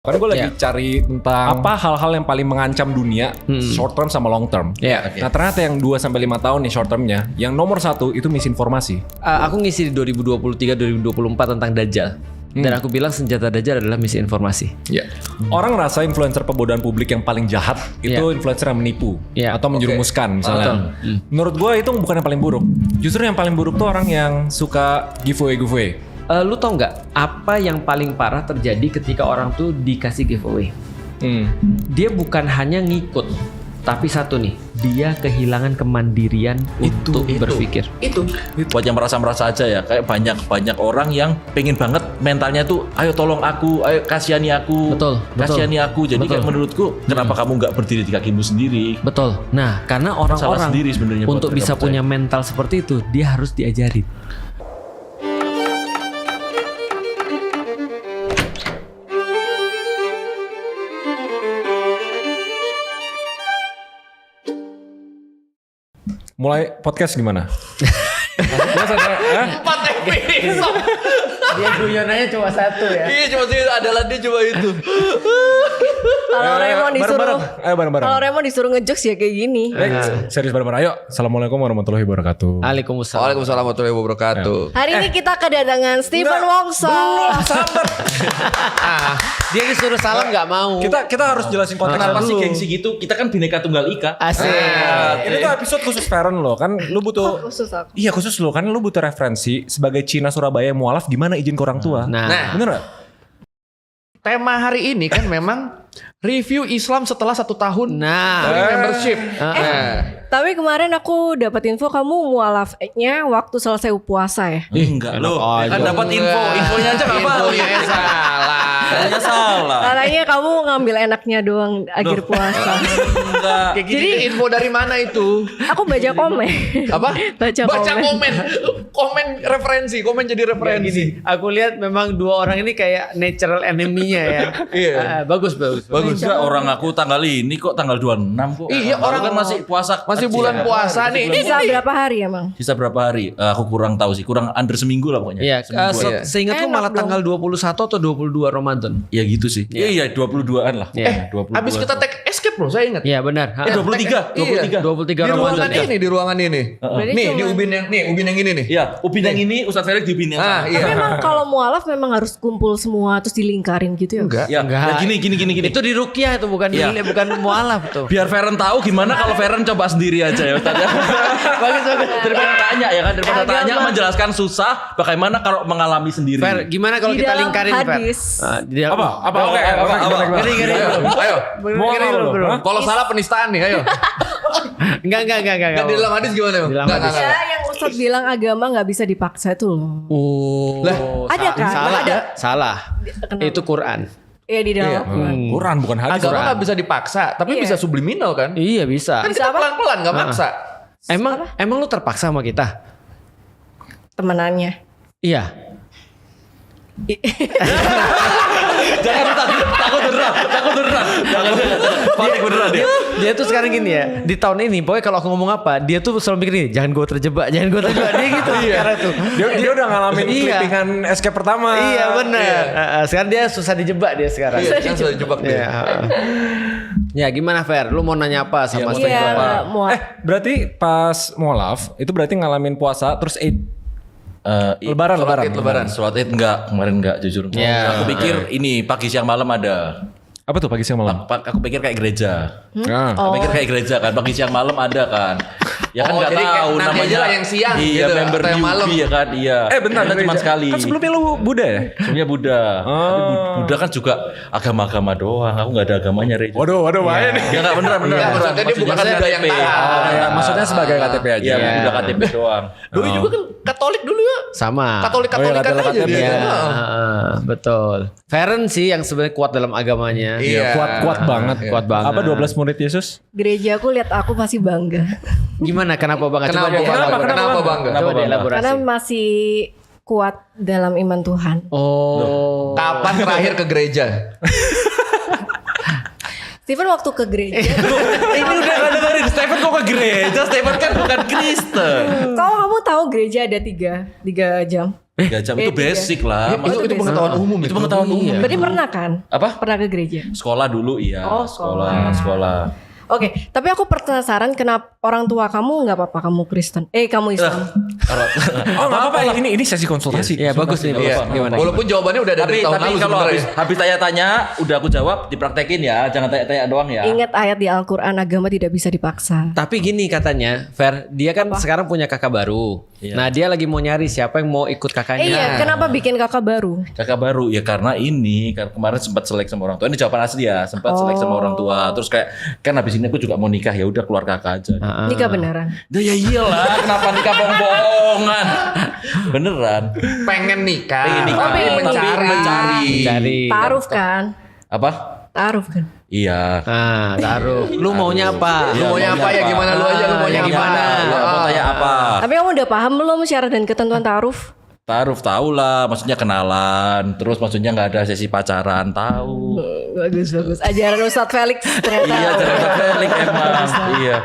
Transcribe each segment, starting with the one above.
Karena gue lagi cari tentang apa hal-hal yang paling mengancam dunia short term sama long term. Okay. Nah ternyata yang 2-5 tahun nih short termnya, yang nomor 1 itu misinformasi. Aku ngisi di 2023-2024 tentang Dajjal. Dan aku bilang senjata Dajjal adalah misinformasi. Orang ngerasa influencer pembodohan publik yang paling jahat itu influencer yang menipu atau menjerumuskan misalnya. Menurut gue itu bukan yang paling buruk. Justru yang paling buruk tuh orang yang suka giveaway. Lu tau nggak apa yang paling parah terjadi ketika orang tuh dikasih giveaway? Dia bukan hanya ngikut, tapi satu nih, dia kehilangan kemandirian untuk berpikir. Itu buat yang merasa aja ya, kayak banyak orang yang pengen banget mentalnya tuh, ayo tolong aku, ayo kasihani aku, kasihani aku. Jadi kayak menurutku, kenapa kamu nggak berdiri di kakimu sendiri? Betul. Nah, karena orang-orang untuk bisa punya mental seperti itu, dia harus diajarin. Mulai podcast gimana? Dia guyonannya cuma satu ya. Iya, cuma sih adalah dia coba itu. Kalau Raymond disuruh, bareng-bareng. kalau Raymond disuruh ngejokes ya kayak gini. Serius bareng-bareng. Ayo, assalamualaikum warahmatullahi wabarakatuh. Waalaikumsalam. Waalaikumsalam warahmatullahi wabarakatuh. Hari ini kita kedatangan Stephen Wongso. Dia disuruh salam nggak mau. Kita harus jelasin konteksnya Kenapa sih dulu. gengsi gitu? Kita kan Bhinneka Tunggal Ika. Asik. Ini tuh episode khusus Feren loh, kan lu butuh Khusus aku. Iya khusus lo, kan lu butuh referensi sebagai Cina Surabaya yang mualaf gimana izin ke orang tua. Nah. Bener gak? Tema hari ini kan memang review Islam setelah 1 tahun membership. Tapi kemarin aku dapat info kamu mualafnya waktu selesai puasa ya. Enggak loh. Kan dapat infonya aja enggak apa. Infonya salah. Kayaknya salah. Katanya kamu ngambil enaknya doang akhir puasa. Enggak. Kayak gini info dari mana itu? Aku baca komen. Apa? Baca komen. Komen referensi, komen jadi referensi. Gini, aku lihat memang dua orang ini kayak natural enemy-nya ya. Iya. Bagus. Bagus enggak orang aku tanggal ini kok tanggal 26 kok. Iya, orang kan masih puasa. Masih bulan puasa nih. Ini Sisa berapa hari emang? Sisa berapa hari? Aku kurang tahu sih, kurang under seminggu lah pokoknya. Iya, Seminggu. seingatku Enak malah dong. tanggal 21 atau 22 Ramadan. Ya gitu sih. Iya 22-an lah. 22. Habis kita take escape loh, saya ingat. Iya benar. 23 23 Di ruangan Ramadan. ini, di ruangan ini. Berarti Nih, cuma- ubin yang ini nih. Iya, Upin yang ini Ustadz Felix di Upin yang Ah, sana. iya. Tapi emang kalau mualaf memang harus kumpul semua terus dilingkarin gitu ya? Enggak. Ya, ya gini. Itu di ruqyah itu bukan Iya. bukan mualaf tuh. Biar Feren tahu gimana kalau Feren coba sendiri aja ya Ustadz ya. Bagus. Daripada tanya ya kan, daripada Agama. tanya menjelaskan susah, bagaimana kalau mengalami sendiri. Fer, gimana kalau Di kita dalam lingkarin Fer? hadis. Di dalam- Apa? Oke. Gini. Ayo. Gini dulu. Kalau salah penistaan nih, ayo. Enggak. Enggak di dalam hadis gimana? Di dalam Enggak. Ya, yang Ustadz bilang agama nggak bisa dipaksa itu loh. Oh. Ada kan? Salah. Ada. Salah. Kenapa? Itu Quran. Ya di dalam. Quran bukan hadis. Agama nggak bisa dipaksa, tapi Iya. bisa subliminal kan? Iya bisa. Kan kita pelan-pelan nggak maksa. Emang lu terpaksa sama kita? Temenannya. Iya. Jangan takut beneran. Jangan panik beneran dia. Dia tuh sekarang gini ya. Di tahun ini pokoknya kalau aku ngomong apa, dia tuh selalu mikir nih, jangan gue terjebak. Dia gitu sekarang tuh. Dia udah ngalamin clippingan escape pertama. Iya benar. Sekarang dia susah dijebak dia sekarang. Iya, kan sudah jebak dia. Ya gimana Fer? Lu mau nanya apa sama Iya, Stephen? nggak muat. Berarti pas mualaf itu berarti ngalamin puasa terus Eid. Lebaran. Sholat Id enggak, kemarin enggak jujur. Ya. Aku pikir ini pagi siang malam ada. Apa tuh pagi siang malam? Aku pikir kayak gereja. Nah. Aku pikir kayak gereja kan, pagi siang malam ada kan. Ya kan Oh, nggak jadi kayak tahu nanti namanya. aja lah yang siang Iya, gitu, member atau yang malam. newbie ya kan, iya. Bentar, Ada cuma gereja. sekali. Kan sebelumnya lu Buddha ya? Sebelumnya Buddha. Tapi Buddha kan juga agama-agama doang. Aku nggak ada agamanya, Re. Waduh, bahaya nih. Ya nggak beneran. Iya, maksudnya dia bukan kan Buddha yang KTP. taat. Ya, maksudnya sebagai KTP aja. Iya, Buddha KTP doang. Doi juga kan Katolik dulu ya. Sama. Katolik-katolikan Oh, iya, aja Katolik-Katolik. dia. Iya, betul. Feren sih yang sebenarnya kuat dalam agamanya. Iya. Kuat banget. Kuat banget. Apa 12 murid Yesus? Gereja aku lihat aku masih bangga. Gimana? Kenapa banget? Kenapa bangga? Coba dielaborasi. Karena masih kuat dalam iman Tuhan. Oh. Kapan terakhir ke gereja? Stephen waktu ke gereja. Ini udah nggak dengerin. Stephen kok ke gereja? Stephen kan bukan Kristen. Kamu tahu gereja ada tiga jam? 3 jam itu basic lah. Itu pengetahuan umum. Itu pengetahuan umum. Berarti pernah kan? Apa? Pernah ke gereja? Sekolah dulu iya. Oh, Sekolah. Oke, tapi aku penasaran kenapa orang tua kamu nggak apa-apa kamu Kristen? Kamu Islam? Oh nggak apa-apa. Ini sesi konsultasi. Iya bagus nih. Gimana? Walaupun jawabannya udah dari tahun lalu kalau sebenarnya. habis tanya-tanya udah aku jawab, dipraktekin ya, jangan tanya-tanya doang ya. Ingat ayat di Al-Quran, agama tidak bisa dipaksa. Tapi gini katanya, Fer, dia kan sekarang punya kakak baru. Iya. Nah dia lagi mau nyari siapa yang mau ikut kakaknya. Iya, kenapa bikin kakak baru? Kakak baru ya karena kemarin sempat selek sama orang tua. Ini jawaban asli ya, sempat selek sama orang tua. Terus kayak kan habis ini aku juga mau nikah, ya udah keluar kakak aja. Nikah beneran? Ya iyalah, kenapa nikah bohong-bohongan? Beneran. Pengen nikah. pengen mencari. Taruh kan? Apa? Taruh kan? Iya. Nah, taruh. Lu maunya apa? Lu maunya apa ya gimana lu aja lu maunya gimana? Lu mau tanya apa? Tapi kamu udah paham belum syarat dan ketentuan taruh? Taruh tahu lah, maksudnya kenalan, terus maksudnya nggak ada sesi pacaran, tahu. Bagus. Ajaran Ustadz Felix ternyata. Iya, ternyata Felix emang. Iya.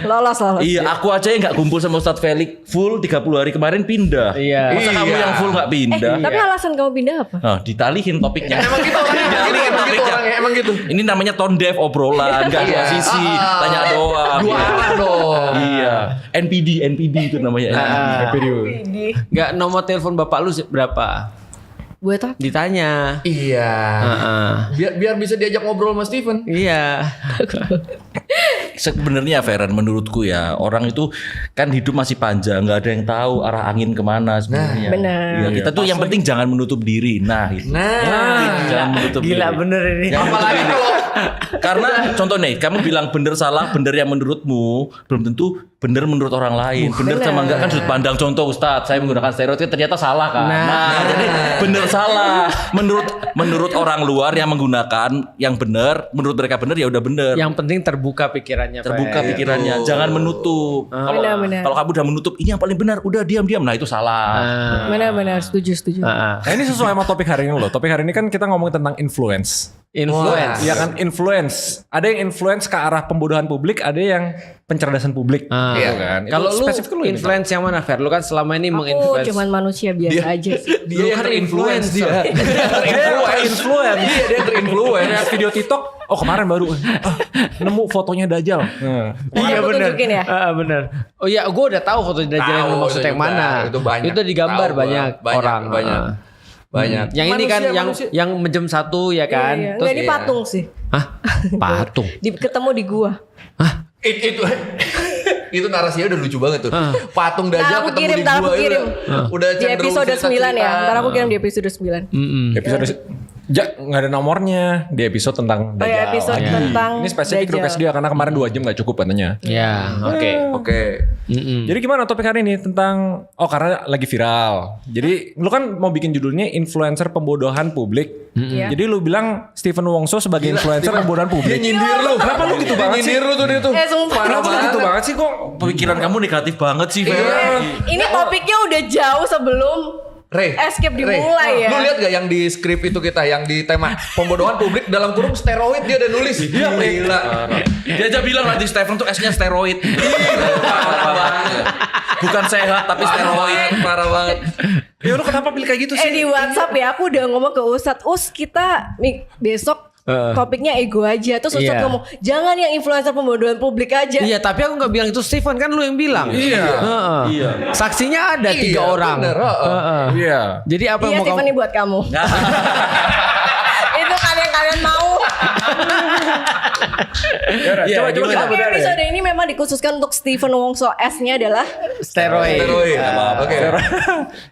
Lolos. Iya, aku aja yang nggak kumpul sama Ustadz Felix full 30 hari kemarin pindah. Iya. Masa kamu yang full nggak pindah? Tapi alasan kamu pindah apa? Nah, ditalihin topiknya. Emang gitu orangnya, emang gitu. Ini namanya tone deaf obrolan, nggak dua sisi, tanya doang. Dua arah dong. Iya. NPD itu namanya. NPD. Nggak nomor telepon bapak lu berapa? Buat apa? Ditanya. Iya. Biar bisa diajak ngobrol sama Steven. Iya. Sebenarnya Feren, menurutku ya, orang itu kan hidup masih panjang, nggak ada yang tahu arah angin kemana sebenarnya. Benar. Ya, kita tuh yang penting jangan menutup diri. Jangan menutup Gila diri. bener ini. Apalagi kalau Karena contoh nih, kamu bilang bener salah, bener yang menurutmu belum tentu bener menurut orang lain. Bener sama enggak kan sudut pandang. Contoh Ustadz, saya menggunakan stereotip ternyata salah kan. Nah, jadi bener salah. Menurut orang luar yang menggunakan yang bener, menurut mereka bener ya udah bener. Yang penting terbuka pikirannya. Terbuka pikirannya, jangan menutup. Benar. Kalau kamu udah menutup, ini yang paling benar, udah diam-diam. Nah itu salah. Benar, setuju. Nah ini sesuai sama topik hari ini loh. Topik hari ini kan kita ngomongin tentang influence. Iya kan influence. Ada yang influence ke arah pembodohan publik, ada yang pencerdasan publik. Gitu kan. Kalau lu spesifik lu influence yang mana, Fer? Lu kan selama ini Aku menginfluence. cuman manusia biasa aja sih. dia yang terinfluence dia. terinfluence. Dia terinfluence. Lihat video TikTok, kemarin baru nemu fotonya Dajjal. Iya Aku benar. tunjukin ya? Benar. Oh iya, gue udah tahu foto Dajjal yang lu maksud yang mana. Itu banyak. Itu digambar Tahu, banyak orang. Banyak. Yang ini kan yang menjem satu ya kan. Iya. Nggak, ini patung sih. Hah? Patung. Ketemu di gua. Itu narasinya udah lucu banget tuh. Patung Dajjal Aku ketemu kirim, di ntar aku gua kirim. udah Di episode 9 ya. Ntar aku kirim di episode 9. Episode nggak ada nomornya di episode tentang Dajjal. Episode tentang Ini spesifik request dia karena kemarin 2 jam nggak cukup katanya. Ya, Oke. Jadi gimana topik hari ini tentang karena lagi viral. Jadi lu kan mau bikin judulnya influencer pembodohan publik. Jadi lu bilang Stephen Wongso sebagai influencer pembodohan Dia publik. nyindir lu. Kenapa lu gitu banget sih? Nyindir lu tuh dia tuh. Sumpah. Kenapa lu gitu banget sih kok? Pemikiran kamu negatif banget sih, Fer. Ini topiknya udah jauh sebelum escape dimulai ya. Lu lihat gak yang di skrip itu kita yang di tema pembodohan publik dalam kurung steroid dia udah nulis. Iya, gila. Dia aja bilang nanti Stephen tuh S-nya steroid. Parah banget. Bukan sehat tapi steroid, parah banget. Ya lu kenapa pilih kayak gitu sih? Di WhatsApp ya aku udah ngomong ke Ustadz, kita besok topiknya ego aja. Terus Ustadz ngomong, jangan yang influencer pembodohan publik aja. Iya, tapi aku nggak bilang itu Stephen, kan lu yang bilang. Iya. Saksinya ada 3 orang. Bener, Iya. Jadi apa yang Iya mau Stephen ini buat kamu. Itu kalian mau. Coba kita Oke, episode ini memang dikhususkan untuk Stephen Wongso. S-nya adalah steroid. Oke.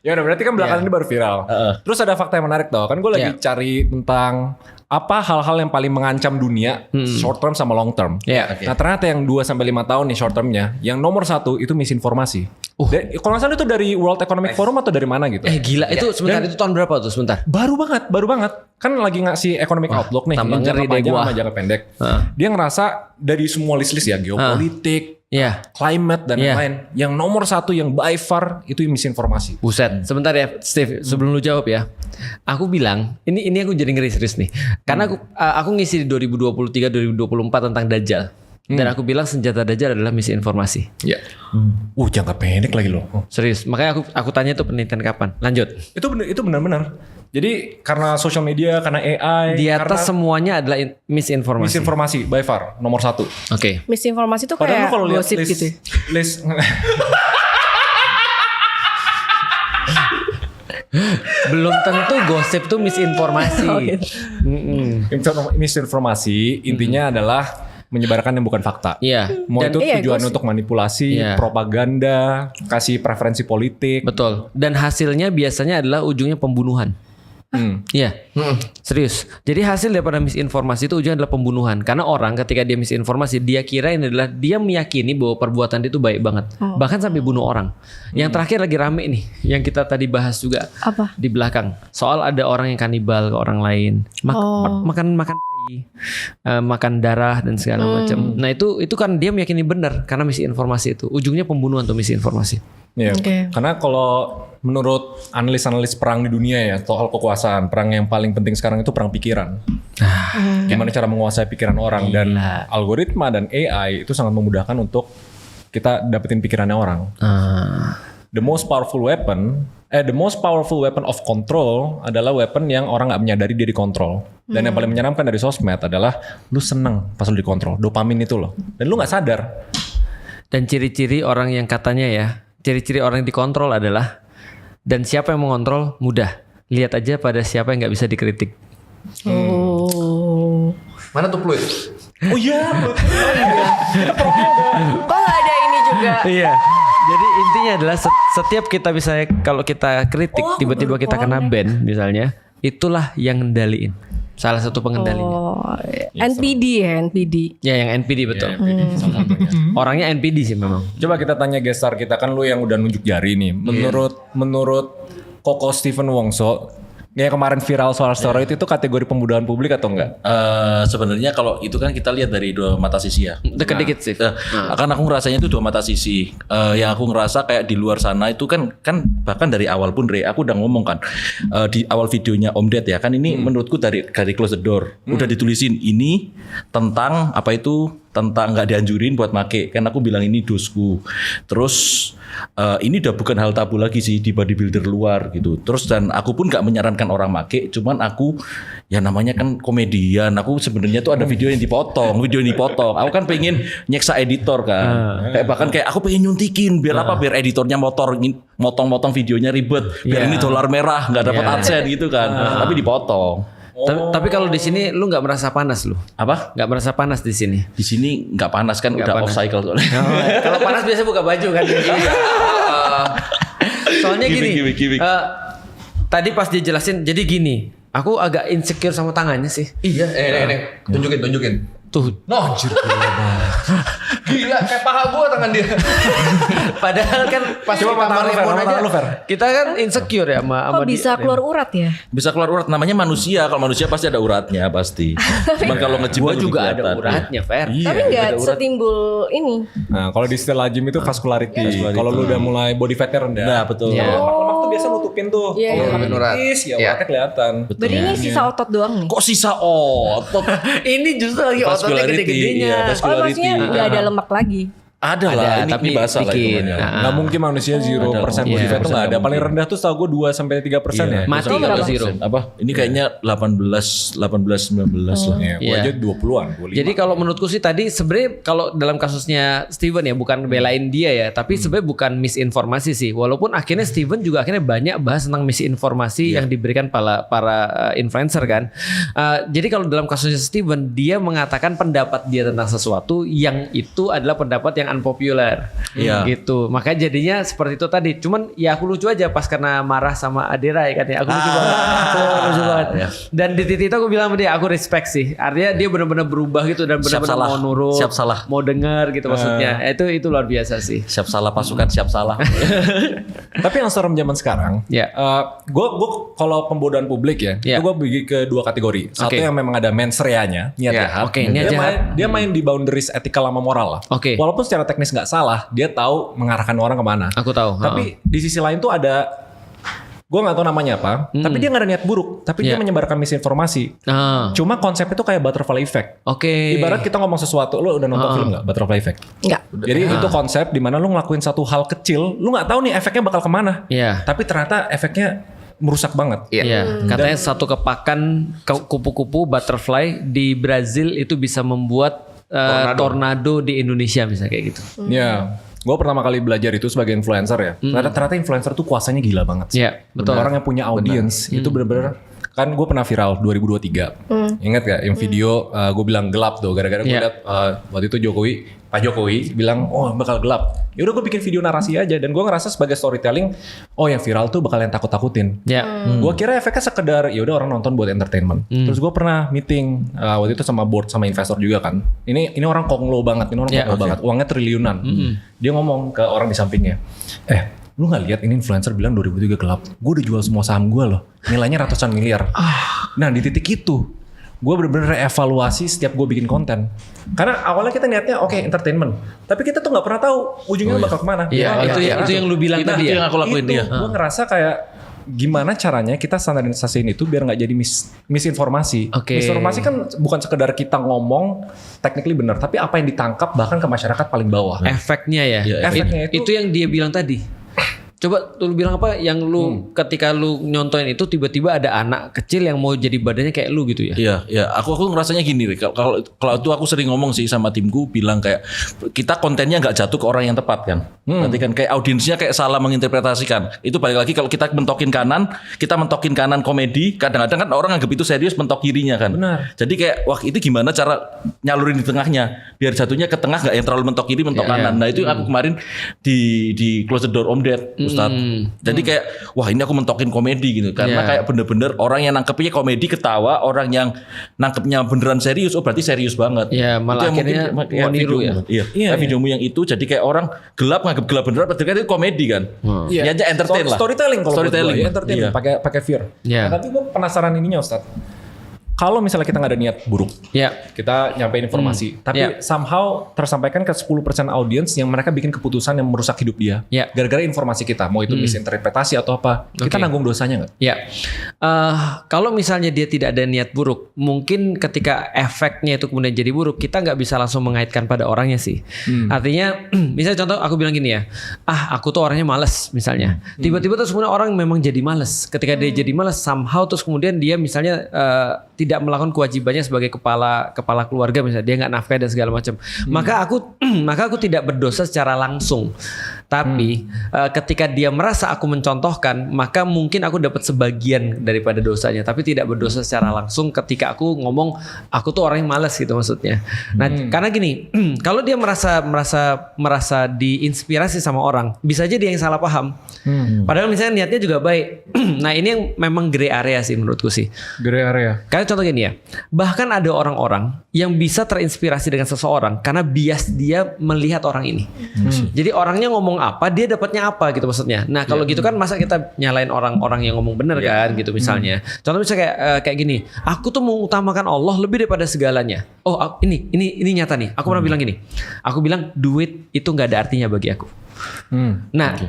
Ya udah berarti kan belakangan ini baru viral. Terus ada fakta yang menarik toh. Kan gue lagi cari tentang apa hal-hal yang paling mengancam dunia short term sama long term. Nah ternyata yang 2 sampai 5 tahun nih short termnya, yang nomor 1 itu misinformasi. Kalau nggak salah itu dari World Economic Forum atau dari mana gitu? Gila itu sebentar, itu tahun berapa tuh sebentar? Baru banget. Kan lagi ngasih economic outlook nih, tambah yang jangka ngeri deh panjang gua. sama jangka pendek. Dia ngerasa dari semua list-list ya, geopolitik, climate dan lain-lain, yang nomor 1 yang by far itu misinformasi. Buset, sebentar ya Steve, sebelum lu jawab ya. Aku bilang, ini aku jadi ngeri serius nih. Karena aku ngisi di 2023 2024 tentang Dajjal. Dan aku bilang senjata Dajjal adalah misinformasi. Ya. Jangka pendek lagi loh. Serius. Makanya aku tanya itu penelitian kapan. Lanjut. Itu benar-benar. Jadi karena social media, karena AI, di atas semuanya adalah misinformasi. Misinformasi by far nomor 1. Oke. Misinformasi itu Padahal kayak kalau lihat gosip gitu. list Belum tentu gosip tuh misinformasi. Misinformasi intinya adalah menyebarkan yang bukan fakta. Iya. Mau itu tujuan untuk manipulasi, propaganda, kasih preferensi politik. Betul. Dan hasilnya biasanya adalah ujungnya pembunuhan. Iya. Serius. Jadi hasil daripada misinformasi itu ujungnya adalah pembunuhan. Karena orang ketika dia misinformasi, dia kira ini adalah, dia meyakini bahwa perbuatan dia itu baik banget. Bahkan sampai bunuh orang. Yang terakhir lagi rame nih, yang kita tadi bahas juga. Apa? Di belakang. Soal ada orang yang kanibal ke orang lain. Makan makan darah dan segala macam. Nah itu kan dia meyakini benar karena misinformasi itu. Ujungnya pembunuhan tuh misinformasi. Iya. Karena kalau menurut analis-analis perang di dunia ya, soal kekuasaan, perang yang paling penting sekarang itu perang pikiran. Gimana cara menguasai pikiran orang. Dan algoritma dan AI itu sangat memudahkan untuk kita dapetin pikirannya orang. The most powerful weapon of control adalah weapon yang orang nggak menyadari dia dikontrol. Dan yang paling menyeramkan dari sosmed adalah lu seneng pas lu dikontrol, dopamin itu loh. Dan lu nggak sadar. Dan ciri-ciri orang yang katanya ciri-ciri orang yang dikontrol adalah, dan siapa yang mengontrol mudah. Lihat aja pada siapa yang nggak bisa dikritik. Mana tuh Pluit? Oh iya. Kok gak ada ini juga? Iya. Jadi intinya adalah setiap kita misalnya kalau kita kritik tiba-tiba kita kena ban misalnya, itulah yang ngendaliin. Salah satu pengendalinya. NPD ya, NPD. Ya yang NPD betul. Ya, NPD, salah satunya. Orangnya NPD sih memang. Coba kita tanya gestar kita, kan lu yang udah nunjuk jari nih. Menurut Koko Stephen Wongso, ya kemarin viral soal steroid itu kategori pembunuhan publik atau enggak? Sebenarnya kalau itu kan kita lihat dari dua mata sisi ya. Deket dikit sih. Akan aku ngerasanya itu dua mata sisi. Yang aku ngerasa kayak di luar sana itu kan bahkan dari awal pun aku udah ngomong kan di awal videonya Om Ded ya kan, ini menurutku dari close the door udah ditulisin ini tentang apa itu, tentang nggak dianjurin buat make, kan aku bilang ini dosku. Terus ini udah bukan hal tabu lagi sih di bodybuilder luar gitu. Terus dan aku pun nggak menyarankan orang make, cuman aku ya namanya kan komedian, aku sebenarnya tuh ada video yang dipotong. Aku kan pengen nyeksa editor kan, kayak bahkan kayak aku pengen nyuntikin biar biar editornya motong videonya ribet, biar ini dolar merah nggak dapat AdSense gitu kan, tapi dipotong. Tapi kalau di sini lu nggak merasa panas lu? Apa? Nggak merasa panas di sini? Di sini nggak panas kan, udah off cycle soalnya. Kalau panas biasa buka baju kan. Soalnya gini. Tadi pas dia jelasin, jadi gini. Aku agak insecure sama tangannya sih. Iya, tunjukin. Tuh. Anjir. Gila, kayak paha gua tangan dia. Padahal kan pas di kamar Lemon aja kita kan insecure ya sama Kok bisa keluar urat ya? Bisa keluar urat, namanya manusia. Kalau manusia pasti ada uratnya pasti. Cuman kalau nge-gym gua juga ada uratnya, Fer. Tapi nggak setimbul ini. Nah, kalau di istilah gym itu vascularity. Kalau lu udah mulai body fatnya rendah. Nah, betul. Lemak tuh biasa nutupin tuh. Iya. Kalau urat ya uratnya kelihatan. Berarti ini sisa otot doang nih. Kok sisa otot? Ini justru lagi ototnya gede-gedenya. Maksudnya nggak ada lemak lagi. Ada lah, ini tapi basah lah itu. Nggak mungkin manusia 0% body fat tuh nggak ada. Paling rendah tuh setahu gue 2-3% ya. Mati kalau zero. Apa? Ini kayaknya 18, 19 lah. Gue aja 20-an. Jadi kalau menurutku sih tadi sebenarnya kalau dalam kasusnya Steven ya, bukan belain dia ya, tapi sebenarnya bukan misinformasi sih. Walaupun akhirnya Steven juga akhirnya banyak bahas tentang misinformasi yang diberikan para influencer kan. Jadi kalau dalam kasusnya Steven, dia mengatakan pendapat dia tentang sesuatu yang itu adalah pendapat yang unpopular gitu. Makanya jadinya seperti itu tadi. Cuman ya aku lucu aja pas karena marah sama Adira ya kan ya. Aku lucu banget. Dan di titik itu aku bilang sama dia, aku respect sih. Artinya dia benar-benar berubah gitu dan benar-benar mau nurut, siap salah, mau dengar gitu maksudnya. Itu luar biasa sih. Siap salah pasukan, siap salah. Tapi yang serem zaman sekarang, gue kalau pembodohan publik ya, itu gue bagi ke dua kategori. Satu yang memang ada mens reanya, niat jahat. Dia main di boundaries etikal sama moral lah. Walaupun secara teknis nggak salah, dia tahu mengarahkan orang kemana. Aku tahu. Tapi di sisi lain tuh ada gue nggak tahu namanya apa, tapi dia nggak ada niat buruk, tapi dia menyebarkan misinformasi. Cuma konsep itu kayak butterfly effect. Ibarat kita ngomong sesuatu, lo udah nonton film nggak butterfly effect? Nggak. Jadi itu konsep dimana lo ngelakuin satu hal kecil, lo nggak tahu nih efeknya bakal kemana. Tapi ternyata efeknya merusak banget. Katanya satu kepakan kupu-kupu butterfly di Brazil itu bisa membuat tornado di Indonesia misalnya kayak gitu. Gue pertama kali belajar itu sebagai influencer ya. Ternyata influencer tuh kuasanya gila banget. Betul. Orang yang punya audience itu bener-bener. Kan gue pernah viral 2023. Ingat gak yang video gue bilang gelap tuh. Gara-gara gue liat waktu itu Pak Jokowi bilang bakal gelap. Ya udah gue bikin video narasi aja. Dan gue ngerasa sebagai storytelling, yang viral tuh bakal yang takut-takutin. Gue kira efeknya sekedar ya udah orang nonton buat entertainment. Terus gue pernah meeting waktu itu sama board sama investor juga kan. Ini orang konglo banget. Ini orang konglo banget. Uangnya triliunan. Dia ngomong ke orang di sampingnya, lu gak lihat ini influencer bilang 2003 gelap. Gue udah jual semua saham gue loh. Nilainya ratusan miliar. Nah di titik itu gue bener-bener reevaluasi setiap gue bikin konten. Karena awalnya kita niatnya entertainment. Tapi kita tuh gak pernah tahu ujungnya bakal kemana. Itu yang lu bilang tadi ya. Itu yang aku lakuin dia. Gue ngerasa kayak gimana caranya kita standarisasiin itu biar nggak jadi misinformasi. Misinformasi kan bukan sekedar kita ngomong technically benar, tapi apa yang ditangkap bahkan ke masyarakat paling bawah. Efeknya ya. Efeknya itu yang dia bilang tadi. Coba lu bilang apa yang lu ketika lu nyontoin itu tiba-tiba ada anak kecil yang mau jadi badannya kayak lu gitu ya. Iya. Aku ngerasanya gini, kalau itu aku sering ngomong sih sama timku bilang kayak kita kontennya nggak jatuh ke orang yang tepat kan. Nanti kan kayak audiensnya kayak salah menginterpretasikan. Itu balik lagi kalau kita mentokin kanan komedi, kadang-kadang kan orang anggap itu serius mentok kirinya kan. Benar. Jadi kayak itu gimana cara nyalurin di tengahnya biar jatuhnya ke tengah nggak yang terlalu mentok kiri mentok kanan. Nah itu aku kemarin di Close the Door Om Ded. Ustadz. Jadi kayak ini aku mentokin komedi gitu karena kayak bener-bener orang yang nangkepnya komedi ketawa, orang yang nangkepnya beneran serius berarti serius banget. Malah akhirnya mau niru ya. Videomu yang itu jadi kayak orang gelap nganggep gelap beneran berarti kan itu komedi kan. Ya aja entertain lah. Storytelling kalau entertain pakai fear. Tapi gue penasaran ininya Ustadz. Kalau misalnya kita nggak ada niat buruk, kita nyampein informasi, tapi somehow tersampaikan ke 10% audiens yang mereka bikin keputusan yang merusak hidup dia, gara-gara informasi kita, mau itu misinterpretasi atau apa, kita nanggung dosanya nggak? Kalau misalnya dia tidak ada niat buruk, mungkin ketika efeknya itu kemudian jadi buruk, kita nggak bisa langsung mengaitkan pada orangnya sih. Artinya, misalnya contoh aku bilang gini ya, aku tuh orangnya malas misalnya, tiba-tiba terus kemudian orang memang jadi malas. Ketika dia jadi malas, somehow terus kemudian dia misalnya tidak melakukan kewajibannya sebagai kepala keluarga misalnya, dia nggak nafkah dan segala macam. Maka aku tidak berdosa secara langsung. Tapi ketika dia merasa aku mencontohkan, maka mungkin aku dapat sebagian daripada dosanya, tapi tidak berdosa secara langsung ketika aku ngomong aku tuh orang yang malas gitu maksudnya. Nah, karena gini, kalau dia merasa diinspirasi sama orang, bisa aja dia yang salah paham. Padahal misalnya niatnya juga baik. Nah, ini yang memang gray area sih menurutku sih. Gray area. Karena contoh gini ya, bahkan ada orang-orang yang bisa terinspirasi dengan seseorang karena bias dia melihat orang ini. Jadi orangnya ngomong apa, dia dapatnya apa gitu maksudnya. Nah kalau gitu kan masa kita nyalain orang-orang yang ngomong bener kan gitu misalnya. Contoh misalnya kayak gini, aku tuh mengutamakan Allah lebih daripada segalanya. Ini nyata nih. Aku pernah bilang gini, aku bilang duit itu nggak ada artinya bagi aku.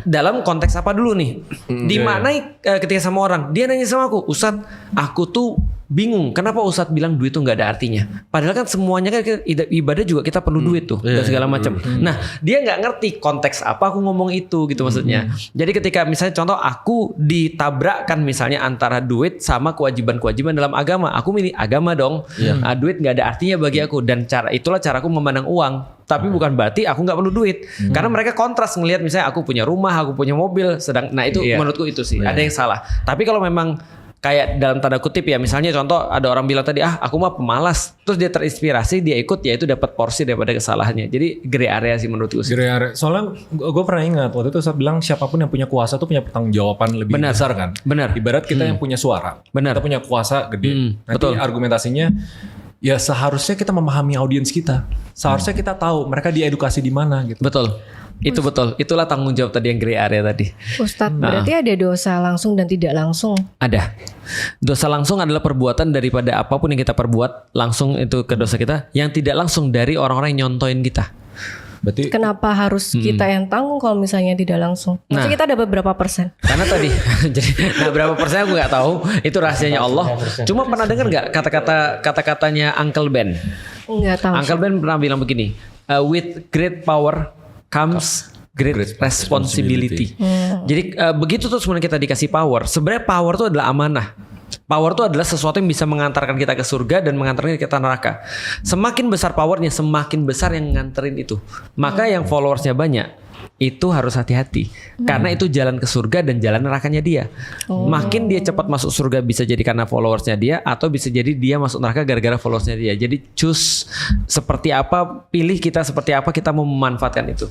Dalam konteks apa dulu nih? Di mana ketika sama orang, dia nanya sama aku, Ustadz, aku tuh bingung kenapa Ustadz bilang duit tuh nggak ada artinya. Padahal kan semuanya kan ibadah juga kita perlu duit tuh dan segala macam. Nah dia nggak ngerti konteks apa aku ngomong itu gitu maksudnya. Jadi ketika misalnya contoh aku ditabrakkan misalnya antara duit sama kewajiban-kewajiban dalam agama, aku milih agama dong. Duit nggak ada artinya bagi aku dan itulah caraku memandang uang. Tapi bukan berarti aku nggak perlu duit. Karena mereka kontras ngelihat misalnya aku punya rumah, aku punya mobil, nah itu menurutku itu sih ada yang salah. Tapi kalau memang kayak dalam tanda kutip ya, misalnya contoh ada orang bilang tadi aku mah pemalas, terus dia terinspirasi, dia ikut, ya itu dapat porsi daripada kesalahannya. Jadi gray area sih menurutku sih. Gray area. Soalnya gue pernah ingat waktu itu saya bilang siapapun yang punya kuasa tuh punya pertanggungjawaban lebih besar kan. Benar. Ibarat kita yang punya suara, kita punya kuasa gede. Nanti argumentasinya ya seharusnya kita memahami audiens kita. Seharusnya kita tahu mereka diedukasi di mana gitu. Betul. Itu betul. Itulah tanggung jawab tadi yang gray area tadi. Ustadz, berarti ada dosa langsung dan tidak langsung? Ada. Dosa langsung adalah perbuatan daripada apapun yang kita perbuat, langsung itu ke dosa kita. Yang tidak langsung dari orang-orang yang nyontoin kita. Berarti kenapa harus kita yang tanggung kalau misalnya tidak langsung? Maksudnya kita dapat berapa persen? Karena tadi, jadi berapa persen aku nggak tahu. Itu rahasianya Allah. Cuma pernah dengar nggak kata-katanya Uncle Ben? Nggak tahu. Uncle Ben pernah bilang begini, with great power comes great responsibility. Jadi begitu tuh sebenarnya kita dikasih power. Sebenarnya power itu adalah amanah. Power itu adalah sesuatu yang bisa mengantarkan kita ke surga dan mengantarkan kita ke neraka. Semakin besar powernya, semakin besar yang nganterin itu. Maka yang followersnya banyak, itu harus hati-hati. Karena itu jalan ke surga dan jalan nerakanya dia. Makin dia cepat masuk surga bisa jadi karena followersnya dia, atau bisa jadi dia masuk neraka gara-gara followersnya dia. Jadi choose seperti apa, pilih kita seperti apa, kita mau memanfaatkan itu.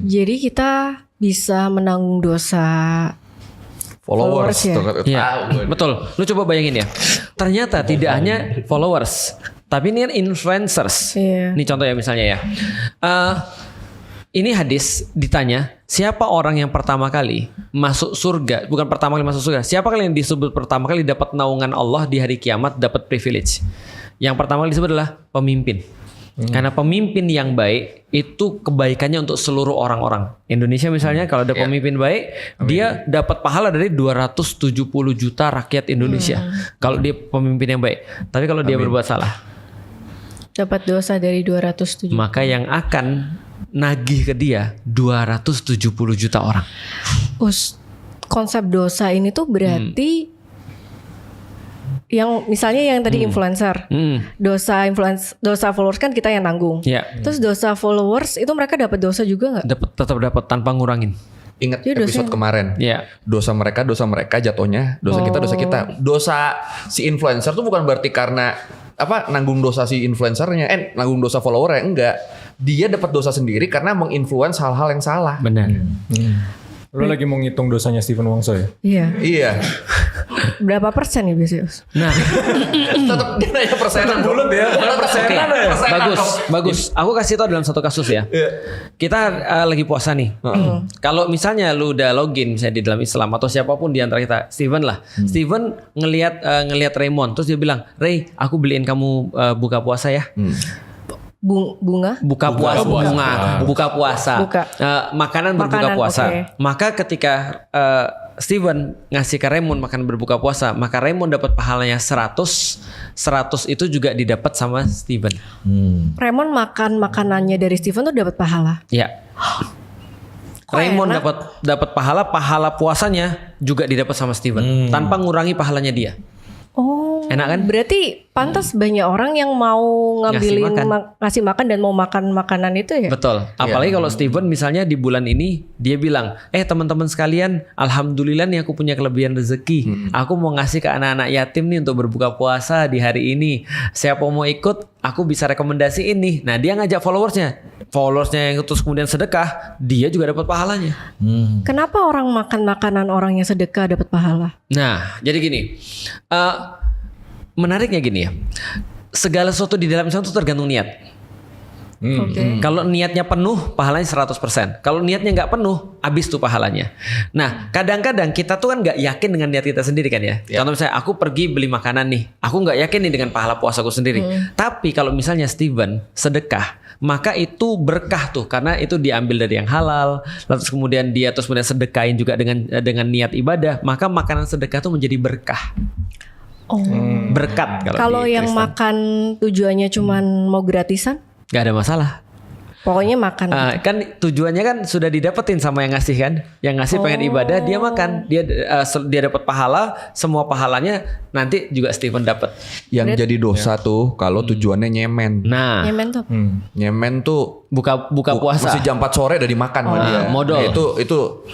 Jadi kita bisa menanggung dosa followers ya? Iya, betul. Lu coba bayangin ya. Ternyata tidak hanya followers, tapi ini kan influencers. Ini contoh ya misalnya ya. Ini hadis ditanya, siapa orang yang pertama kali masuk surga? Bukan pertama kali masuk surga. Siapa kali yang disebut pertama kali dapat naungan Allah di hari kiamat, dapat privilege? Yang pertama kali disebut adalah pemimpin. Karena pemimpin yang baik itu kebaikannya untuk seluruh orang-orang. Indonesia misalnya kalau ada pemimpin baik, dia dapat pahala dari 270 juta rakyat Indonesia. Kalau dia pemimpin yang baik. Tapi kalau dia berbuat salah, dapat dosa dari 270. maka yang akan nagih ke dia 270 juta orang. Konsep dosa ini tuh berarti yang misalnya yang tadi influencer, dosa followers kan kita yang tanggung. Terus dosa followers itu mereka dapat dosa juga nggak? Tetap dapat tanpa ngurangin. Ingat episode kemarin, dosa mereka jatuhnya, dosa kita. Dosa si influencer tuh bukan berarti karena nanggung dosa si influencernya, nanggung dosa followernya, enggak. Dia dapat dosa sendiri karena menginfluence hal-hal yang salah. Benar. Lo lagi mau ngitung dosanya Steven Wongso ya? Iya. Berapa persen ya biasanya? Nah, tetap dia nanya persenan bulat ya. Persenan ya. Bagus. Aku kasih tau dalam satu kasus ya. Kita lagi puasa nih. Kalau misalnya lu udah login misalnya di dalam Islam atau siapapun di antara kita, Steven lah. Steven ngelihat Raymond, terus dia bilang, "Ray, aku beliin kamu buka puasa ya." Buka puasa. Makanan berbuka puasa. Maka ketika Steven ngasih ke Raymond makan berbuka puasa, maka Raymond dapat pahalanya 100 itu juga didapat sama Steven. Raymond makan makanannya dari Steven tuh dapat pahala. Ya. Raymond dapat pahala puasanya juga didapat sama Steven tanpa ngurangi pahalanya dia. Enak kan? Berarti pantas banyak orang yang mau ngambilin ngasih makan dan mau makan makanan itu ya? Betul. Apalagi kalau Steven misalnya di bulan ini dia bilang, teman-teman sekalian, alhamdulillah nih aku punya kelebihan rezeki. Aku mau ngasih ke anak-anak yatim nih untuk berbuka puasa di hari ini. Siapa mau ikut, aku bisa rekomendasi ini. Nah dia ngajak followersnya yang terus kemudian sedekah, dia juga dapat pahalanya. Kenapa orang makan makanan orang yang sedekah dapat pahala? Nah jadi gini. Menariknya gini ya, segala sesuatu di dalam Islam itu tergantung niat. Kalau niatnya penuh, pahalanya 100%. Kalau niatnya nggak penuh, habis tuh pahalanya. Nah, kadang-kadang kita tuh kan nggak yakin dengan niat kita sendiri kan ya. Contoh misalnya, aku pergi beli makanan nih, aku nggak yakin nih dengan pahala puasaku sendiri. Tapi kalau misalnya Steven sedekah, maka itu berkah tuh, karena itu diambil dari yang halal. Lalu kemudian dia terus kemudian sedekahin juga dengan niat ibadah, maka makanan sedekah tuh menjadi berkah. Berkat. Kalau yang makan tujuannya cuman mau gratisan, gak ada masalah. Pokoknya makan. Kan tujuannya kan sudah didapetin sama yang ngasih kan. Yang ngasih pengen ibadah, dia makan, dia dapat pahala, semua pahalanya nanti juga Steven dapat. Yang jadi dosa tuh kalau tujuannya nyemen. Nah, nyemen tuh buka puasa. Masih jam 4 sore udah dimakan sama dia. Modal. Nah, itu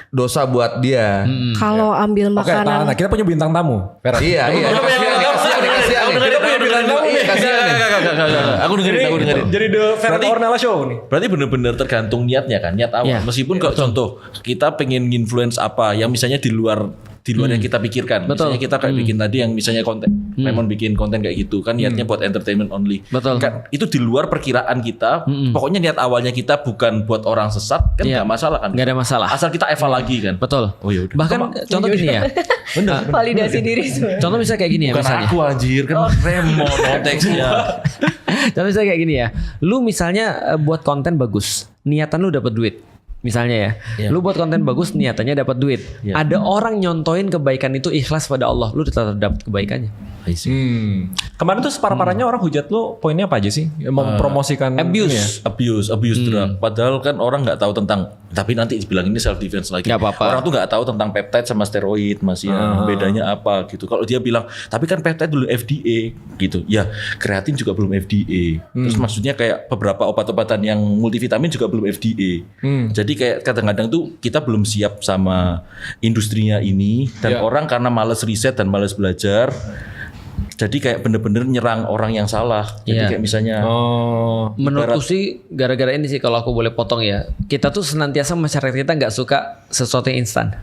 dosa buat dia. Kalau ambil makanan. Nah, kita punya bintang tamu. Iya. Aku dengerin. Jadi the Ferrari Ornella Show nih. Berarti benar-benar tergantung niatnya kan, niat awal. Meskipun kalau contoh kita pengen nginfluence apa yang misalnya di luar di luar yang kita pikirkan. Misalnya kita kayak bikin tadi yang misalnya konten, Raymond bikin konten kayak gitu kan niatnya buat entertainment only. Betul. Kan itu di luar perkiraan kita. Pokoknya niat awalnya kita bukan buat orang sesat kan nggak masalah kan? Nggak ada masalah. Asal kita eval lagi kan. Betul. Oh ya udah. Bahkan contoh gini ya. Benar. Validasi diri sebenarnya. Contoh misalnya kayak gini ya Bukan misalnya. aku anjir kan Raymond konteksnya. Contoh misalnya kayak gini ya. Lu misalnya buat konten bagus, niatan lu dapat duit. Misalnya ya, lu buat konten bagus niatannya dapat duit. Ada orang nyontoin kebaikan itu ikhlas pada Allah, lu tetap dapat kebaikannya. Kemarin tuh separah-parahnya orang hujat lu poinnya apa aja sih? Mempromosikan abuse. Abuse drug. Padahal kan orang nggak tahu tentang. Tapi nanti dibilang ini self defense lagi. Gak apa-apa. Orang tuh nggak tahu tentang peptide sama steroid masih bedanya apa gitu. Kalau dia bilang, tapi kan peptide belum FDA gitu. Ya kreatin juga belum FDA. Terus maksudnya kayak beberapa obat-obatan yang multivitamin juga belum FDA. Jadi kayak kadang-kadang tuh kita belum siap sama industrinya ini dan orang karena males riset dan males belajar. Jadi kayak bener-bener nyerang orang yang salah. Jadi kayak misalnya menurutku sih gara-gara ini sih kalau aku boleh potong ya. Kita tuh senantiasa masyarakat kita nggak suka sesuatu yang instan.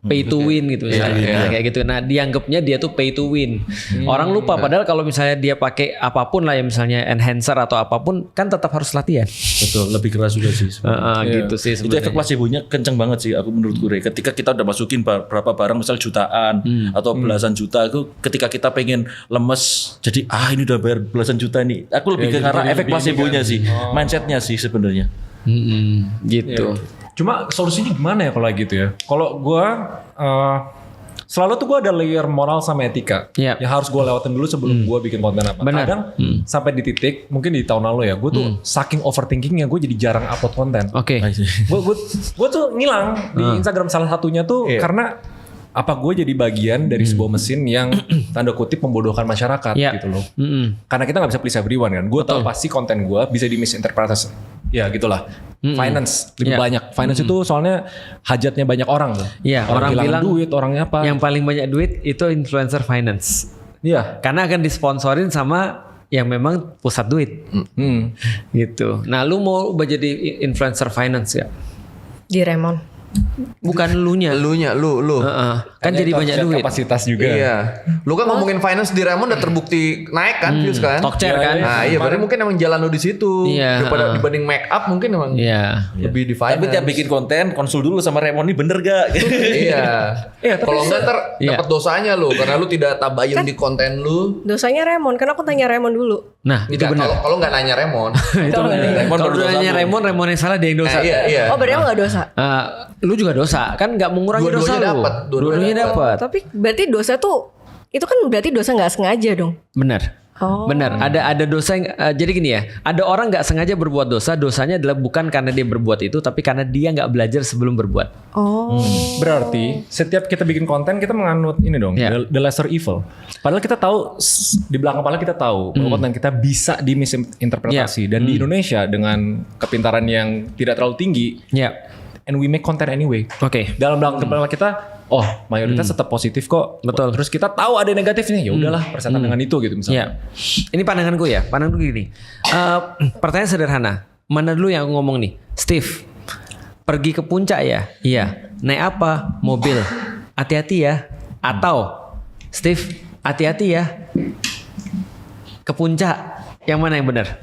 Pay to win gitu misalnya. Nah, kayak gitu. Nah, dianggapnya dia tuh pay to win. Orang lupa padahal kalau misalnya dia pakai apapun lah ya misalnya enhancer atau apapun kan tetap harus latihan. betul lebih keras juga sih. Gitu sih Itu sebenarnya. efek placebo-nya kenceng banget sih aku menurutku Ray. Ketika kita udah masukin berapa barang misal jutaan atau belasan juta itu ketika kita pengen lemes jadi ini udah bayar belasan juta nih. Aku lebih ke karena efek placebo-nya sih. Mindset-nya sih sebenarnya. Gitu. Cuma solusinya gimana ya kalau gitu ya? Kalau gue selalu tuh gue ada layer moral sama etika yang harus gue lewatin dulu sebelum gue bikin konten apa. Benar. Kadang sampai di titik mungkin di tahun lalu ya, gue tuh saking overthinkingnya gue jadi jarang upload konten. Oke. Gue tuh ngilang di Instagram salah satunya tuh karena apa gue jadi bagian dari sebuah mesin yang tanda kutip membodohkan masyarakat gitu loh. Karena kita nggak bisa please everyone kan. Gue tahu pasti konten gue bisa dimisinterpretasi. Ya gitulah. Finance lebih banyak. Finance itu soalnya hajatnya banyak orang tuh. Iya, orang bilang duit, orangnya apa? Yang paling banyak duit itu influencer finance. Iya. Karena akan disponsorin sama yang memang pusat duit. Gitu. Nah, lu mau jadi influencer finance ya? Di Raymond. Bukan lu. Kan jadi banyak duit. Kapasitas juga. Iya. Lu kan ngomongin finance di Raymond udah terbukti naik kan views kan? Talkshare kan? Nah, iya berarti mungkin emang jalan lu di situ. Iya. Daripada dibanding make up mungkin emang lebih di finance. Tapi tiap bikin konten konsul dulu sama Raymond ini bener gak? Iya. Kalau enggak ntar dapat dosanya lu karena lu tidak tabayun di konten lu. Dosanya Raymond, karena aku tanya Raymond dulu. Nah, itu benar. Kalau nggak nanya Raymond. Itu benar. Kalau nanya Raymond yang salah dia yang dosa. Iya. Oh, berarti aku nggak dosa. Lu juga dosa, kan nggak mengurangi dosa lu. Dua-duanya dapat. Tapi berarti dosa tuh itu kan berarti dosa nggak sengaja dong. Benar. Oh. Benar, ada dosa yang jadi gini ya, ada orang nggak sengaja berbuat dosa, dosanya adalah bukan karena dia berbuat itu, tapi karena dia nggak belajar sebelum berbuat. Oh. Berarti setiap kita bikin konten kita menganut ini dong, the lesser evil. Padahal kita tahu di belakang kepala kita tahu bahwa konten kita bisa dimisinterpretasi dan di Indonesia dengan kepintaran yang tidak terlalu tinggi. And we make content anyway. Oke. Dalam belakang kepala kita, mayoritas tetap positif kok. Betul. Terus kita tahu ada negatifnya, ya udahlah persetan dengan itu gitu misalnya. Ini pandanganku ya, pandanganku gini. Pertanyaan sederhana. Mana dulu yang aku ngomong nih? Steve, pergi ke puncak ya? Iya. Naik apa? Mobil. Hati-hati ya. Atau Steve, hati-hati ya. Ke puncak. Yang mana yang benar?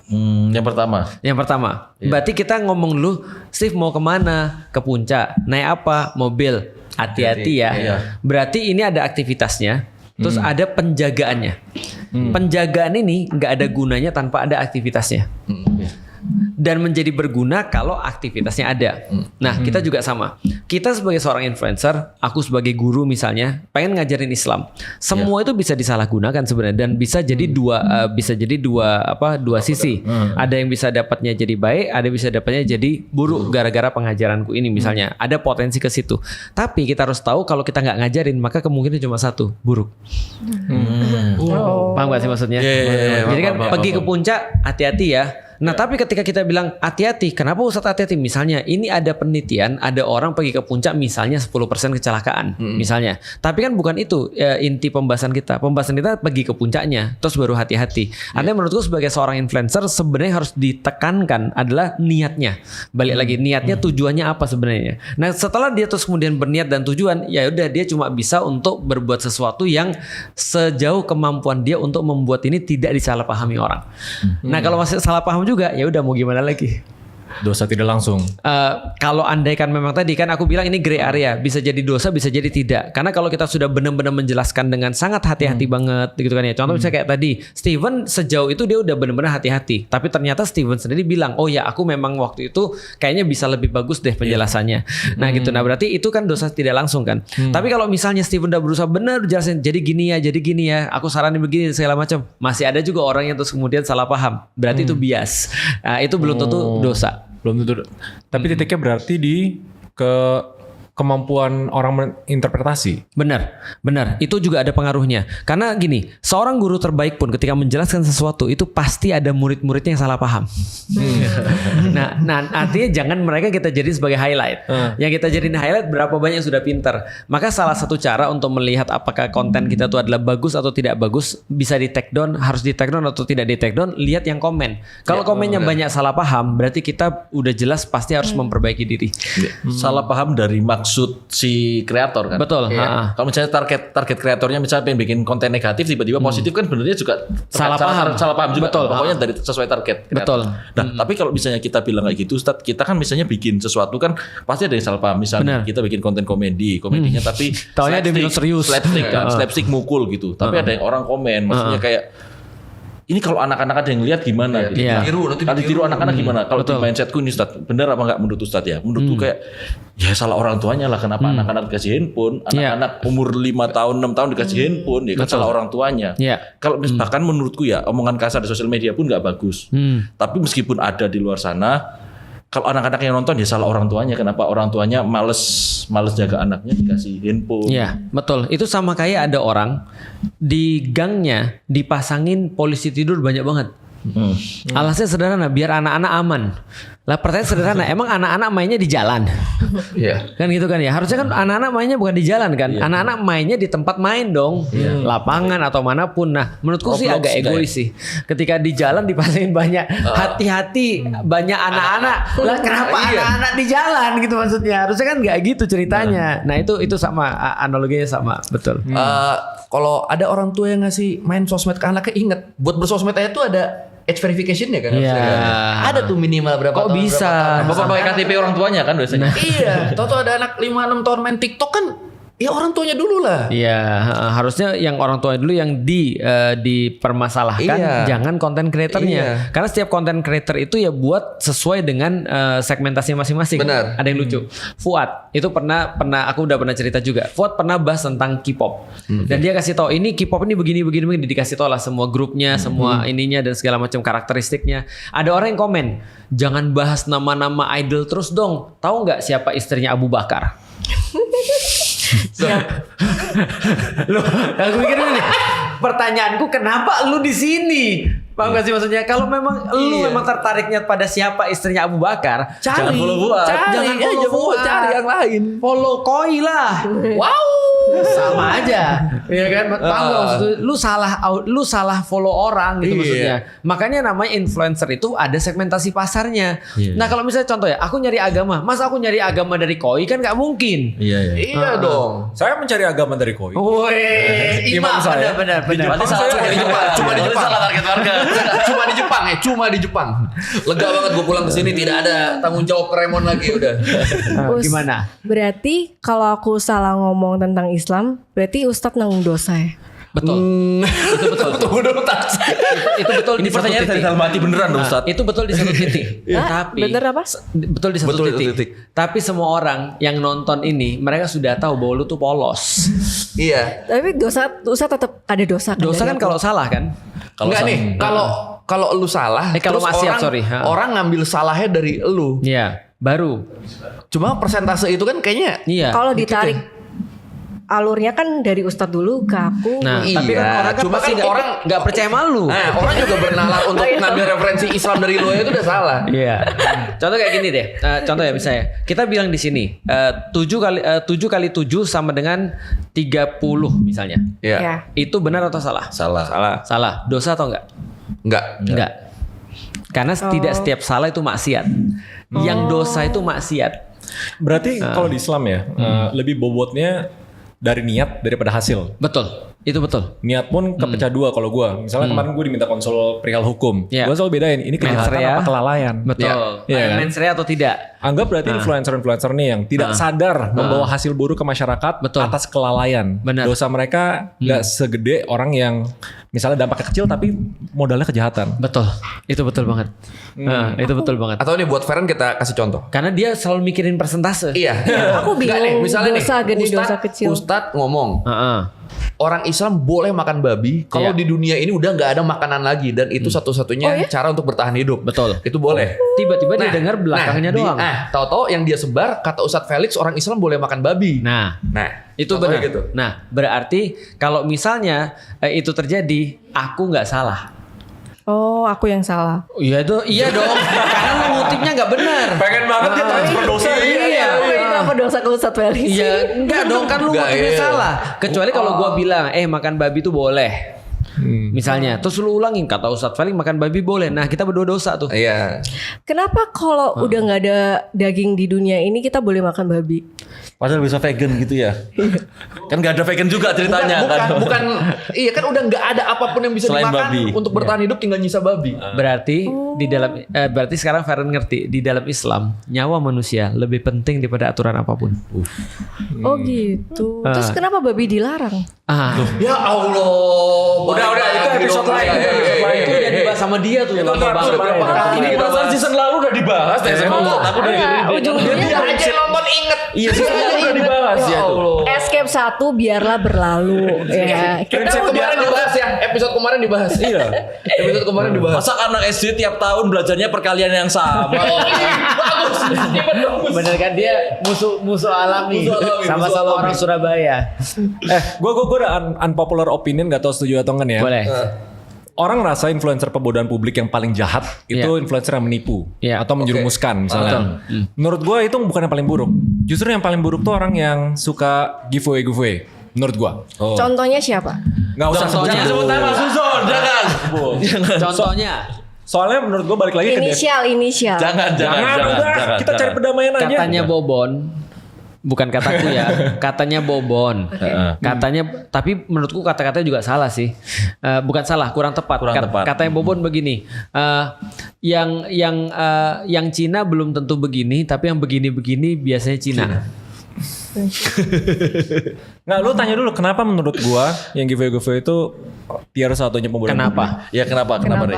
Yang pertama. Berarti kita ngomong dulu, Steve mau kemana? Ke puncak. Naik apa? Mobil. Hati-hati ya. Berarti ini ada aktivitasnya. Terus ada penjagaannya. Penjagaan ini nggak ada gunanya tanpa ada aktivitasnya. Dan menjadi berguna kalau aktivitasnya ada. Nah, kita juga sama. Kita sebagai seorang influencer, aku sebagai guru misalnya, pengen ngajarin Islam. Semua itu bisa disalahgunakan sebenarnya dan bisa jadi dua sisi. Ada yang bisa dapatnya jadi baik, ada yang bisa dapatnya jadi buruk gara-gara pengajaranku ini misalnya. Ada potensi ke situ. Tapi kita harus tahu kalau kita nggak ngajarin, maka kemungkinan cuma satu, buruk. Paham gak sih maksudnya? Jadi kan pergi ke puncak, hati-hati ya. Nah, tapi ketika kita bilang hati-hati, kenapa Ustadz hati-hati? Misalnya ini ada penelitian, ada orang pergi ke puncak misalnya 10% kecelakaan misalnya. Tapi kan bukan itu inti pembahasan kita. Pembahasan kita pergi ke puncaknya terus baru hati-hati. Artinya menurutku sebagai seorang influencer sebenarnya harus ditekankan adalah niatnya. Balik lagi niatnya, tujuannya apa sebenarnya. Nah, setelah dia terus kemudian berniat dan tujuan, ya udah dia cuma bisa untuk berbuat sesuatu yang sejauh kemampuan dia untuk membuat ini tidak disalahpahami orang. Nah, kalau masih salah paham juga, ya udah mau gimana lagi? Dosa tidak langsung. Kalau andaikan memang tadi kan aku bilang ini gray area, bisa jadi dosa, bisa jadi tidak. Karena kalau kita sudah benar-benar menjelaskan dengan sangat hati-hati banget, gitu kan ya. Contoh misalnya kayak tadi, Steven sejauh itu dia udah benar-benar hati-hati. Tapi ternyata Steven sendiri bilang, oh ya aku memang waktu itu kayaknya bisa lebih bagus deh penjelasannya. Nah gitu. Nah berarti itu kan dosa tidak langsung kan. Tapi kalau misalnya Steven udah berusaha benar jelasin, jadi gini ya, aku saranin begini segala macam, masih ada juga orang yang terus kemudian salah paham. Berarti itu bias. Nah, itu belum tentu dosa. Belum tentu. Tapi titiknya berarti di kemampuan orang menginterpretasi. Benar. Itu juga ada pengaruhnya. Karena gini, seorang guru terbaik pun ketika menjelaskan sesuatu itu pasti ada murid-muridnya yang salah paham. Nah, artinya jangan mereka kita jadi sebagai highlight. Yang kita jadiin highlight berapa banyak yang sudah pinter. Maka salah satu cara untuk melihat apakah konten kita itu adalah bagus atau tidak bagus, bisa di take down, harus di take down atau tidak di take down, lihat yang komen. Kalau komennya banyak salah paham, berarti kita udah jelas pasti harus memperbaiki diri. Salah paham dari maksud si kreator kan. Betul. Ya. Kalau misalnya target kreatornya misalnya pengen bikin konten negatif tiba-tiba positif kan sebenarnya juga salah paham juga. Betul. Pokoknya dari sesuai target kreator. Betul. Nah, tapi kalau misalnya kita bilang kayak gitu, Ustadz, kita kan misalnya bikin sesuatu kan pasti ada yang salah paham. Misalnya kita bikin konten komedinya tapi taunya dia bilang serius. Slapstick mukul gitu. Tapi ada yang orang komen maksudnya kayak ini kalau anak-anak ada yang lihat gimana? Gitu. Nanti ditiru anak-anak gimana? Kalau di mindsetku ini Ustadz, benar apa enggak menurut Ustadz ya? Menurutku kayak ya salah orang tuanya lah. Kenapa anak-anak dikasih handphone? Anak-anak umur 5 tahun, 6 tahun dikasih handphone, ya kan salah orang tuanya. Kalau bahkan menurutku ya omongan kasar di sosial media pun nggak bagus. Tapi meskipun ada di luar sana, kalau anak-anak yang nonton ya salah orang tuanya. Kenapa orang tuanya males jaga anaknya dikasih handphone? Iya, betul. Itu sama kayak ada orang di gangnya dipasangin polisi tidur banyak banget. Alasnya sederhana, biar anak-anak aman. Lah pertanyaan sederhana, emang anak-anak mainnya di jalan? Kan gitu kan ya. Harusnya kan anak-anak mainnya bukan di jalan kan. Anak-anak mainnya di tempat main dong. Lapangan atau manapun. Nah menurutku sih agak egois sih. Ketika di jalan dipasangin banyak. Hati-hati banyak anak-anak. Lah kenapa anak-anak di jalan gitu maksudnya. Harusnya kan gak gitu ceritanya. Nah itu sama, analoginya sama. Betul. Kalau ada orang tua yang ngasih main sosmed ke anaknya, inget buat bersosmed aja tuh ada age verification ya kan? Ada tuh minimal berapa tahun. Kok bisa? Bapak pakai KTP orang tuanya kan biasanya. Iya. Tahu ada anak 5-6 tahun main TikTok kan? Ya orang tuanya dulu lah. Iya, harusnya yang orang tuanya dulu yang dipermasalahkan, jangan konten kreatornya. Karena setiap konten kreator itu ya buat sesuai dengan segmentasinya masing-masing. Benar. Ada yang lucu. Fuad itu pernah aku udah pernah cerita juga. Fuad pernah bahas tentang K-pop. Dan dia kasih tahu ini K-pop ini begini dikasih tahu lah semua grupnya, semua ininya dan segala macam karakteristiknya. Ada orang yang komen, "Jangan bahas nama-nama idol terus dong. Tahu nggak siapa istrinya Abu Bakar?" Loh, aku mikir nih. Pertanyaanku kenapa lu di sini? Paham gak sih maksudnya? Kalau memang lu memang tertariknya pada siapa istrinya Abu Bakar, jangan follow Fuad. Jangan follow Fuad, cari yang lain. Follow Koi lah. Wow. Sama aja. Iya kan? Paham gak maksudnya? Lu salah follow orang gitu maksudnya. Makanya namanya influencer itu ada segmentasi pasarnya. Nah, kalau misalnya contoh ya, aku nyari agama. Masa aku nyari agama dari Koi kan gak mungkin. Iya dong. Saya mencari agama dari Koi. Woi, imam saya. Benar. Cuma di Jepang. Salah target warga. Cuma di Jepang. Lega banget gue pulang ke sini tidak ada tanggung jawab Remon lagi udah. Gimana? Berarti kalau aku salah ngomong tentang Islam, berarti Ustadz nanggung dosa ya? Betul. Itu betul. Tunggu dulu Itu betul. Ini pertanyaan dari dalam hati beneran loh Ustadz. Itu betul di satu titik. Tapi bener apa? Betul di satu titik. Tapi semua orang yang nonton ini mereka sudah tahu bahwa lu tuh polos. Iya. Tapi dosa tetap ada dosa kan? Dosa kan kalau salah kan? Enggak nih. Kalau lu salah, kalau maksiat orang ngambil salahnya dari lu. Iya, baru. Cuma persentase itu kan kayaknya. Iya. Kalau ditarik alurnya kan dari Ustadz dulu ke aku. Nah, tapi kan orang cuma kan orang nggak percaya malu. Nah, orang juga bernalar untuk ngambil referensi Islam dari lu itu udah salah. Iya. Contoh kayak gini deh. Contoh ya misalnya, kita bilang di sini 7 kali 7 sama dengan 30 misalnya. Iya. Ya. Itu benar atau salah? Salah. Dosa atau enggak? Enggak. Karena tidak setiap salah itu maksiat. Yang dosa itu maksiat. Berarti kalau di Islam ya lebih bobotnya dari niat daripada hasil. Betul. Itu betul. Niat pun kepecah dua kalau gue. Misalnya kemarin gue diminta konsul perihal hukum. Gue selalu bedain ini kejahatan apa kelalaian. Betul. Mens rea atau tidak. Anggap berarti influencer-influencer nih yang tidak sadar membawa hasil buruk ke masyarakat atas kelalaian. Benar. Dosa mereka gak segede orang yang misalnya dampaknya kecil tapi modalnya kejahatan. Betul. Itu betul banget. Itu betul banget. Atau nih buat Feren kita kasih contoh. Karena dia selalu mikirin persentase. Iya. Aku bingung misalnya dosa gede Ustadz, dosa kecil. Ustadz ngomong. Orang Islam boleh makan babi kalau di dunia ini udah nggak ada makanan lagi dan itu satu-satunya cara untuk bertahan hidup. Betul. Itu boleh. Tiba-tiba dia dengar belakangnya doang. Tahu-tahu yang dia sebar kata Ustadz Felix orang Islam boleh makan babi. Nah, itu benar. Gitu. Nah, berarti kalau misalnya itu terjadi, aku nggak salah. Oh, aku yang salah. Iya dong. Karena lu ngutipnya nggak benar. Pengen banget dia transfer dosa. Iya. Itu apa dosa ke Ustadz Felix? Iya, enggak dong kan lu ngutipnya salah. Kecuali kalau gua bilang, makan babi itu boleh. Misalnya, terus lu ulangin kata Ustadz Felix makan babi boleh. Nah, kita berdua dosa tuh. Iya. Kenapa kalau udah nggak ada daging di dunia ini kita boleh makan babi? Padahal bisa vegan gitu ya. Kan gak ada vegan juga ceritanya. Bukan. Iya kan udah nggak ada apapun yang bisa Selain dimakan babi. untuk bertahan hidup tinggal nyisa babi. Berarti di dalam berarti sekarang Feren ngerti di dalam Islam nyawa manusia lebih penting daripada aturan apapun. Oh gitu. Terus kenapa babi dilarang? Ya Allah. Udah itu episode lain. Itu udah dibahas sama dia tuh. Lama banget. Ini perasaan season lalu udah dibahas deh. Aku dari Ujung-ujungnya Dia aja nonton inget. Iya season lalu udah dibahas ya tuh. Escape 1 biarlah berlalu. Ya. Episode kemarin dibahas ya. Episode kemarin dibahas. Iya. Episode kemarin dibahas. Masa anak SD tiap tahun belajarnya perkalian yang sama. Bagus. Bener kan dia musuh alami sama-sama orang Surabaya. Gue udah unpopular opinion, gak tau setuju atau enggak nih ya. Boleh. Orang rasa influencer pembodohan publik yang paling jahat itu influencer yang menipu atau menjerumuskan misalnya. Menurut gue itu bukan yang paling buruk. Justru yang paling buruk tuh orang yang suka giveaway. Menurut gue. Contohnya siapa? Gak usah sebut nama Susun, jangan. Contohnya. Soalnya menurut gue balik lagi Inisial. Jangan. Kita cari perdamaian aja. Katanya Bobon. Bukan kataku ya, katanya Bobon. Katanya, tapi menurutku kata-katanya juga salah sih. Bukan salah, kurang tepat. Katanya Bobon begini. Yang Cina belum tentu begini, tapi yang begini-begini biasanya Cina. Nggak, lu tanya dulu kenapa menurut gua yang giveaway itu tier satunya pembodohan. Kenapa? Ya kenapa Rey?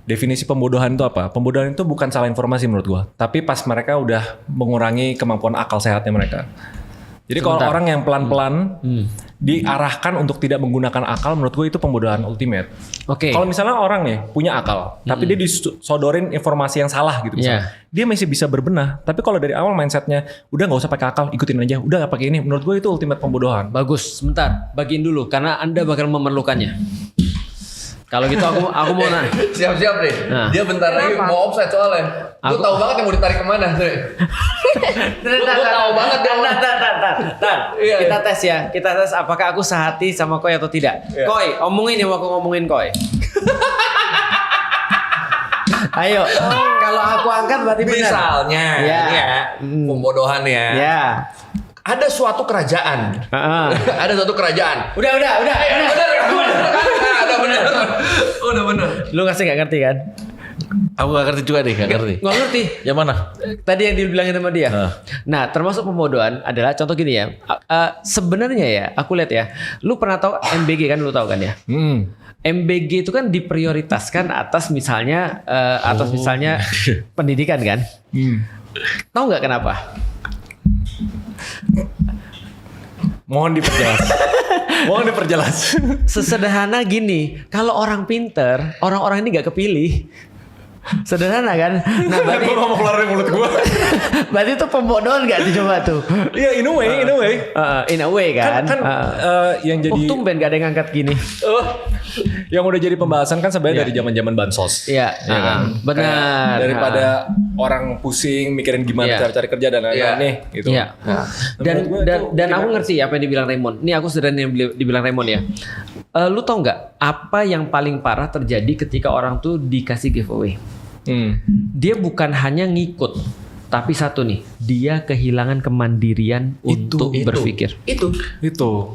Definisi pembodohan itu apa? Pembodohan itu bukan salah informasi menurut gua, tapi pas mereka udah mengurangi kemampuan akal sehatnya mereka. Jadi kalau orang yang pelan-pelan diarahkan untuk tidak menggunakan akal, menurut gua itu pembodohan ultimate. Oke. Kalau misalnya orang nih punya akal, tapi dia disodorin informasi yang salah gitu misalnya, dia masih bisa berbenah. Tapi kalau dari awal mindsetnya udah nggak usah pakai akal, ikutin aja, udah nggak pakai ini, menurut gua itu ultimate pembodohan. Bagus, sebentar, bagiin dulu karena Anda bakal memerlukannya. Kalau gitu aku mau nanya. Siap-siap deh. Nah. Dia bentar lagi mau offside soalnya. Gue tahu banget yang mau ditarik kemana. Gue tahu banget dia. Iya. Kita tes ya. Kita tes apakah aku sehati sama Koi atau tidak. Iya. Koi, omongin yang aku ngomongin Koi. Ayo. Kalau aku angkat berarti benar. Misalnya, pembodohan ya. Ya. Ada suatu kerajaan. Ada suatu kerajaan. Udah. Udah bener. Lu ngasih nggak ngerti kan? Aku gak ngerti juga deh, gak ngerti. Nggak ngerti. Yang mana? Tadi yang dibilangin sama dia. Nah, termasuk pembodohan adalah contoh gini ya. Sebenarnya ya, aku lihat ya. Lu pernah tahu MBG kan? Lu tahu kan ya? MBG itu kan diprioritaskan atas misalnya pendidikan kan? Tahu nggak kenapa? Mohon diperjelas. Sesederhana gini, kalau orang pinter, orang-orang ini nggak kepilih. Sederhana kan? Nah, berarti Gue mau keluar dari mulut gue. berarti itu pembodohan gak dicoba tuh? Iya, in a way kan? Yang jadi tumben gak ada yang ngangkat gini. yang udah jadi pembahasan kan sebenarnya dari zaman-zaman bansos. Iya, kan? benar. Kayak daripada orang pusing mikirin gimana cara cari kerja dan lain-lain nih gitu. Iya. Dan aku ngerti apa yang dibilang Raymond. Ini aku sederhana yang dibilang Raymond ya. Lu tau nggak apa yang paling parah terjadi ketika orang tuh dikasih giveaway? Dia bukan hanya ngikut, tapi satu nih, dia kehilangan kemandirian untuk berpikir. Itu.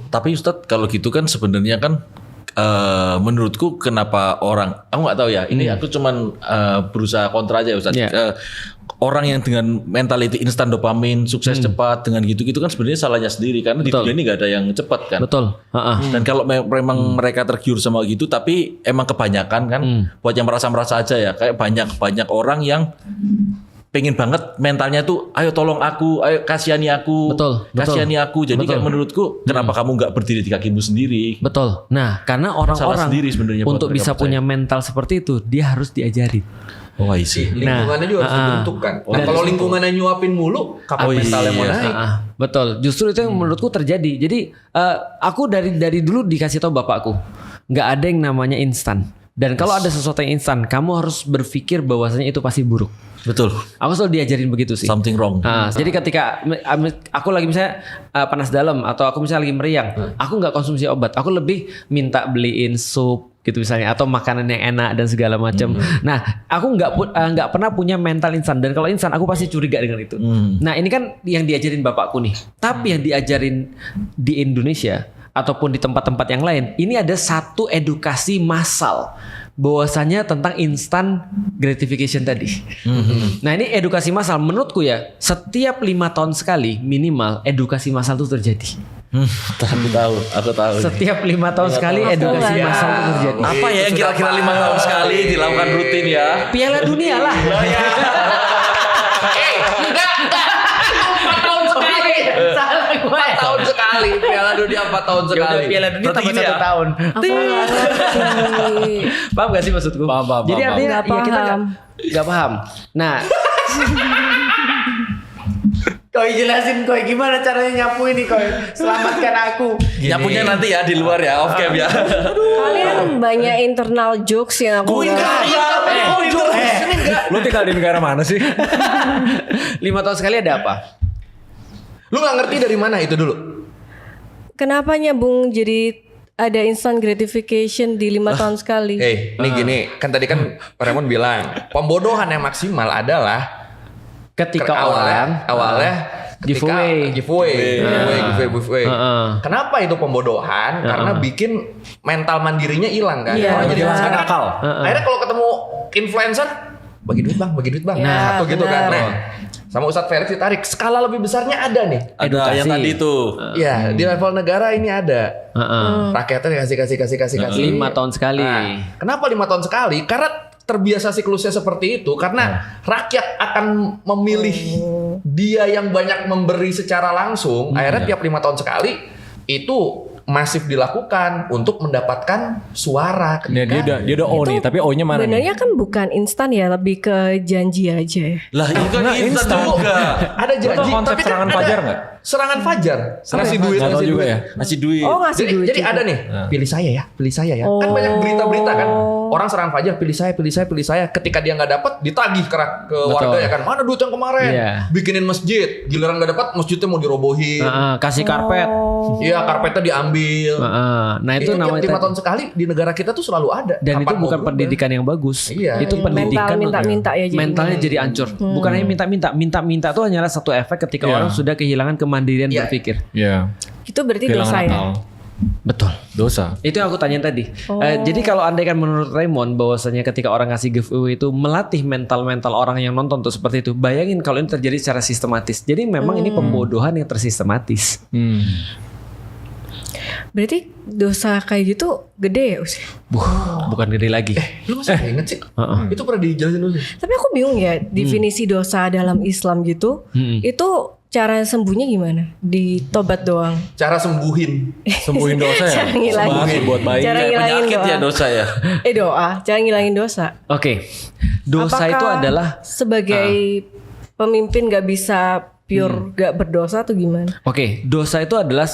Tapi Ustadz kalau gitu kan sebenarnya kan menurutku kenapa orang, aku nggak tahu ya. Ini aku cuman berusaha kontra aja Ustadz. Orang yang dengan mentality instan dopamin, sukses cepat dengan gitu-gitu kan sebenarnya salahnya sendiri karena di dunia ini nggak ada yang cepat kan. Betul. Dan kalau memang mereka tergiur sama gitu, tapi emang kebanyakan kan, buat yang merasa aja ya, kayak banyak orang yang pengen banget mentalnya tuh, ayo tolong aku, ayo kasihani aku, kasihani aku. Jadi kayak menurutku, kenapa kamu nggak berdiri di kakimu sendiri? Betul. Nah, karena orang-orang untuk bisa punya mental seperti itu, dia harus diajarin. Oh, I see. Lingkungannya juga harus dibentuk kan. Nah, kalau lingkungannya nyuapin mulu, kapan mentalnya mau naik? Betul. Justru itu yang menurutku terjadi. Jadi aku dari dulu dikasih tahu bapakku, nggak ada yang namanya instan. Dan kalau ada sesuatu yang instan, kamu harus berpikir bahwasanya itu pasti buruk. Betul. Aku selalu diajarin begitu sih. Something wrong. Jadi ketika aku lagi misalnya panas dalam atau aku misalnya lagi meriang, aku nggak konsumsi obat. Aku lebih minta beliin sup gitu misalnya atau makanan yang enak dan segala macam. Nah, aku nggak pernah punya mental instan, dan kalau instan aku pasti curiga dengan itu. Nah, ini kan yang diajarin bapakku nih. Tapi yang diajarin di Indonesia ataupun di tempat-tempat yang lain, ini ada satu edukasi massal bahwasanya tentang instant gratification tadi. Nah, ini edukasi massal menurutku ya, setiap 5 tahun sekali minimal edukasi massal itu terjadi. Aku tahu. Setiap 5 tahun sekali edukasi massal itu terjadi. Apa ya yang kira-kira 5 tahun sekali dilakukan rutin ya? Piala dunia lah. 4 tahun sekali Piala Dunia 4 tahun sekali. Piala Dunia tambah 1 tahun. Paham gak sih maksudku? Paham. Jadi artinya ya kita gak paham. Nah, Koi jelasin Koi gimana caranya nyapu ini Koi. Selamatkan aku. Nyapunya nanti ya di luar ya, off cam ya. Kalian banyak internal jokes yang aku Lu tinggal di negara mana sih? 5 tahun sekali ada apa? Lu gak ngerti dari mana itu dulu? Kenapa nyambung jadi ada instant gratification di 5 tahun sekali? Ini gini, kan tadi kan Raymond bilang pembodohan yang maksimal adalah ketika awalnya giveaway. Kenapa itu pembodohan? Karena bikin mental mandirinya hilang kan. Orang jadi masakan akal. Akhirnya kalau ketemu influencer, bagi duit bang. Nah, satu gitu kan. Nah, sama Ustadz Felix ditarik, skala lebih besarnya ada nih. Ada yang tadi itu. Iya, di level negara ini ada. Rakyatnya dikasih. 5 tahun sekali. Nah, kenapa 5 tahun sekali? Karena terbiasa siklusnya seperti itu. Karena rakyat akan memilih dia yang banyak memberi secara langsung. Akhirnya tiap 5 tahun sekali itu masif dilakukan untuk mendapatkan suara. Dia udah O nih, tapi O-nya mana? Sebenarnya kan bukan instan ya, lebih ke janji aja. Lah itu kan instan juga. Ada janji, konsep tapi serangan kan fajar ada nggak? Serangan fajar. Ngasih duit, ngasih juga ya. Ngasih duit. Oh, ngasih duit. Jadi ada nih, pilih saya ya. Kan banyak berita-berita kan. Orang serangan fajar, pilih saya. Ketika dia nggak dapat, ditagih ke warga ya kan. Mana duit yang kemarin? Bikinin masjid. Giliran nggak dapat, masjidnya mau dirobohin. Kasih karpet. Iya, karpetnya diambil. Nah itu namanya 5 tahun sekali di negara kita tuh selalu ada. Dan itu bukan pendidikan yang bagus. Itu pendidikan minta ya. Mentalnya jadi hancur. Bukan hanya minta itu hanyalah satu efek ketika orang sudah kehilangan kemandirian berpikir. Iya. Itu berarti dosa ya. Betul. Dosa. Itu yang aku tanyain tadi. Jadi kalau andai kan menurut Raymond bahwasanya ketika orang ngasih giveaway itu melatih mental orang yang nonton tuh seperti itu. Bayangin kalau ini terjadi secara sistematis. Jadi memang ini pembodohan yang tersistematis. Berarti dosa kayak gitu gede ya Usi? Bukan gede lagi. Lu masih inget sih? Itu pernah dijelasin dulu. Tapi aku bingung ya definisi dosa dalam Islam gitu. Itu cara sembuhnya gimana? Ditobat doang. Cara sembuhin dosa ya. Cara ngilangin. Buat bayi. Cara ngilangin Penyakit doa. ya dosa ya. Doa. Cara ngilangin dosa. Oke. Dosa Apakah itu adalah sebagai pemimpin gak bisa pure gak berdosa atau gimana? Oke, dosa itu adalah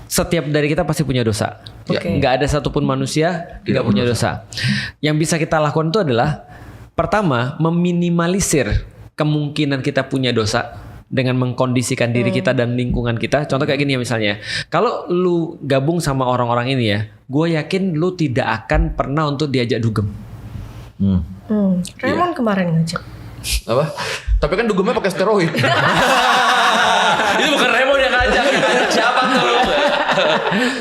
setiap dari kita pasti punya dosa. Oke. Nggak ada satupun manusia tidak punya dosa. Yang bisa kita lakukan itu adalah pertama meminimalisir kemungkinan kita punya dosa dengan mengkondisikan diri kita dan lingkungan kita. Contoh kayak gini ya misalnya, kalau lu gabung sama orang-orang ini ya, gue yakin lu tidak akan pernah untuk diajak dugem. Raymond kemarin ngajak. apa? Tapi kan dugemnya pakai steroid. Itu bukan Raymond yang ngajak siapa tuh?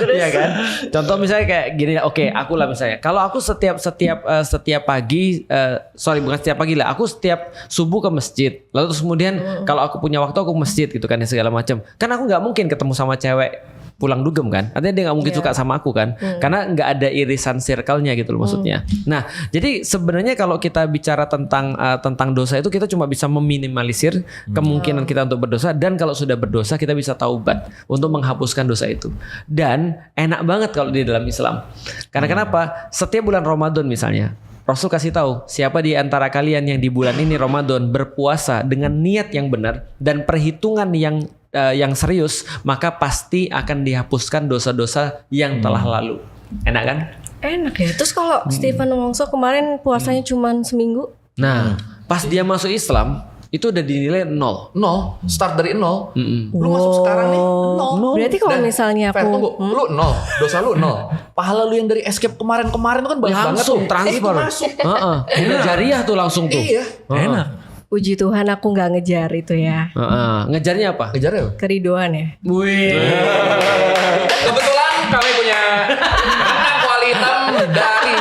Iya kan? Contoh misalnya kayak gini, oke, aku lah misalnya. Kalau aku setiap pagi, bukan setiap pagi lah. Aku setiap subuh ke masjid. Lalu terus kemudian kalau aku punya waktu aku ke masjid gitu kan segala macam. Kan aku nggak mungkin ketemu sama cewek pulang dugem kan, artinya dia nggak mungkin suka sama aku kan, karena nggak ada irisan circle-nya gitu loh maksudnya. Nah, jadi sebenarnya kalau kita bicara tentang dosa itu kita cuma bisa meminimalisir kemungkinan kita untuk berdosa, dan kalau sudah berdosa kita bisa taubat untuk menghapuskan dosa itu. Dan enak banget kalau di dalam Islam, karena kenapa? Setiap bulan Ramadan misalnya, Rasul kasih tahu siapa di antara kalian yang di bulan ini Ramadan berpuasa dengan niat yang benar dan perhitungan yang serius, maka pasti akan dihapuskan dosa-dosa yang telah lalu. Enak kan? Enak ya. Terus kalau Stephen Wongso kemarin puasanya cuma seminggu. Nah, pas dia masuk Islam itu udah dinilai 0. Start dari 0. Lu masuk sekarang nih 0. Berarti kalau misalnya Fer, aku tunggu, lu 0, dosa lu 0. Pahala lu yang dari escape kemarin itu kan banyak Langsung banget tuh. transfer. Itu masuk. Udah jariah tuh langsung tuh. Iya. Enak. puji Tuhan aku nggak ngejar itu ya. Ngejarnya apa? Ngejarnya apa? Keridoan ya. Wih. Kebetulan kami punya anak kuali hitam dari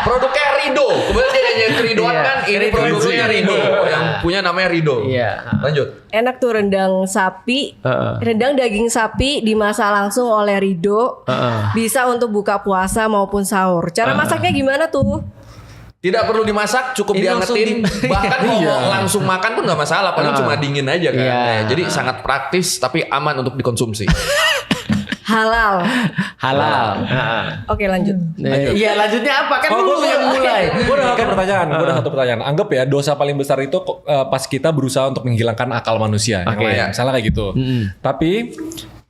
produknya Rido. Kebetulan dia nyanyi keridoan kan, ini produknya Rido. Yang punya namanya Rido. Iya. Lanjut. Enak tuh rendang sapi, rendang daging sapi dimasak langsung oleh Rido. Bisa untuk buka puasa maupun sahur. Cara masaknya gimana tuh? Tidak perlu dimasak, cukup Ini diangetin. Bahkan mau langsung makan pun nggak masalah, paling cuma dingin aja kan. Iya. Jadi sangat praktis tapi aman untuk dikonsumsi. Halal. Oke lanjut. Iya lanjutnya apa? Kan lu yang mulai. Gue udah satu pertanyaan. Anggap ya dosa paling besar itu pas kita berusaha untuk menghilangkan akal manusia. Yang lain. Misalnya kayak gitu. Tapi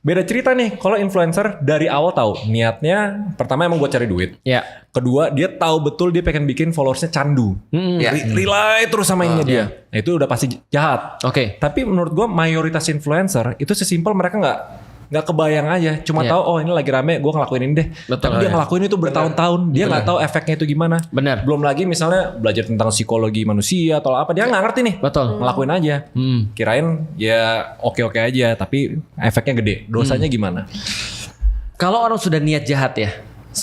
beda cerita nih, kalau influencer dari awal tahu niatnya pertama emang buat cari duit. Ya. Kedua dia tahu betul dia pengen bikin followersnya candu. Relay terus sama ini dia. Nah, itu udah pasti jahat. Oke. Tapi menurut gua mayoritas influencer itu sesimpel mereka nggak kebayang aja, cuma tahu oh ini lagi rame, gue ngelakuin ini deh. Betul. Tapi dia ngelakuin itu bertahun-tahun, dia nggak tahu efeknya itu gimana. Benar. Belum lagi misalnya belajar tentang psikologi manusia atau apa, dia nggak ngerti nih. Betul. Ngelakuin aja. Kirain ya oke-oke aja, tapi efeknya gede. Dosanya gimana? Kalau orang sudah niat jahat ya,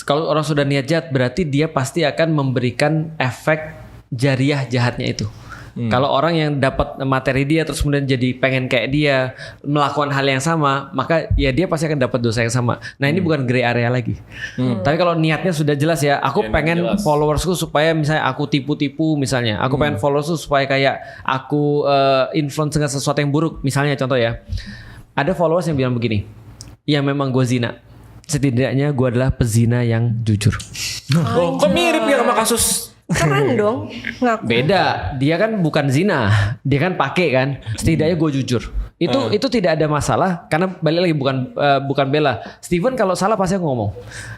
kalau orang sudah niat jahat berarti dia pasti akan memberikan efek jariah jahatnya itu. Kalau orang yang dapat materi dia terus kemudian jadi pengen kayak dia melakukan hal yang sama, maka ya dia pasti akan dapat dosa yang sama. Nah ini bukan gray area lagi. Tapi kalau niatnya sudah jelas ya, aku pengen followersku supaya misalnya aku tipu-tipu misalnya, aku pengen followersku supaya kayak aku influence dengan sesuatu yang buruk misalnya, contoh ya, ada followers yang bilang begini, ya memang gue zina, setidaknya gue adalah pezina yang jujur. Kok mirip ya sama kasus? Keren dong. Ngaku. Beda, dia kan bukan zina, dia kan pakai kan. Setidaknya gue jujur. Itu tidak ada masalah karena balik lagi bukan bela. Steven kalau salah pasti aku ngomong.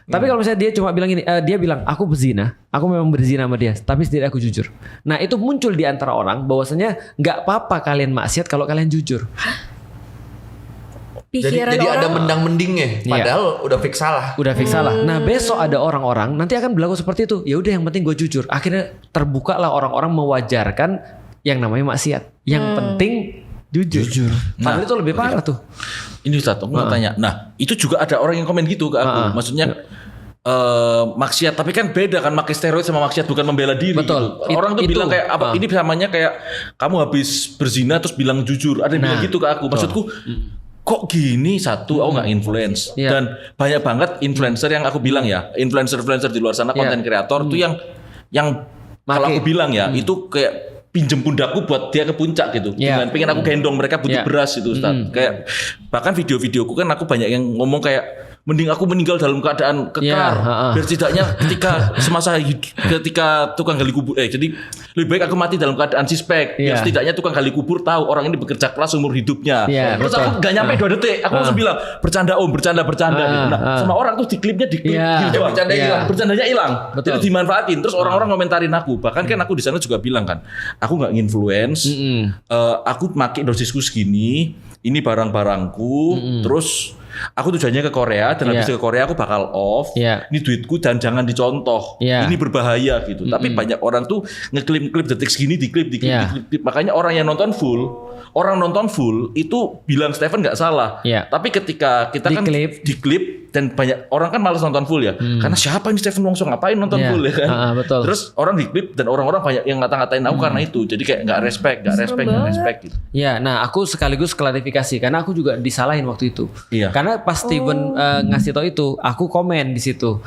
Tapi kalau misalnya dia cuma bilang gini, dia bilang aku berzina, aku memang berzina sama dia, tapi setidaknya aku jujur. Nah itu muncul di antara orang bahwasanya nggak apa-apa kalian maksiat kalau kalian jujur. Jadi ada mendang-mendingnya, padahal udah fix salah. Nah besok ada orang-orang nanti akan berlaku seperti itu. Ya udah yang penting gue jujur. Akhirnya terbukalah orang-orang mewajarkan yang namanya maksiat. Yang penting jujur. Padahal itu lebih parah tuh. Ini Ustaz, aku mau tanya. Nah itu juga ada orang yang komen gitu ke aku. Maksudnya maksiat, tapi kan beda kan pakai steroid sama maksiat, bukan membela diri. Betul. Gitu. Orang tuh bilang kayak apa? Ini samanya kayak kamu habis berzina terus bilang jujur. Ada yang bilang gitu ke aku. Maksudku kok gini satu, aku nggak influence dan banyak banget influencer yang aku bilang ya, influencer di luar sana konten kreator tuh yang kalau aku bilang ya itu kayak pinjem pundakku buat dia ke puncak gitu. Dengan pengen aku gendong mereka butuh beras gitu Ustaz. Kayak bahkan video-videoku kan aku banyak yang ngomong kayak mending aku meninggal dalam keadaan kekar biar setidaknya ketika tukang gali kubur jadi lebih baik aku mati dalam keadaan suspek biar setidaknya tukang gali kubur tahu orang ini bekerja keras seumur hidupnya. Terus aku gak nyampe 2 detik aku langsung bilang bercanda gitu. Nah, sama orang tuh di klipnya bercandanya hilang. Itu dimanfaatin terus orang-orang komentarin aku. Bahkan kan aku di sana juga bilang kan aku gak nginfluence, aku pakai dosisku segini, ini barang-barangku, terus aku tujuannya ke Korea dan habis ke Korea aku bakal off. Ini duitku dan jangan dicontoh. Ini berbahaya gitu. Tapi banyak orang tuh ngeklip detik segini diklip. Makanya orang yang nonton full itu bilang Stephen nggak salah. Tapi ketika kita kan diklip dan banyak orang kan malas nonton full ya. Karena siapa ini Stephen Wongso ngapain nonton full ya kan. Betul. Terus orang diklip dan orang-orang banyak yang ngata-ngatain aku karena itu. Jadi kayak nggak respect gitu. Ya, nah aku sekaligus klarifikasi karena aku juga disalahin waktu itu. Karena pas Steven ngasih tau itu, aku komen di situ.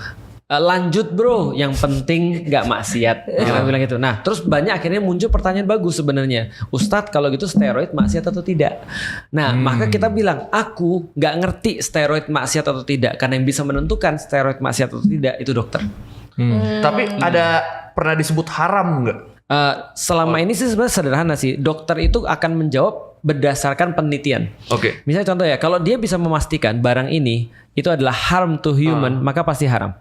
Lanjut bro, yang penting nggak maksiat. Kita bilang gitu. Nah, terus banyak akhirnya muncul pertanyaan bagus sebenarnya. Ustadz, kalau gitu steroid maksiat atau tidak? Nah, maka kita bilang aku nggak ngerti steroid maksiat atau tidak, karena yang bisa menentukan steroid maksiat atau tidak itu dokter. Tapi ada pernah disebut haram nggak? Selama ini sih sebenarnya sederhana sih. Dokter itu akan menjawab berdasarkan penelitian. Misalnya contoh ya, kalau dia bisa memastikan barang ini itu adalah harm to human, maka pasti haram.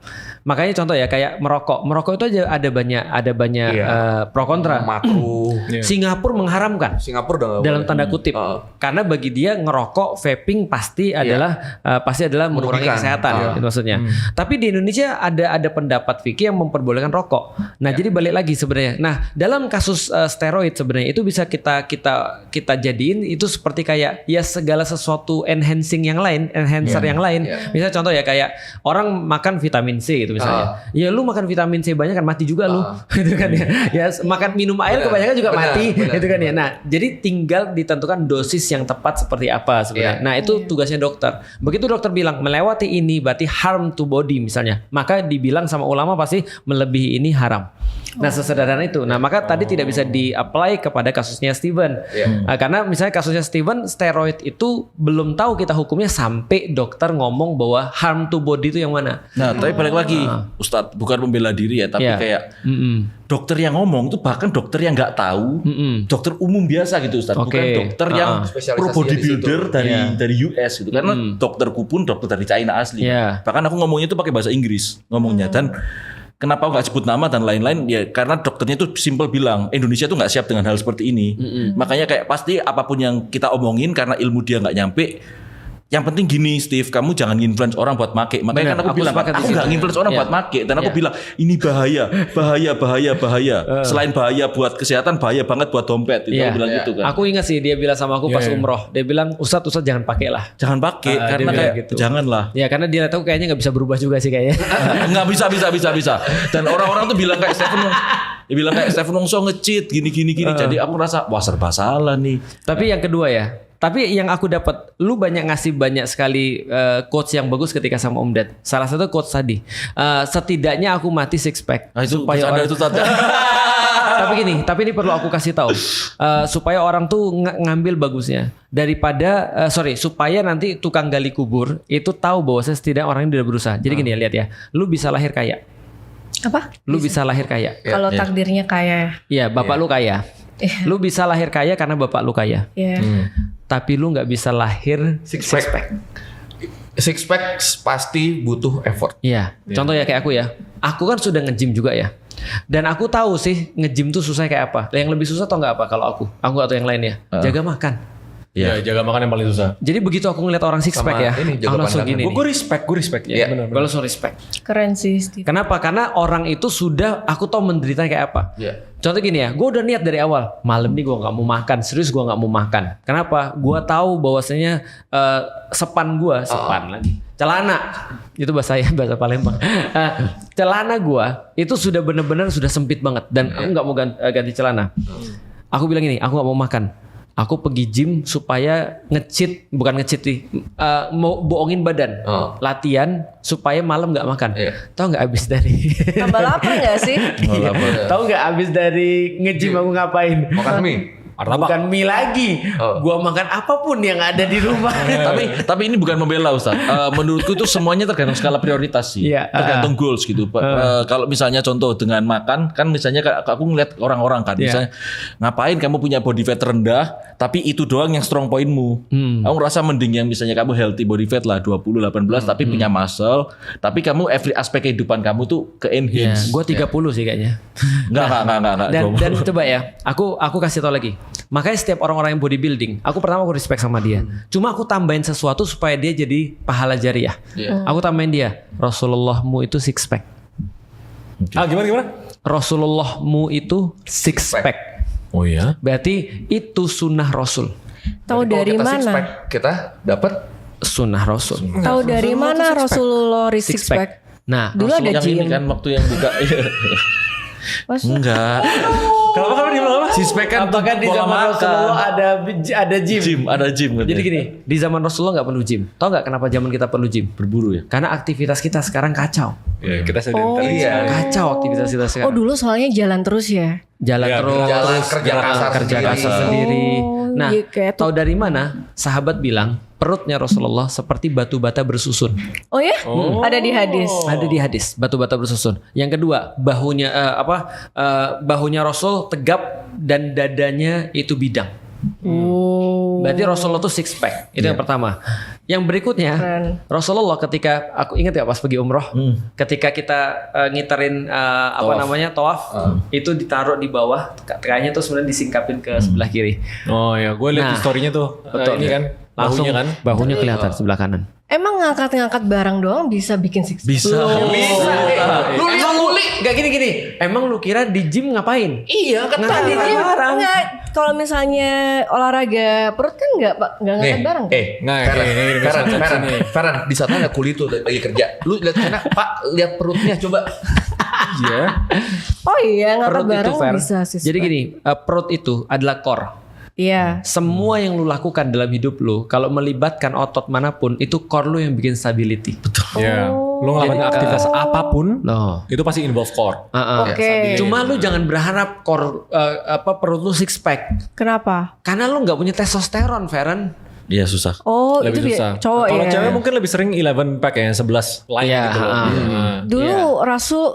Makanya contoh ya kayak merokok itu aja ada banyak pro kontra. Makruh. Singapura mengharamkan. Dalam tanda kutip. Karena bagi dia ngerokok, vaping pasti adalah mengurangi kesehatan, itu maksudnya. Tapi di Indonesia ada pendapat fikih yang memperbolehkan rokok. Nah, jadi balik lagi sebenarnya. Nah, dalam kasus steroid sebenarnya itu bisa kita jadiin itu seperti kayak ya segala sesuatu enhancer yang lain. Misalnya contoh ya kayak orang makan vitamin C gitu misalnya. Ya lu makan vitamin C banyak kan mati juga lu. Gitu kan ya. Ya makan minum air kebanyakan juga mati gitu kan ya. Nah, jadi tinggal ditentukan dosis yang tepat seperti apa sebenarnya. Nah, itu tugasnya dokter. Begitu dokter bilang melewati ini berarti harm to body misalnya. Maka dibilang sama ulama pasti melebihi ini haram. Nah, sesederhana itu. Nah, maka tadi tidak bisa di-apply kepada kasusnya Steven. Karena misalnya kasusnya Steven, steroid itu belum tahu kita hukumnya sampai dokter ngomong bahwa harm to body itu yang mana. Nah, tapi balik lagi, Ustadz, bukan membela diri ya, tapi kayak dokter yang ngomong tuh bahkan dokter yang nggak tahu, dokter umum biasa gitu Ustadz, bukan dokter yang pro bodybuilder dari US gitu. Karena dokterku pun dokter dari China asli. Bahkan aku ngomongnya itu pakai bahasa Inggris ngomongnya dan kenapa nggak sebut nama dan lain-lain ya karena dokternya itu simple bilang Indonesia tuh nggak siap dengan hal seperti ini. Makanya kayak pasti apapun yang kita omongin karena ilmu dia nggak nyampe. Yang penting gini Steve, kamu jangan influence orang buat make. Makanya kan aku bilang aku nggak influence orang buat make dan aku bilang ini bahaya. Selain bahaya buat kesehatan, bahaya banget buat dompet. Itu aku bilang gitu kan. Aku ingat sih dia bilang sama aku pas umroh. Dia bilang Ustadz jangan pakai lah. Jangan pakai karena kayak gitu. Janganlah. Ya karena dia tahu kayaknya nggak bisa berubah juga sih kayaknya. Nggak bisa. Dan orang-orang tuh bilang kayak Stephen Wongso nge-cheat gini. Jadi aku rasa wah serba salah nih. Tapi yang kedua ya. Tapi yang aku dapat, lu ngasih banyak sekali quotes yang bagus ketika sama Om Ded. Salah satu quotes tadi, setidaknya aku mati six pack. Nah, itu supaya orang itu tadi. tapi ini perlu aku kasih tahu supaya orang tuh ngambil bagusnya daripada supaya nanti tukang gali kubur itu tahu bahwa setidaknya orang ini udah berusaha. Jadi gini ya, lihat ya, lu bisa lahir kaya. Apa? Lu bisa lahir kaya. Kalau takdirnya kaya. Iya, bapak lu kaya. Lu bisa lahir kaya karena bapak lu kaya. Tapi lu nggak bisa lahir six pack. Six pack pasti butuh effort. Iya. Contoh ya kayak aku ya. Aku kan sudah nge-gym juga ya. Dan aku tahu sih nge-gym tuh susah kayak apa. Yang lebih susah tau nggak apa kalau aku atau yang lainnya? Jaga makan. Ya, jaga makan yang paling susah. Jadi begitu aku ngeliat orang six pack ya, aku langsung gini. Gue respect. Ya, benar. Gue langsung respect. Keren sih, Steve. Kenapa? Karena orang itu sudah, aku tahu menderita kayak apa. Contoh gini ya, gue udah niat dari awal. Malam nih gue nggak mau makan, serius gue nggak mau makan. Kenapa? Gue tahu bahwasanya sepan lagi. Celana itu bahasa Palembang. Celana gue itu sudah benar-benar sudah sempit banget dan aku nggak mau ganti celana. Aku bilang ini, aku nggak mau makan. Aku pergi gym supaya bukan nge-cheat nih, mau bohongin badan, latihan supaya malam nggak makan. Tahu nggak abis dari Tambah lapar nggak sih? tahu nggak abis dari nge-gym aku ngapain? Makan mie. Bukan mie lagi, gua makan apapun yang ada di rumah. tapi ini bukan membela Ustaz. Menurutku itu semuanya tergantung skala prioritas sih. Tergantung goals gitu. Kalau misalnya contoh dengan makan, kan misalnya aku ngeliat orang-orang kan, misalnya ngapain kamu punya body fat rendah, tapi itu doang yang strong pointmu. Aku ngerasa mending yang misalnya kamu healthy body fat lah 20-18 tapi punya muscle, tapi kamu every aspek kehidupan kamu tuh ke enhance. Gua 30 sih kayaknya. Enggak. Dan coba ya, aku kasih tau lagi. Makanya setiap orang-orang yang bodybuilding, aku respect sama dia. Cuma aku tambahin sesuatu supaya dia jadi pahala jariah. Aku tambahin dia, Rasulullahmu itu six pack. Gimana? Rasulullahmu itu six pack. Oh iya. Berarti itu sunnah Rasul. Tahu dari Kalau kita six mana? pack, kita dapat Sunnah Rasul. Tahu dari mana Rasulullah six pack? Nah, Dulu ada yang ini gym. kan waktu yang buka. Enggak. Kenapa di mana? six pack kan apakah di pola zaman makan. Rasulullah ada gym? Ada gym. Jadi gini, di zaman Rasulullah nggak perlu gym. Tahu nggak kenapa zaman kita perlu gym? Berburu ya. Karena aktivitas kita sekarang kacau. Ya, kita sedentary. Kacau aktivitas kita sekarang. Dulu soalnya jalan terus ya. Jalan terus, kerja kasar sendiri. Nah, iya, kayak tahu dari mana? Sahabat bilang perutnya Rasulullah seperti batu bata bersusun. Oh ya? Ada di hadis. Ada di hadis, batu bata bersusun. Yang kedua, bahunya Rasul tegap dan dadanya itu bidang. Berarti Rasulullah tuh six pack. Itu yang pertama. Yang berikutnya, Rasulullah ketika aku ingat ya pas pergi umroh, ketika kita ngiterin tawaf, itu ditaruh di bawah, kayaknya tuh sebenarnya disingkapin ke sebelah kiri. Oh ya, gue lihat di story-nya tuh. Betul. Ini kan Langsung bahunya kelihatan sebelah kanan. Emang ngangkat-ngangkat barang doang bisa bikin six pack? Bisa. Lu lihat gak gini. Emang lu kira di gym ngapain? Iya, kan Di gym enggak. Kalau misalnya olahraga perut kan enggak ngangkat barang. Ferran, di sana ada kuli tuh lagi kerja. Lu lihat sana, Pak, lihat perutnya coba. Iya. Oh iya, ngangkat Perut itu barang Fer. bisa six Jadi pack. gini, perut itu adalah core. Iya. Semua yang lu lakukan dalam hidup lu, kalau melibatkan otot manapun, itu core lu yang bikin stability. Betul. Iya. Lo ngelakuin aktivitas apapun, itu pasti involve core. Oke. Cuma lu jangan berharap core perut lu six pack. Kenapa? Karena lu nggak punya testosteron, Feren. Iya susah. Oh, Lebih itu susah. cowok Kalau ya. cewek mungkin lebih sering 11 pack ya, 11 line gitu loh. Dulu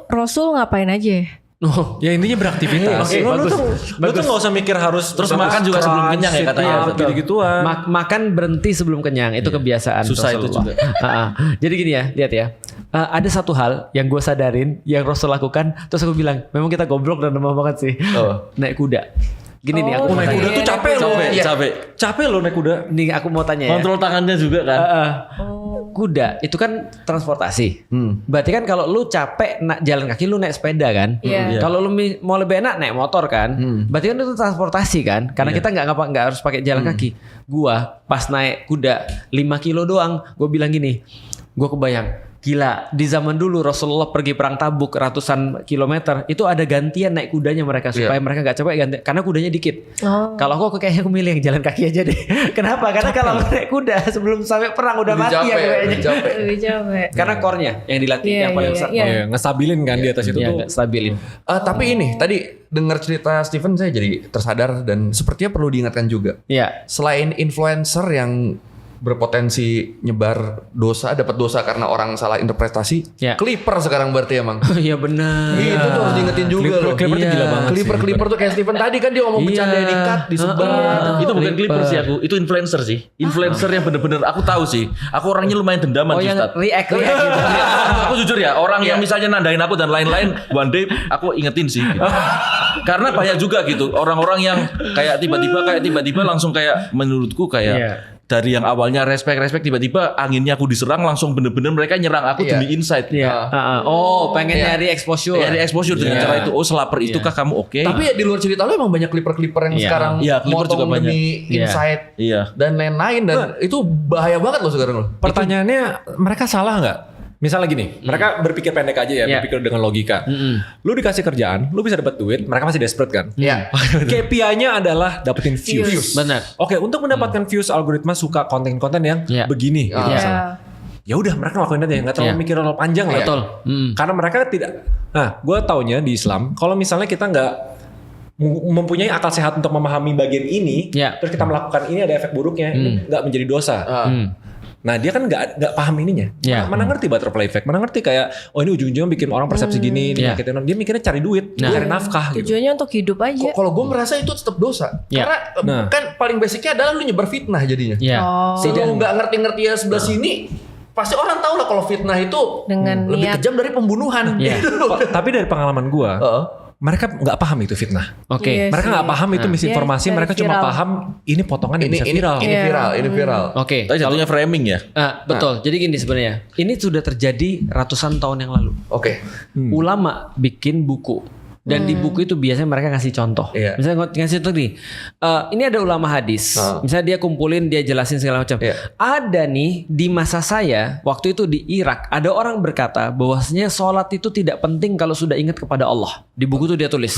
Rasul ngapain aja? Ya intinya beraktivitas. Lu tuh gak usah mikir harus Terus makan juga sebelum kenyang ya katanya. Gitu-gituan. Makan berhenti sebelum kenyang, itu kebiasaan. Susah itu Rasulullah. juga. Jadi gini ya, lihat ya. Ada satu hal yang gue sadarin yang Rasul lakukan, terus aku bilang, memang kita goblok dan lemah banget sih. Naik kuda. Gini nih, aku mau Naik tanya. kuda tuh capek loh. Capek loh naik kuda. Nih aku mau tanya ya. Kontrol tangannya juga kan. Kuda itu kan transportasi. Berarti kan kalau lu capek jalan kaki lu naik sepeda kan. Kalau lu mau lebih enak naik motor kan. Berarti kan itu transportasi kan. Karena kita nggak harus pakai jalan kaki. Gua pas naik kuda 5 kilo doang, gua bilang gini. Gua kebayang. Gila, di zaman dulu Rasulullah pergi perang Tabuk ratusan kilometer, itu ada gantian naik kudanya mereka supaya mereka nggak capek gantian, karena kudanya dikit. Kalau aku kayaknya aku milih yang jalan kaki aja deh. Kenapa? Karena kalau naik kuda sebelum sampai perang udah mati ya kayaknya. Lebih capek. Karena core-nya yang dilatih yang paling besar. Ngestabilin kan di atas itu tuh. Stabilin. Tapi ini tadi dengar cerita Steven saya jadi tersadar dan sepertinya perlu diingatkan juga. Iya. Selain influencer yang berpotensi nyebar dosa, dapat dosa karena orang salah interpretasi. Clipper sekarang berarti emang. Iya benar. Itu tuh harus diingetin juga loh. Clipper tuh gila banget. Clipper tuh kayak Steven tadi kan dia ngomong bercanda dikat, disebar. Itu bukan clipper sih aku, itu influencer sih. Influencer yang bener-bener aku tahu sih. Aku orangnya lumayan dendaman sih, Ustaz. React gitu. Aku jujur ya, orang yang misalnya nandain aku dan lain-lain, one day aku ingetin sih. Gitu. Karena banyak juga gitu orang-orang yang kayak tiba-tiba langsung kayak menurutku kayak dari yang awalnya respect tiba-tiba anginnya aku diserang langsung bener-bener mereka nyerang aku demi insight. Pengen nyari exposure. Nyari exposure dengan cara itu. Oh, selaper itukah kamu oke? Tapi ya di luar cerita lu emang banyak clipper yang sekarang motong demi insight dan lain-lain dan itu bahaya banget loh sekarang loh. Pertanyaannya mereka salah nggak? Misalnya gini, mereka berpikir pendek aja ya, berpikir dengan logika. Lu dikasih kerjaan, lu bisa dapat duit, mereka masih desperate kan? Iya. KPI-nya adalah dapetin views. Benar. Oke, untuk mendapatkan views, algoritma suka konten-konten yang begini. Gitu, misalnya. Ya udah mereka ngelakuin aja, nggak terlalu mikir terlalu panjang lah. Betul. Karena mereka tidak. Nah, gue taunya di Islam, kalau misalnya kita nggak mempunyai akal sehat untuk memahami bagian ini, terus kita melakukan ini ada efek buruknya, ini nggak menjadi dosa. Nah dia kan nggak paham ininya, mana ngerti butterfly effect, mana ngerti kayak oh ini ujung-ujungnya bikin orang persepsi gini, nyakitin orang. Dia mikirnya cari duit, cari nafkah. Tujuannya untuk hidup aja. Kalau gue merasa itu tetap dosa, karena kan paling basicnya adalah lu nyebar fitnah jadinya. Kalau nggak ngerti-ngerti ya sebelah sini, pasti orang tahu lah kalau fitnah itu dengan lebih kejam dari pembunuhan. Tapi dari pengalaman gue. Mereka nggak paham itu fitnah. Mereka nggak paham itu misinformasi. Mereka cuma paham ini potongan yang bisa viral. Ini viral. Tapi jatuhnya framing ya. Betul. Jadi gini sebenarnya. Ini sudah terjadi ratusan tahun yang lalu. Ulama bikin buku. Dan di buku itu biasanya mereka ngasih contoh. Misalnya ngasih contoh nih. Ini ada ulama hadis. Misalnya dia kumpulin, dia jelasin segala macam. Ada nih di masa saya waktu itu di Irak ada orang berkata bahwasanya sholat itu tidak penting kalau sudah ingat kepada Allah. Di buku itu dia tulis.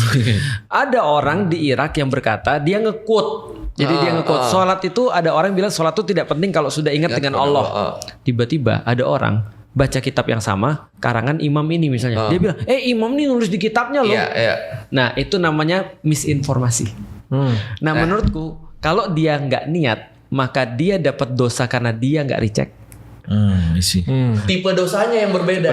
Ada orang di Irak yang berkata dia nge-quote. Jadi dia nge-quote sholat itu, ada orang bilang sholat itu tidak penting kalau sudah ingat dengan Allah. Tiba-tiba ada orang baca kitab yang sama karangan imam ini misalnya. Dia bilang, imam ini nulis di kitabnya loh. Nah itu namanya misinformasi. Nah menurutku kalau dia nggak niat maka dia dapat dosa karena dia nggak recheck. Tipe dosanya yang berbeda.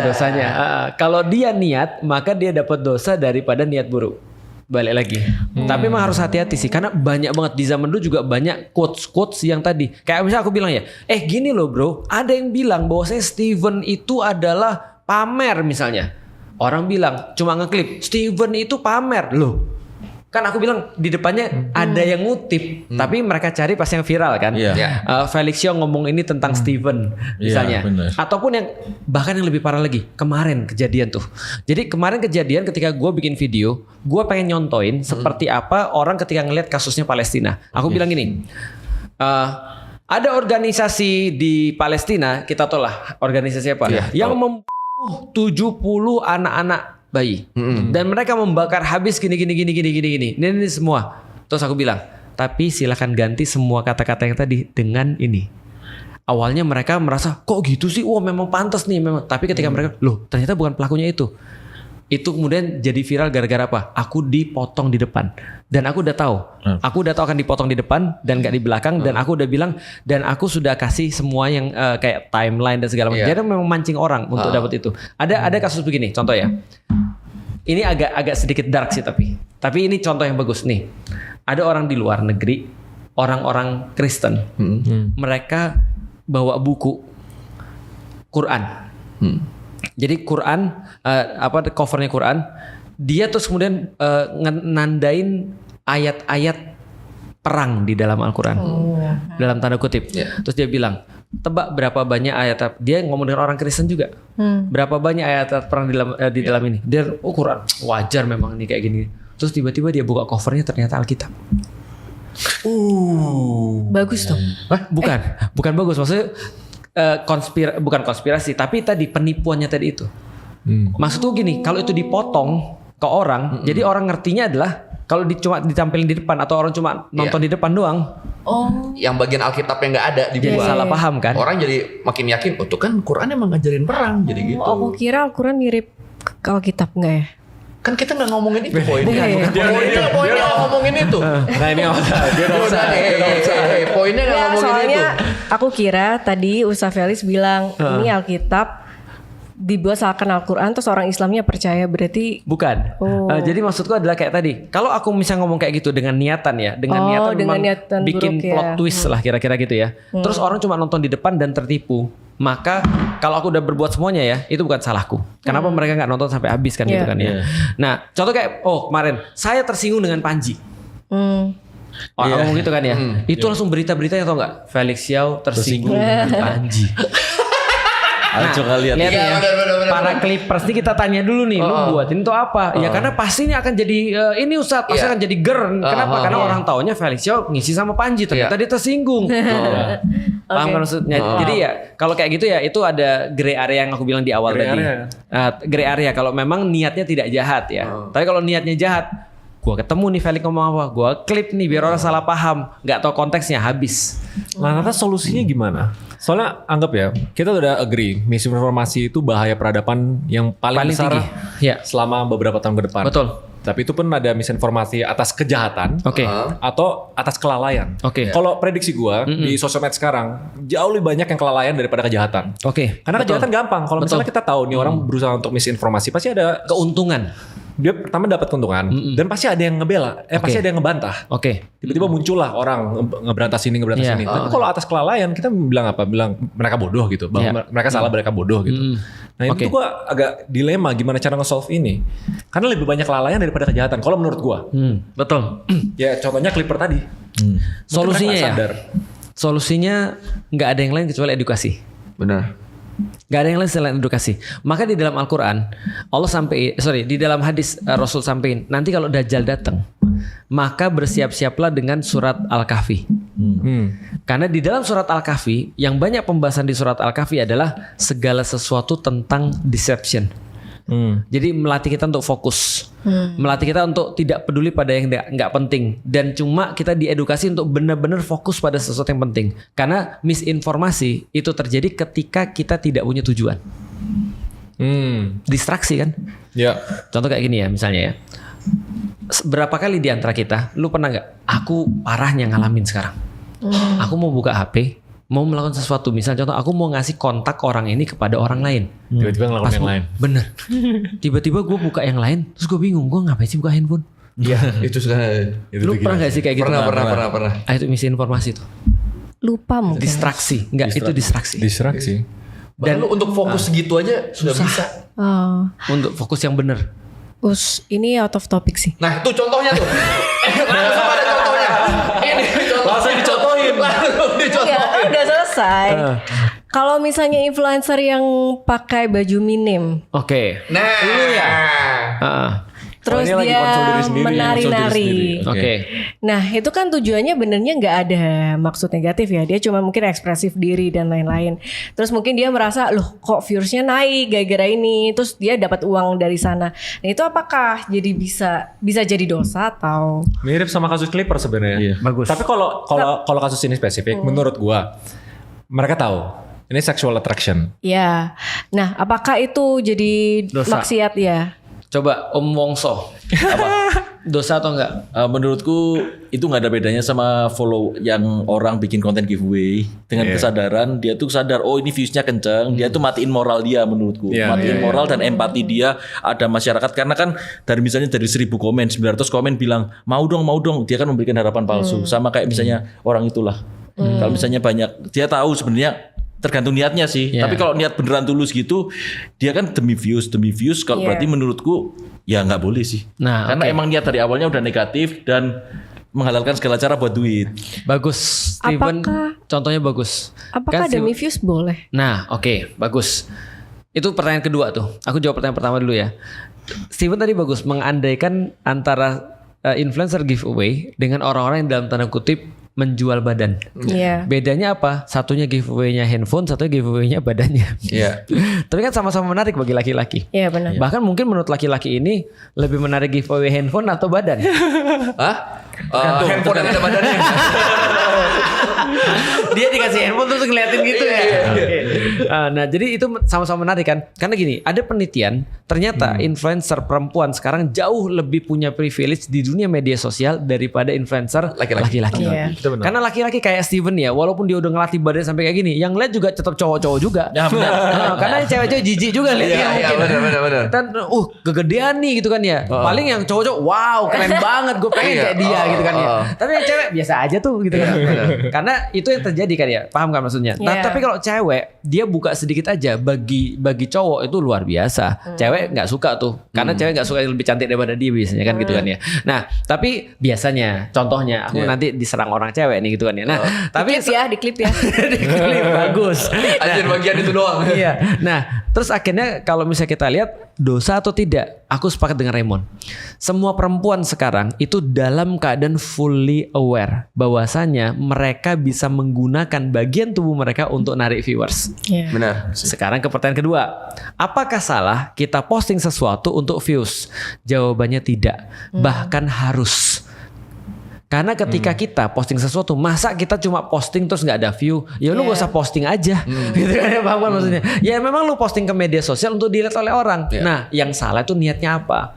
Kalau dia niat maka dia dapat dosa daripada niat buruk. Balik lagi. Tapi memang harus hati-hati sih, karena banyak banget di zaman dulu juga banyak quotes yang tadi. Kayak misalnya aku bilang ya, gini loh bro, ada yang bilang bahwasanya Steven itu adalah pamer misalnya. Orang bilang cuma ngeklip, Steven itu pamer loh. Kan aku bilang di depannya ada yang ngutip, tapi mereka cari pas yang viral kan. Felixio ngomong ini tentang Steven misalnya. Ataupun yang bahkan yang lebih parah lagi, kemarin kejadian tuh. Jadi kemarin kejadian ketika gue bikin video, gue pengen nyontoin seperti apa orang ketika ngelihat kasusnya Palestina. Aku bilang gini, ada organisasi di Palestina, kita tahu lah organisasi apa, yang membunuh 70 anak-anak bayi. Dan mereka membakar habis gini. Ini semua. Terus aku bilang, tapi silakan ganti semua kata-kata yang tadi dengan ini. Awalnya mereka merasa kok gitu sih, wah memang pantas nih memang. Tapi ketika mereka, loh ternyata bukan pelakunya itu. Itu kemudian jadi viral gara-gara apa? Aku dipotong di depan. Dan aku udah tahu. Aku udah tahu akan dipotong di depan dan gak di belakang. Dan aku udah bilang, dan aku sudah kasih semua yang kayak timeline dan segala macam. Jadi memang mancing orang untuk dapat itu. Ada kasus begini, contoh ya. Ini agak sedikit dark sih tapi ini contoh yang bagus nih. Ada orang di luar negeri, orang-orang Kristen. Mereka bawa buku Quran. Jadi Quran, covernya Quran, dia terus kemudian nandain ayat-ayat perang di dalam Al-Quran, dalam tanda kutip. Terus dia bilang, tebak berapa banyak ayat, dia ngomong dengan orang Kristen juga, berapa banyak ayat perang di dalam ini. Dia, Quran, wajar memang nih kayak gini. Terus tiba-tiba dia buka covernya ternyata Alkitab. Bagus dong. Bukan bagus, maksudnya bukan konspirasi, tapi tadi penipuannya tadi itu. Maksudku gini, kalau itu dipotong ke orang, jadi orang ngertinya adalah kalau cuma ditampilin di depan atau orang cuma nonton di depan doang. Yang bagian Alkitab yang nggak ada dibuat. Salah paham kan? Orang jadi makin yakin, tuh kan Quran emang ngajarin perang, jadi gitu. Aku kira Al-Quran mirip ke Alkitab nggak ya? Kan kita nggak ngomongin itu poinnya. Poinnya ngomongin itu. Nah ini poinnya nggak ngomongin itu. Soalnya aku kira tadi Ustaz Felix bilang ini Alkitab dibuat seakan Al-Quran, terus orang Islamnya percaya, berarti bukan. Jadi maksudku adalah kayak tadi, kalau aku misalnya ngomong kayak gitu dengan niatan ya, dengan niatan bikin buruk, plot twist lah kira-kira gitu ya. Terus orang cuma nonton di depan dan tertipu, maka kalau aku udah berbuat semuanya ya, itu bukan salahku. Kenapa mereka nggak nonton sampai habis kan gitu kan ya. Nah contoh kayak kemarin saya tersinggung dengan Panji. Orang ngomong gitu kan ya. Itu langsung berita-beritanya tau nggak? Felix Xiao tersinggung dengan Panji. Coba lihat. Lihat Iya, ya. benar. Para Clippers nih kita tanya dulu nih, lu buatin itu apa? Ya karena pasti ini akan jadi ini Ustadz, pasti akan jadi Kenapa? Karena orang taunya Felicio ngisi sama Panji, ternyata dia tersinggung. Paham kan maksudnya? Jadi ya kalau kayak gitu ya itu ada gray area yang aku bilang di awal tadi. Gray area kalau memang niatnya tidak jahat ya. Tapi kalau niatnya jahat, gua ketemu nih Felix ngomong apa, gua klip nih biar orang salah paham, nggak tahu konteksnya habis. Lantas solusinya gimana? Soalnya anggap ya, kita udah agree misinformasi itu bahaya peradaban yang paling besar tinggi. Ya. selama beberapa tahun ke depan. Betul. Tapi itu pun ada misinformasi atas kejahatan atau atas kelalaian. Kalau prediksi gua di sosmed sekarang jauh lebih banyak yang kelalaian daripada kejahatan. Karena kejahatan gampang. Kalau misalnya kita tahu nih orang berusaha untuk misinformasi, pasti ada keuntungan. Dia pertama dapat keuntungan dan pasti ada yang ngebela, pasti ada yang ngebantah. Tiba-tiba muncullah orang ngeberantas ini. Tapi kalau atas kelalaian kita bilang apa? Bilang mereka bodoh gitu, bahwa mereka salah, mereka bodoh gitu. Nah itu gua agak dilema gimana cara nge-solve ini. Karena lebih banyak kelalaian daripada kejahatan. Kalau menurut gua. Betul. Ya contohnya Clipper tadi. Solusinya ya. Solusinya nggak ada yang lain kecuali edukasi. Benar. Gak ada yang lain selain edukasi. Maka di dalam Al-Quran di dalam hadis Rasul sampein, nanti kalau Dajjal datang, maka bersiap-siaplah dengan surat Al-Kahfi. Karena di dalam surat Al-Kahfi, yang banyak pembahasan di surat Al-Kahfi adalah segala sesuatu tentang deception. Jadi melatih kita untuk fokus, melatih kita untuk tidak peduli pada yang nggak penting, dan cuma kita diedukasi untuk benar-benar fokus pada sesuatu yang penting. Karena misinformasi itu terjadi ketika kita tidak punya tujuan, distraksi kan? Ya. Contoh kayak gini ya, misalnya ya, berapa kali di antara kita, lu pernah nggak? Aku parahnya ngalamin sekarang. Aku mau buka HP. Mau melakukan sesuatu, misalnya contoh aku mau ngasih kontak orang ini kepada orang lain, tiba-tiba ngelakuin yang lain. Bener. Tiba-tiba gue buka yang lain, terus gue bingung, gue ngapain sih buka handphone? Iya, itu sudah. Lu pernah gak sih kayak gitu? Pernah. Itu misinformasi tuh. Lupa mungkin. Distraksi, itu distraksi. Dan lu untuk fokus segitu aja sudah bisa. Untuk fokus yang bener. Ini out of topic sih. Nah itu contohnya tuh. Langsung ada contohnya. Ini langsung dicontohin. Iya, udah selesai. Kalau misalnya influencer yang pakai baju minim. Nah, lu ya. Terus dia menari-nari. Nah itu kan tujuannya benernya nggak ada maksud negatif ya. Dia cuma mungkin ekspresif diri dan lain-lain. Terus mungkin dia merasa loh kok viewersnya naik gara-gara ini. Terus dia dapat uang dari sana. Nah itu apakah jadi bisa jadi dosa atau? Mirip sama kasus Clipper sebenarnya. Bagus. Tapi kalau kasus ini spesifik, menurut gua mereka tahu ini sexual attraction. Ya. Nah apakah itu jadi dosa. Maksiat ya? Coba Om Wongso, apa? Dosa atau enggak? Menurutku itu nggak ada bedanya sama follow yang orang bikin konten giveaway dengan kesadaran dia tuh sadar ini viewsnya kenceng, dia tuh matiin moral dia menurutku, matiin moral dan empati dia ada masyarakat, karena kan dari misalnya dari 1000 komen 900 komen bilang mau dong, dia kan memberikan harapan palsu, sama kayak misalnya orang itulah. Kalau misalnya banyak, dia tahu sebenarnya. Tergantung niatnya sih. Tapi kalau niat beneran tulus gitu, dia kan demi views. Kalau berarti menurutku ya nggak boleh sih. Karena emang niat dari awalnya udah negatif dan menghalalkan segala cara buat duit. Bagus, Steven. Contohnya bagus. Apakah kan, demi views boleh? Nah, bagus. Itu pertanyaan kedua tuh. Aku jawab pertanyaan pertama dulu ya. Steven tadi bagus mengandaikan antara influencer giveaway dengan orang-orang yang dalam tanda kutip menjual badan. Bedanya apa? Satunya giveaway-nya handphone, satunya giveaway-nya badannya. Tapi kan sama-sama menarik bagi laki-laki. Iya benar. Bahkan mungkin menurut laki-laki ini lebih menarik giveaway handphone atau badan? Handphone ada badannya. Dia dikasih handphone terus ngeliatin gitu ya. Nah jadi itu sama-sama menarik kan. Karena gini, ada penelitian ternyata influencer perempuan sekarang jauh lebih punya privilege di dunia media sosial daripada influencer laki-laki. Karena laki-laki kayak Steven ya, walaupun dia udah ngelatih badan sampai kayak gini, yang lihat juga tetap cowok-cowok juga. Ya benar. Karena cewek-cewek jijik juga lihatnya mungkin. Benar. Dan kegedean nih gitu kan ya. Paling yang cowok-cowok wow keren banget, gue pengen kayak dia gitu kan ya. Tapi yang cewek biasa aja tuh gitu kan. Karena itu yang terjadi kan ya, paham kan maksudnya? Nah, tapi kalau cewek dia buka sedikit aja, bagi cowok itu luar biasa. Cewek nggak suka tuh, karena cewek nggak suka yang lebih cantik daripada dia biasanya kan gitu kan ya. Nah, tapi biasanya, contohnya aku nanti diserang orang cewek nih gitu kan ya. Nah, tapi di klip ya. Di klip bagus. Aja bagian itu doang. Iya. Nah, terus akhirnya kalau misalnya kita lihat dosa atau tidak, aku sepakat dengan Raymond. Semua perempuan sekarang itu dalam keadaan fully aware bahwasanya mereka bisa menggunakan bagian tubuh mereka untuk narik viewers. Benar. Sekarang ke pertanyaan kedua, apakah salah kita posting sesuatu untuk views? Jawabannya tidak, bahkan harus. Karena ketika kita posting sesuatu, masa kita cuma posting terus nggak ada view? Ya lu gak usah posting aja, gitu kan ya, paham kan maksudnya? Ya memang lu posting ke media sosial untuk dilihat oleh orang. Nah, yang salah itu niatnya apa?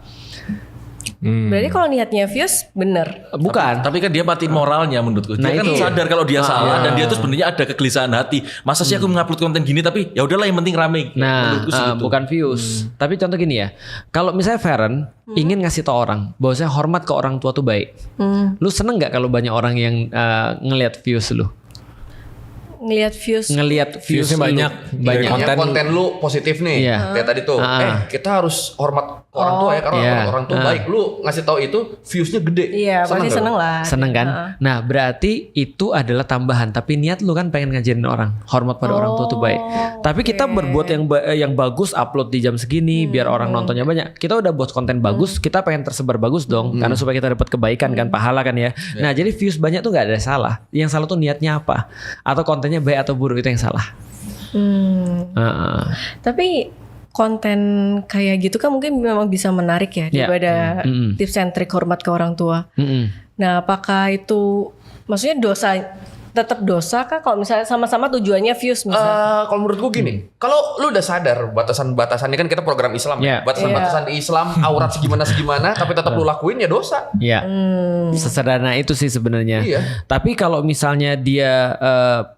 Berarti kalau niatnya views bener. Bukan. Tapi kan dia matiin moralnya menurutku. Dia kan sadar kalau dia salah dan dia tuh sebenarnya ada kegelisahan hati. Masa sih aku mengupload konten gini tapi ya udahlah yang penting rame. Nah, bukan views. Tapi contoh gini ya. Kalau misalnya Feren ingin ngasih tau orang bahwasanya hormat ke orang tua tuh baik. Lu seneng nggak kalau banyak orang yang ngelihat views lu? Ngelihat views banyak konten lu positif nih. Kayak tadi tuh, kita harus hormat orang tua ya, karena orang tua baik. Lu ngasih tahu itu viewsnya gede. Iya, pasti seneng lah. Seneng kan? Nah, berarti itu adalah tambahan. Tapi niat lu kan pengen ngajarin orang, hormat pada orang tua tuh baik. Tapi kita berbuat yang bagus, upload di jam segini biar orang nontonnya banyak. Kita udah buat konten bagus, kita pengen tersebar bagus dong, karena supaya kita dapat kebaikan kan, pahala kan ya. Nah, jadi views banyak tuh nggak ada salah. Yang salah tuh niatnya apa? Atau kontennya baik atau buruk, itu yang salah. Tapi konten kayak gitu kan mungkin memang bisa menarik ya daripada tips and trick hormat ke orang tua. Nah, apakah itu maksudnya tetap dosa kah kalau misalnya sama-sama tujuannya views misalnya? Kalau menurutku gini, kalau lu udah sadar batasan-batasannya, kan kita program Islam ya. Batasan-batasan di Islam, aurat segimana tapi tetap lu lakuin ya dosa. Iya. Sesederhana itu sih sebenarnya. Tapi kalau misalnya dia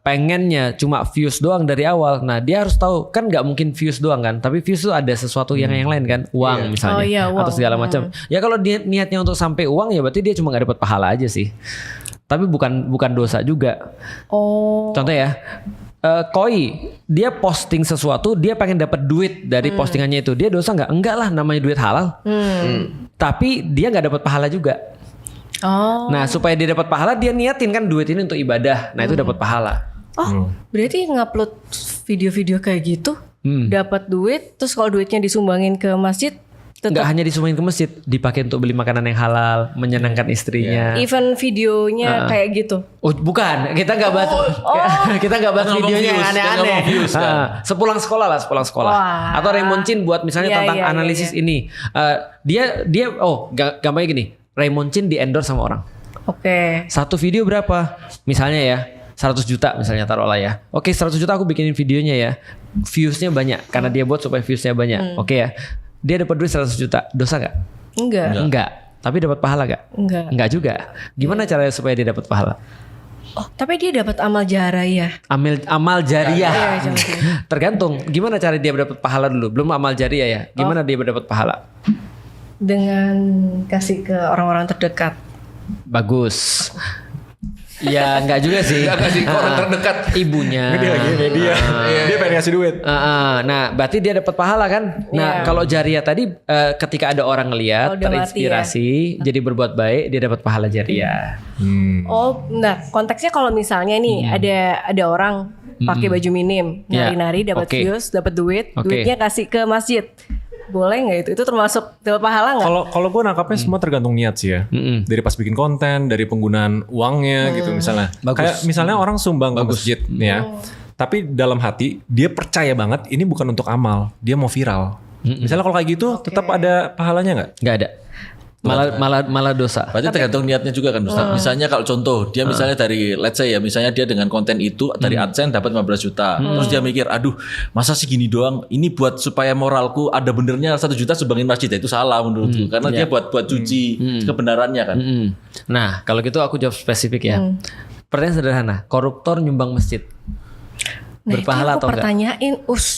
pengennya cuma views doang dari awal, nah dia harus tahu kan nggak mungkin views doang kan, tapi views itu ada sesuatu yang lain kan, uang misalnya atau segala macam. Ya kalau dia niatnya untuk sampai uang ya berarti dia cuma nggak dapat pahala aja sih. Tapi bukan dosa juga. Contoh ya, Koi dia posting sesuatu, dia pengen dapat duit dari postingannya itu, dia dosa nggak? Enggak lah, namanya duit halal. Tapi dia nggak dapat pahala juga. Nah, supaya dia dapat pahala, dia niatin kan duit ini untuk ibadah. Nah, itu dapat pahala. Berarti ngupload video-video kayak gitu dapat duit, terus kalau duitnya disumbangin ke masjid? Nggak hanya disumbangin ke masjid, dipakai untuk beli makanan yang halal, menyenangkan istrinya. Even videonya kayak gitu. Bukan, kita nggak bahas. Kita nggak bahas videonya yang aneh-aneh. Sepulang sekolah. Atau Raymond Chin buat misalnya tentang analisis ini. Dia gampangnya gini. Raymond Chin di endorse sama orang. Satu video berapa? Misalnya ya 100 juta misalnya taruhlah ya. 100 juta aku bikinin videonya ya. Viewsnya banyak karena dia buat supaya viewsnya banyak. Ya. Dia dapat duit 100 juta, dosa gak? Enggak. Tapi dapat pahala gak? Enggak juga. Gimana caranya supaya dia dapat pahala? Tapi dia dapat amal jariyah. Amal jariyah. Tergantung. Gimana cara dia dapat pahala dulu? Belum amal jariyah ya. Gimana dia dapat pahala? Dengan kasih ke orang-orang terdekat. Bagus. Ya enggak juga sih. Enggak kasih ke orang terdekat. Ibunya. Dia pengen ngasih duit. Nah, berarti dia dapat pahala kan? Nah, kalau jariah tadi ketika ada orang ngelihat terinspirasi jadi berbuat baik, dia dapat pahala jariah. Nah konteksnya kalau misalnya nih ada orang pakai baju minim, nari-nari dapat views, dapat duit, duitnya kasih ke masjid. Boleh nggak itu termasuk dapat pahala nggak? Kalau gue nangkapnya semua tergantung niat sih ya. Dari pas bikin konten, dari penggunaan uangnya gitu misalnya. Kayak misalnya orang sumbang ke masjid ya. Tapi dalam hati dia percaya banget ini bukan untuk amal, dia mau viral. Misalnya kalau kayak gitu tetap ada pahalanya nggak? Nggak ada. Malah dosa. Berarti tergantung niatnya juga kan Ustaz. Misalnya kalau contoh dia misalnya dari let's say ya, misalnya dia dengan konten itu dari AdSense dapat 15 juta. Terus dia mikir, aduh masa sih gini doang, ini buat supaya moralku ada benernya 1 juta sumbangin masjid. Itu salah menurutku. Karena dia buat cuci kebenarannya kan. Nah kalau gitu aku jawab spesifik ya. Pertanyaan sederhana, koruptor nyumbang masjid berpahala atau enggak? Pertanyain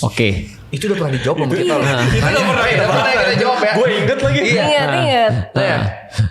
Oke. Itu udah pernah dijawab sama kita loh. Itu udah pernah kita jawab ya. Gue inget lagi. Ingat.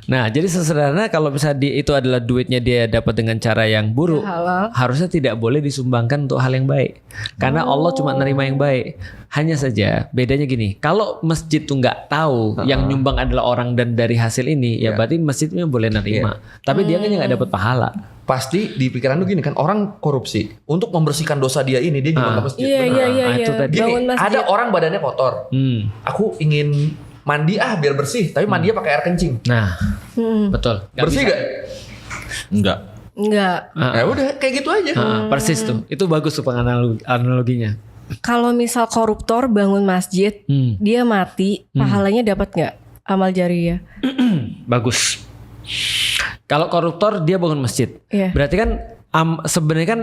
Nah, jadi sesederhana kalau misalnya itu adalah duitnya dia dapat dengan cara yang buruk, harusnya tidak boleh disumbangkan untuk hal yang baik. Karena Allah cuma nerima yang baik. Hanya saja bedanya gini, kalau masjid tuh nggak tahu yang nyumbang adalah orang dan dari hasil ini, ya berarti masjidnya boleh nerima. Tapi dia kan nggak dapat pahala. Pasti di pikiran lu gini kan, orang korupsi untuk membersihkan dosa dia ini dia nyumbang ke masjid. Iya. Itu tadi. Gini, ada orang badannya kotor. Aku ingin mandi biar bersih, tapi mandinya pakai air kencing. Nah, betul. Bersih gak? Enggak. Ya udah kayak gitu aja. Persis tuh. Itu bagus tuh analoginya. Kalau misal koruptor bangun masjid, dia mati, pahalanya dapat nggak amal jariyah? Bagus. Kalau koruptor dia bangun masjid, berarti kan sebenarnya kan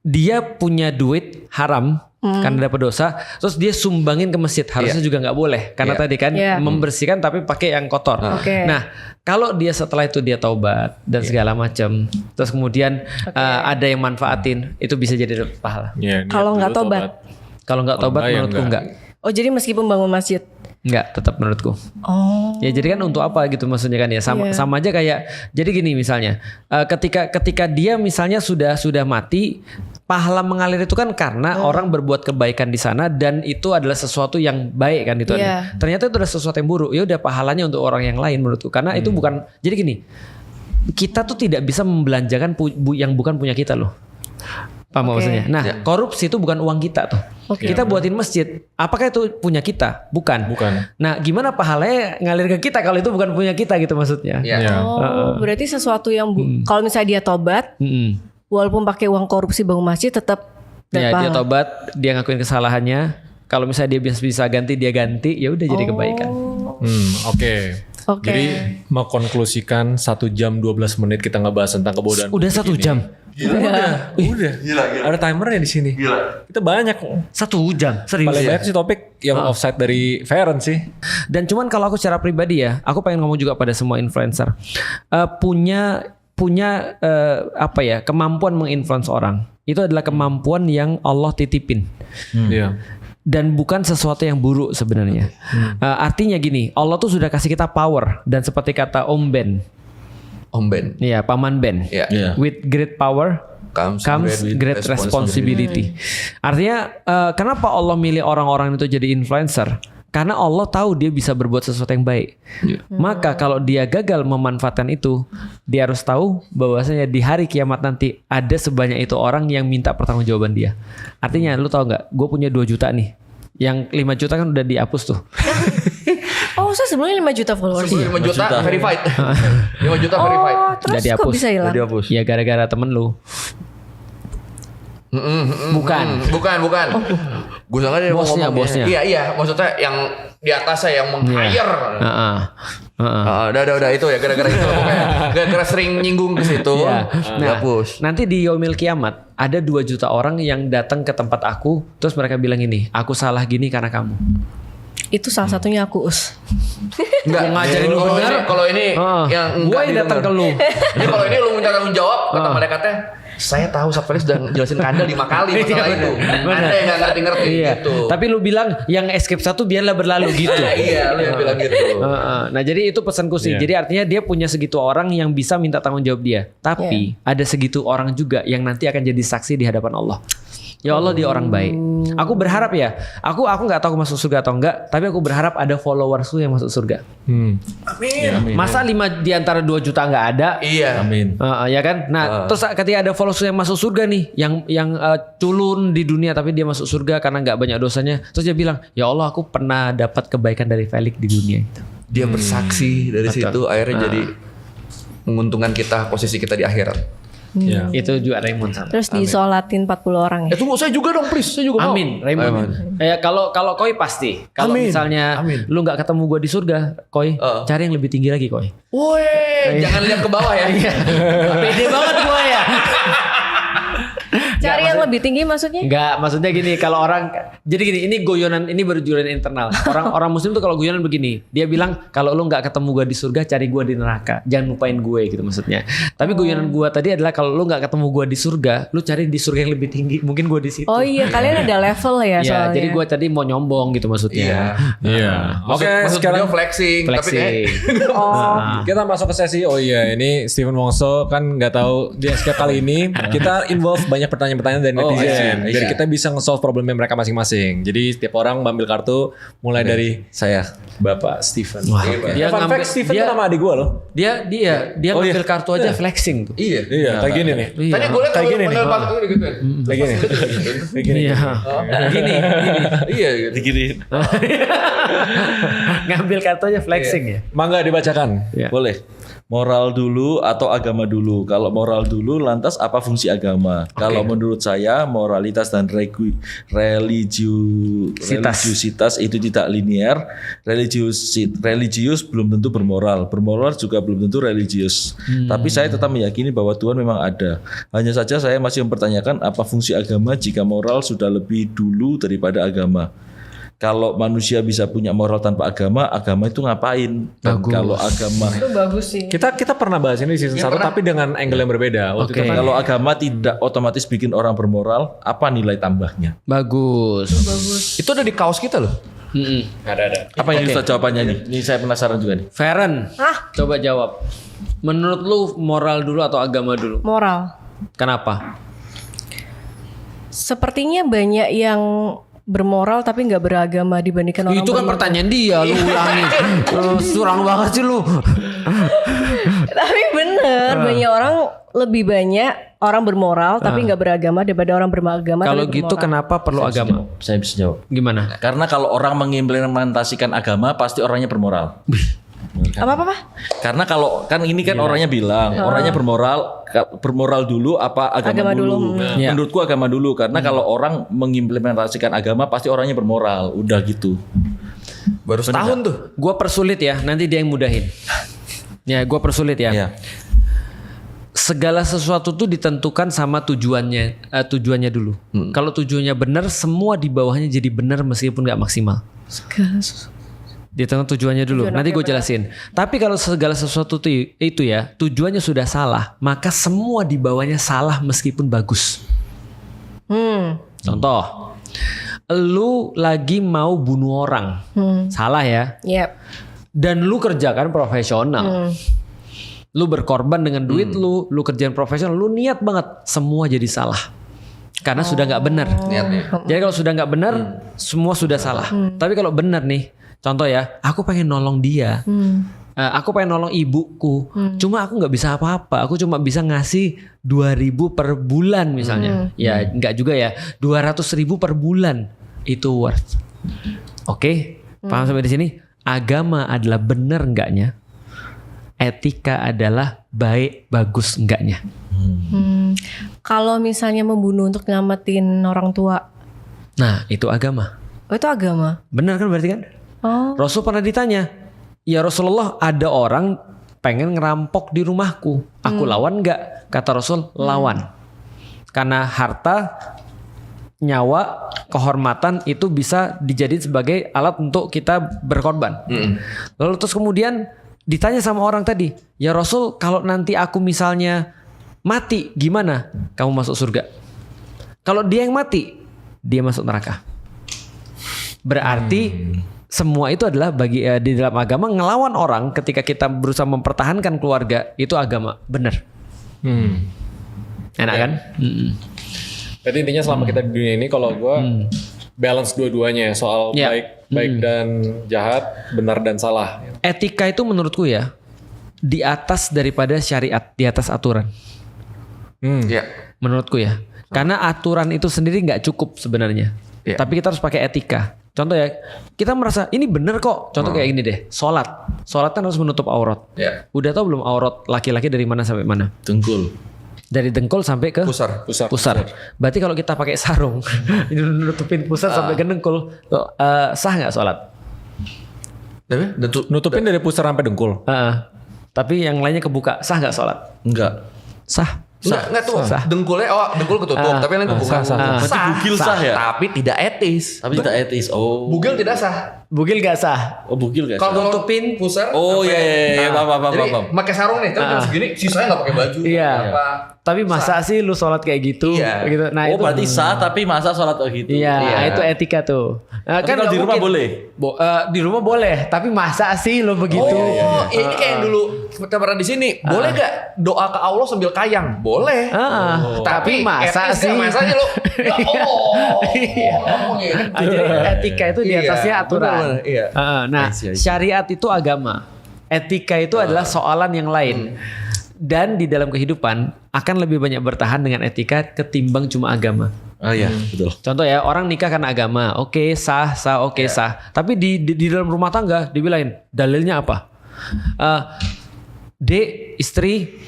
dia punya duit haram karena dapat dosa, terus dia sumbangin ke masjid, harusnya juga nggak boleh karena tadi kan membersihkan tapi pakai yang kotor. Nah, kalau dia setelah itu dia taubat dan segala macam, terus kemudian ada yang manfaatin, itu bisa jadi pahala. Kalau nggak tobat, menurutku nggak. Oh, jadi meskipun bangun masjid? Enggak, tetap menurutku. Ya jadi kan untuk apa gitu maksudnya kan ya, sama aja kayak, jadi gini misalnya, ketika dia misalnya sudah mati, pahala mengalir itu kan karena orang berbuat kebaikan di sana dan itu adalah sesuatu yang baik kan itu. Ternyata itu adalah sesuatu yang buruk. Ya udah pahalanya untuk orang yang lain menurutku. Karena itu bukan, jadi gini, kita tuh tidak bisa membelanjakan yang bukan punya kita loh. Paham maksudnya? Nah, korupsi itu bukan uang kita tuh. Kita buatin masjid. Apakah itu punya kita? Bukan. Nah, gimana pahalanya ngalir ke kita kalau itu bukan punya kita gitu maksudnya? Berarti sesuatu yang kalau misalnya dia tobat, walaupun pakai uang korupsi bangun masjid tetap dia tobat, dia ngakuin kesalahannya. Kalau misalnya dia bisa ganti, dia ganti, ya udah jadi kebaikan. Oke. Jadi mau konklusikan 1 jam 12 menit kita ngebahas tentang kebodohan. Udah 1 jam. Udah. Gila. Ada timernya di sini. Gila. Kita banyak. 1 jam. Serius. Paling banyak sih topik yang offside dari Feren sih. Dan cuman kalau aku secara pribadi ya, aku pengen ngomong juga pada semua influencer. Punya kemampuan menginfluence orang. Itu adalah kemampuan yang Allah titipin. Dan bukan sesuatu yang buruk sebenarnya. Artinya gini, Allah tuh sudah kasih kita power, dan seperti kata Om Ben. Iya, Paman Ben. With great power comes great responsibility. Artinya kenapa Allah milih orang-orang itu jadi influencer? Karena Allah tahu dia bisa berbuat sesuatu yang baik. Maka kalau dia gagal memanfaatkan itu, dia harus tahu bahwasanya di hari kiamat nanti ada sebanyak itu orang yang minta pertanggungjawaban dia. Artinya lu tahu nggak? Gue punya 2 juta nih. Yang 5 juta kan udah dihapus tuh. Oh, saya sebenarnya 5 juta followers. 5 juta verified. 5 juta verified. Terus kok bisa hilang? Ya gara-gara temen lu. Bukan. Gue sangka dia bosnya. Iya, maksudnya yang di atasnya yang meng-hire. Udah itu ya, gara-gara itu pokoknya. Gara-gara sering nyinggung ke situ. Dihapus. Nanti di Yaumil Kiamat ada 2 juta orang yang datang ke tempat aku, terus mereka bilang ini, aku salah gini karena kamu. Itu salah satunya aku, Us. Enggak ngajarin lu benar. Kalau ini yang gue yang datang ke lu. Ini kalau ini lu minta tanggung jawab, kata malaikatnya, saya tahu Sapfelis sudah jelasin ke Anda 5 kali masalah itu. Anda yang gak ngerti-ngerti gitu. Tapi lu bilang yang escape 1 biarlah berlalu gitu. Iya, lu yang bilang gitu. Nah, jadi itu pesanku sih. Jadi artinya dia punya segitu orang yang bisa minta tanggung jawab dia. Tapi ada segitu orang juga yang nanti akan jadi saksi di hadapan Allah. Ya Allah, dia orang baik. Aku berharap ya. Aku nggak tahu masuk surga atau enggak. Tapi aku berharap ada followersku yang masuk surga. Amin. Masa 5 di antara 2 juta nggak ada? Iya. Amin. Ya kan. Nah, terus ketika ada followers yang masuk surga nih, yang culun di dunia tapi dia masuk surga karena nggak banyak dosanya. Terus dia bilang, ya Allah, aku pernah dapat kebaikan dari Felix di dunia itu. Dia bersaksi dari situ, akhirnya jadi menguntungkan kita, posisi kita di akhirat. Itu juga Raymond sama. Terus disolatin 40 orang ya. Tunggu, saya juga dong, please. Saya juga mau. Amin, Raymond. Kalau Koi pasti. Kalau misalnya lu nggak ketemu gue di surga, Koi, cari yang lebih tinggi lagi, Koi. Jangan lihat ke bawah ya. Pede banget gue ya. Cari yang yang lebih tinggi maksudnya? Enggak, maksudnya gini, kalau orang jadi gini, ini guyonan, ini baru guyonan internal. Orang muslim tuh kalau guyonan begini, dia bilang kalau lu nggak ketemu gue di surga, cari gue di neraka, jangan lupain gue gitu maksudnya. Tapi guyonan gue tadi adalah kalau lu nggak ketemu gue di surga, lu cari di surga yang lebih tinggi, mungkin gue di situ. Oh iya, kalian ada level ya soalnya. Jadi gue tadi mau nyombong gitu maksudnya. Iya. Oke, sekarang sekarang flexing. Tapi kita masuk ke sesi. Oh iya, ini Steven Wongso kan nggak tahu dia setiap kali ini kita involve banyak pertanyaan-pertanyaan dari netizen. Biar kita bisa nge-solve problemnya mereka masing-masing. Jadi setiap orang ambil kartu mulai dari saya, Bapak Steven. Wah, Dia fun fact, Steven itu nama adik gue loh. Dia ngambil kartu aja flexing tuh. iya. Iya, kayak gini nih. Tadi gue liat Kayak gini nih. gitu. Kayak gini. Kayak gini. Iya. Gini. Iya gitu. diginiin. Ngambil kartu aja flexing ya. Mangga dibacakan. Iya. Boleh. Moral dulu atau agama dulu? Kalau moral dulu, lantas apa fungsi agama? Kalau menurut saya, moralitas dan religiusitas itu tidak linear. Religius belum tentu bermoral. Bermoral juga belum tentu religius. Tapi saya tetap meyakini bahwa Tuhan memang ada. Hanya saja saya masih mempertanyakan apa fungsi agama jika moral sudah lebih dulu daripada agama. Kalau manusia bisa punya moral tanpa agama, agama itu ngapain? Dan kalau agama Itu bagus sih. Kita pernah bahas ini di season 1 tapi dengan angle yang berbeda. Waktu itu kalau agama tidak otomatis bikin orang bermoral, apa nilai tambahnya? Bagus. Itu ada di kaos kita loh. ada. Apa yang Ustaz jawabannya nih? Ini saya penasaran juga nih. Feren, coba jawab. Menurut lu moral dulu atau agama dulu? Moral. Kenapa? Sepertinya banyak yang bermoral tapi nggak beragama dibandingkan orang Itu kan bermoral. pertanyaan dia, lu ulangi. Curang banget sih lu. Tapi bener, banyak orang lebih banyak orang bermoral tapi nggak beragama daripada orang beragama. Kalau tapi gitu bermoral. kenapa perlu agama? Saya bisa jawab. Gimana? Karena kalau orang mengimplementasikan agama, pasti orangnya bermoral. Apa? Karena kalau kan ini kan orangnya bilang orangnya bermoral dulu apa agama dulu. Menurutku agama dulu karena kalau orang mengimplementasikan agama pasti orangnya bermoral. Udah gitu. Baru setahun tuh. Gua persulit ya, nanti dia yang mudahin. Ya, gua persulit ya. Iya. Segala sesuatu tuh ditentukan sama tujuannya dulu. Kalau tujuannya benar, semua di bawahnya jadi benar meskipun nggak maksimal. Segala sesuatu. Ditentukan tujuannya dulu. Nanti gue jelasin. Tapi kalau segala sesuatu itu ya tujuannya sudah salah, maka semua di bawahnya salah meskipun bagus. Contoh, lu lagi mau bunuh orang, salah ya? Yep. Dan lu kerjakan profesional. Lu berkorban dengan duit lu kerjain profesional, lu niat banget, semua jadi salah. Karena sudah nggak benar. Jadi kalau sudah nggak benar, semua sudah salah. Tapi kalau benar nih, contoh ya, aku pengen nolong dia, aku pengen nolong ibuku, cuma aku nggak bisa apa-apa, aku cuma bisa ngasih 2.000 per bulan misalnya, ya nggak juga ya, 200.000 per bulan itu worth. Oke, paham sampai di sini? Agama adalah benar enggaknya, etika adalah baik bagus enggaknya. Kalau misalnya membunuh untuk nyelamatin orang tua, Nah itu agama. oh itu agama. Benar kan berarti kan? Oh. Rasul pernah ditanya, ya Rasulullah ada orang pengen ngerampok di rumahku, aku lawan nggak? Kata Rasul, lawan. Karena harta, nyawa, kehormatan itu bisa dijadiin sebagai alat untuk kita berkorban. Lalu terus kemudian ditanya sama orang tadi, ya Rasul kalau nanti aku misalnya mati gimana? Kamu masuk surga. Kalau dia yang mati, dia masuk neraka. Berarti semua itu adalah di dalam agama ngelawan orang ketika kita berusaha mempertahankan keluarga itu agama benar. Enak kan? Berarti intinya selama kita di dunia ini kalau gue balance dua-duanya soal baik dan jahat, benar dan salah. Etika itu menurutku ya di atas daripada syariat, di atas aturan. Menurutku ya. Karena aturan itu sendiri nggak cukup sebenarnya. Tapi kita harus pakai etika. Contoh ya, kita merasa ini bener kok. Contoh kayak gini deh, sholat kan harus menutup aurat. Udah tau belum aurat laki-laki dari mana sampai mana? Dengkul. Dari dengkul sampai ke Pusar. Berarti kalau kita pakai sarung, nutupin pusar sampai ke dengkul, sah nggak sholat? Nutupin dari pusar sampai dengkul. Tapi yang lainnya kebuka, sah nggak sholat? Enggak. Sah. Enggak tuh. Dengkulnya dengkul ketutup, tapi yang lain kebuka. Berarti bugil sah ya? Tapi tidak etis. Tapi tidak etis. Oh. Bugil tidak sah. Bugil gak sah. Oh, bugil gak sah. Kalau tutupin pusar. Oh iya, paham. Jadi pakai sarung nih, tapi jam segini sisanya nggak pakai baju. Iya. Tapi masa sih lu sholat kayak gitu? Iya. Gitu. Nah, itu berarti sah tapi masa sholat gitu. Iya, itu etika tuh. Kan kalau di rumah boleh. Di rumah boleh, tapi masa sih lu begitu? Ini kayak dulu kita pernah di sini. Boleh gak doa ke Allah sambil kayang? Boleh. Tapi masa sih? Masanya lu. Ya Jadi etika itu di atasnya aturan. Iya. Nah, syariat itu agama. Etika itu adalah soalan yang lain. Dan di dalam kehidupan akan lebih banyak bertahan dengan etika ketimbang cuma agama. Oh iya, betul. Contoh ya, orang nikah karena agama. Oke, sah, sah. Tapi di dalam rumah tangga dibilangin, dalilnya apa? Dek, istri,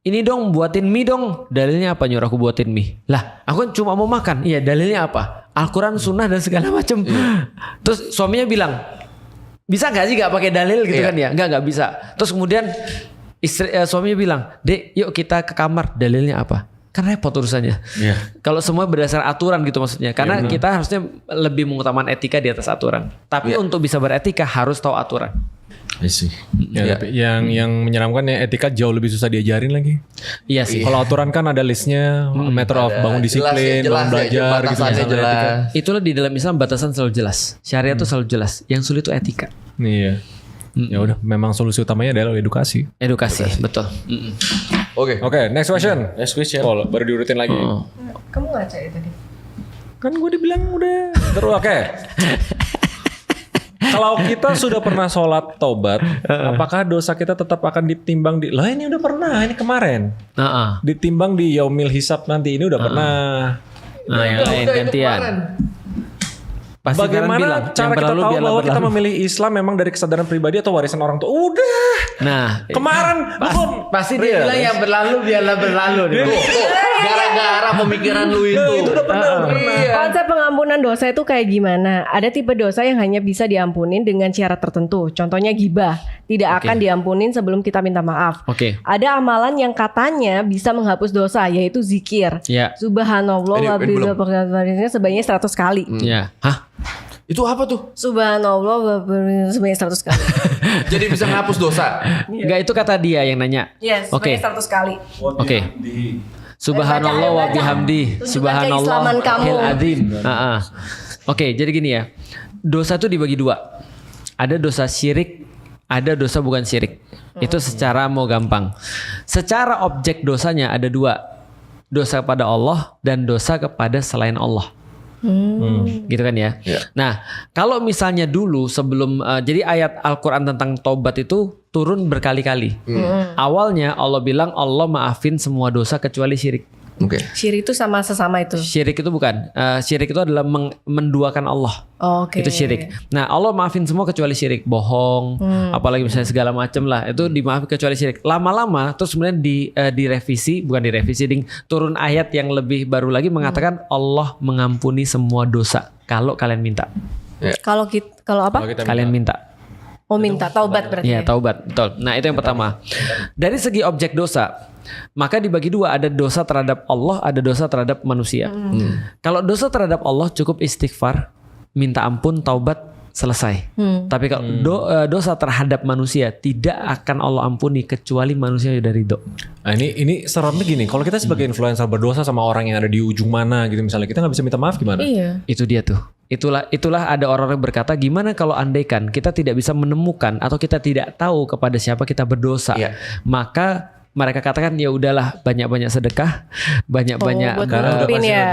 ini dong buatin mie dong. Dalilnya apa nyuruh aku buatin mie? Lah, aku kan cuma mau makan. Iya, dalilnya apa? Al-Quran, sunnah dan segala macam. Terus suaminya bilang, bisa nggak sih nggak pakai dalil gitu kan ya? Nggak bisa. Terus kemudian suaminya bilang, Dek, yuk kita ke kamar. Dalilnya apa? Kan repot urusannya. Kalau semua berdasar aturan gitu maksudnya. Karena kita harusnya lebih mengutamakan etika di atas aturan. Tapi untuk bisa beretika harus tahu aturan. Tapi yang menyeramkan ya etika jauh lebih susah diajarin lagi. Iya sih. Kalau aturan kan ada listnya, matter of bangun disiplin, bangun belajar gitu misalnya. Itulah di dalam Islam batasan selalu jelas. Syariat itu selalu jelas. Yang sulit itu etika. Iya. Ya udah, memang solusi utamanya adalah edukasi. Edukasi. Betul. Oke, next question. Oh, baru diurutin lagi. Kamu ngaca ya tadi? Kan gue dibilang udah. Terus oke. Kalau kita sudah pernah sholat taubat, apakah dosa kita tetap akan ditimbang lah ini udah pernah, ini kemarin. Ditimbang di yaumil hisab nanti, ini udah pernah. Yang lain gantian. Pasti bagaimana bilang, cara kita tahu bahwa kita memilih Islam memang dari kesadaran pribadi atau warisan orang tua? Udah. Nah, kemarin pasti dia bilang yang berlalu biarlah berlalu. Gara-gara pemikiran lu itu. Itu udah pernah. Konsep pengampunan dosa itu kayak gimana? Ada tipe dosa yang hanya bisa diampunin dengan syarat tertentu. Contohnya ghibah, tidak akan diampunin sebelum kita minta maaf. Ada amalan yang katanya bisa menghapus dosa, yaitu zikir. Subhanallah wabihamdihi sebanyak 100 kali. Hah? Itu apa tuh? Subhanallah sebanyak 100 kali. Jadi bisa menghapus dosa? Enggak, itu kata dia yang nanya. Yes, sebanyak 100 kali. Subhanallah wa bihamdi. Subhanallahil azim. Oke, jadi gini ya. Dosa itu dibagi dua. Ada dosa syirik, ada dosa bukan syirik. Itu secara mau gampang. Secara objek dosanya ada dua. Dosa kepada Allah dan dosa kepada selain Allah. Gitu kan ya. Nah, kalau misalnya dulu sebelum jadi ayat Al-Quran tentang taubat itu turun berkali-kali. Awalnya Allah bilang Allah maafin semua dosa kecuali syirik. Syirik itu sama sesama itu. Syirik itu bukan. Syirik itu adalah menduakan Allah. Itu syirik. Nah, Allah maafin semua kecuali syirik. Bohong, apalagi misalnya segala macam lah. Itu dimaafin kecuali syirik. Lama-lama terus kemudian direvisi, bukan direvisi, turun ayat yang lebih baru lagi mengatakan Allah mengampuni semua dosa kalau kalian minta. Kalau apa? Kalian minta. Minta taubat berarti. Iya, taubat. Betul. Nah, itu yang pertama. Dari segi objek dosa, maka dibagi dua, ada dosa terhadap Allah, ada dosa terhadap manusia. Kalau dosa terhadap Allah cukup istighfar, minta ampun, taubat, selesai. Tapi kalau dosa terhadap manusia tidak akan Allah ampuni kecuali manusia udah ridho. Nah, ini seremnya gini, kalau kita sebagai influencer berdosa sama orang yang ada di ujung mana gitu misalnya, kita nggak bisa minta maaf gimana? Iya. Itu dia tuh. Itulah ada orang yang berkata, gimana kalau andaikan kita tidak bisa menemukan atau kita tidak tahu kepada siapa kita berdosa, maka mereka katakan ya udahlah, banyak-banyak sedekah, banyak-banyak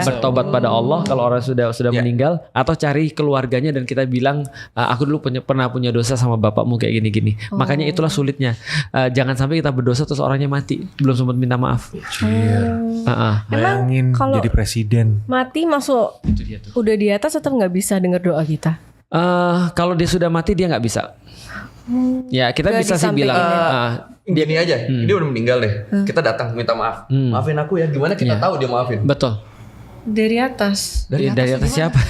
bertobat pada Allah kalau orang sudah meninggal, atau cari keluarganya dan kita bilang aku dulu pernah punya dosa sama bapakmu kayak gini-gini. Makanya itulah sulitnya. Jangan sampai kita berdosa terus orangnya mati belum sempat minta maaf. Bayangin jadi presiden. Mati masuk udah di atas tetap nggak bisa dengar doa kita. Kalau dia sudah mati dia nggak bisa. Ya kita bisa sih bilang gini aja, dia udah meninggal deh. Kita datang minta maaf. Maafin aku ya. Gimana kita tahu dia maafin? Betul. Dari atas. Dari atas siapa?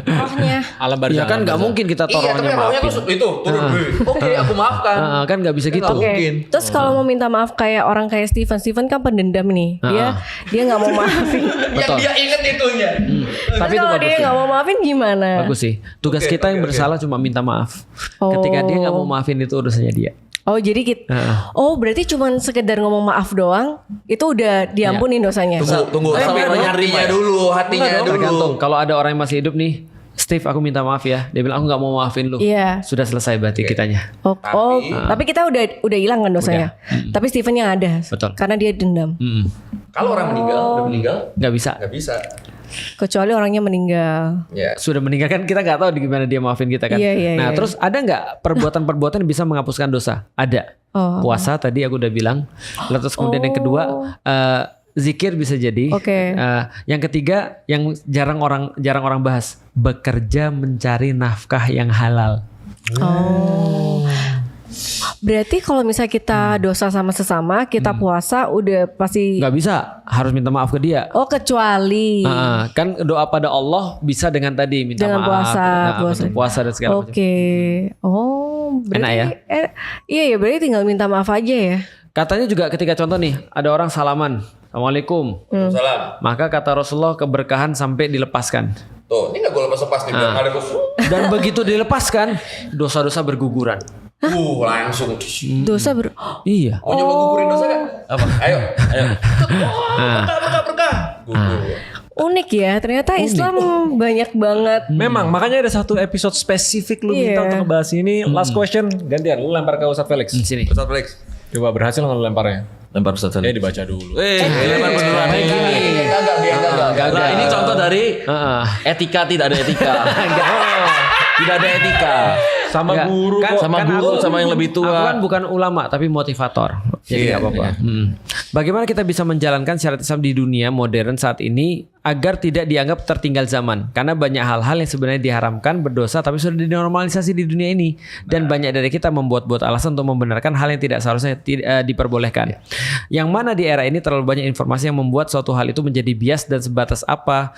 Rohnya. Alam barzah. Ya kan nggak mungkin kita Iya, tolongnya maafin. itu turun. Oke, aku maafkan. Kan nggak bisa gitu. Oke. Mungkin. Terus kalau mau minta maaf kayak orang kayak Steven kan pendendam nih. Dia nggak mau maafin. Yang dia inget itunya. Tapi Tapi itu kalau bagus dia sih. nggak mau maafin gimana? Bagus sih. Tugas kita yang bersalah cuma minta maaf. Ketika dia nggak mau maafin itu urusannya dia. Oh jadi kita, berarti cuma sekedar ngomong maaf doang, itu udah diampunin dosanya. Tunggu sampai menyarinya dulu, hatinya dulu. Tergantung. Kalau ada orang yang masih hidup nih, Steve aku minta maaf ya. Dia bilang aku nggak mau maafin lu. Iya. Sudah selesai berarti kitanya. Tapi kita udah hilang kan dosanya. Tapi Steven yang ada. Betul. Karena dia dendam. Kalau orang udah meninggal, Nggak bisa. Kecuali orangnya meninggal. Ya. Sudah meninggal kan kita nggak tahu di gimana dia maafin kita kan. Iya. Terus ada nggak perbuatan-perbuatan yang bisa menghapuskan dosa? Ada. Puasa tadi aku udah bilang. Lalu terus kemudian yang kedua zikir bisa jadi. Oke. Yang ketiga yang jarang orang bahas, bekerja mencari nafkah yang halal. Berarti kalau misalnya kita dosa sama sesama, kita puasa udah pasti. Nggak bisa, harus minta maaf ke dia. Oh kecuali. Kan doa pada Allah bisa dengan tadi minta dengan maaf, puasa dan segala macam. Oke. Oh, berarti Enak ya? Iya ya, berarti tinggal minta maaf aja ya. Katanya juga ketika contoh nih, ada orang salaman, Assalamualaikum. Salam. Maka kata Rasulullah keberkahan sampai dilepaskan. Tuh, ini nggak gue lepas nih, biar ada Dan begitu dilepaskan, dosa-dosa berguguran. Langsung. Dosa Iya. Mau nyoba gugurin dosa kan? Apa? Ayo. Berkah. Gugur. Unik ya, ternyata Islam banyak banget. Memang, makanya ada satu episode spesifik lu minta untuk ngebahas ini. Last question, gantian lu lempar ke Ustadz Felix. Sini. Ustadz Felix. Coba berhasil nggak lu lemparnya? Lempar Ustaz Salim. Dibaca dulu. Lempar beneran. Nah, ini contoh dari etika tidak ada etika. Tidak ada etika. Sama guru kan, kok. Sama guru, sama yang lebih tua. Aku kan bukan ulama tapi motivator. Jadi nggak apa-apa. Bagaimana kita bisa menjalankan syariat Islam di dunia modern saat ini agar tidak dianggap tertinggal zaman? Karena banyak hal-hal yang sebenarnya diharamkan berdosa tapi sudah dinormalisasi di dunia ini. Dan banyak dari kita membuat-buat alasan untuk membenarkan hal yang tidak seharusnya diperbolehkan. Yang mana di era ini terlalu banyak informasi yang membuat suatu hal itu menjadi bias dan sebatas apa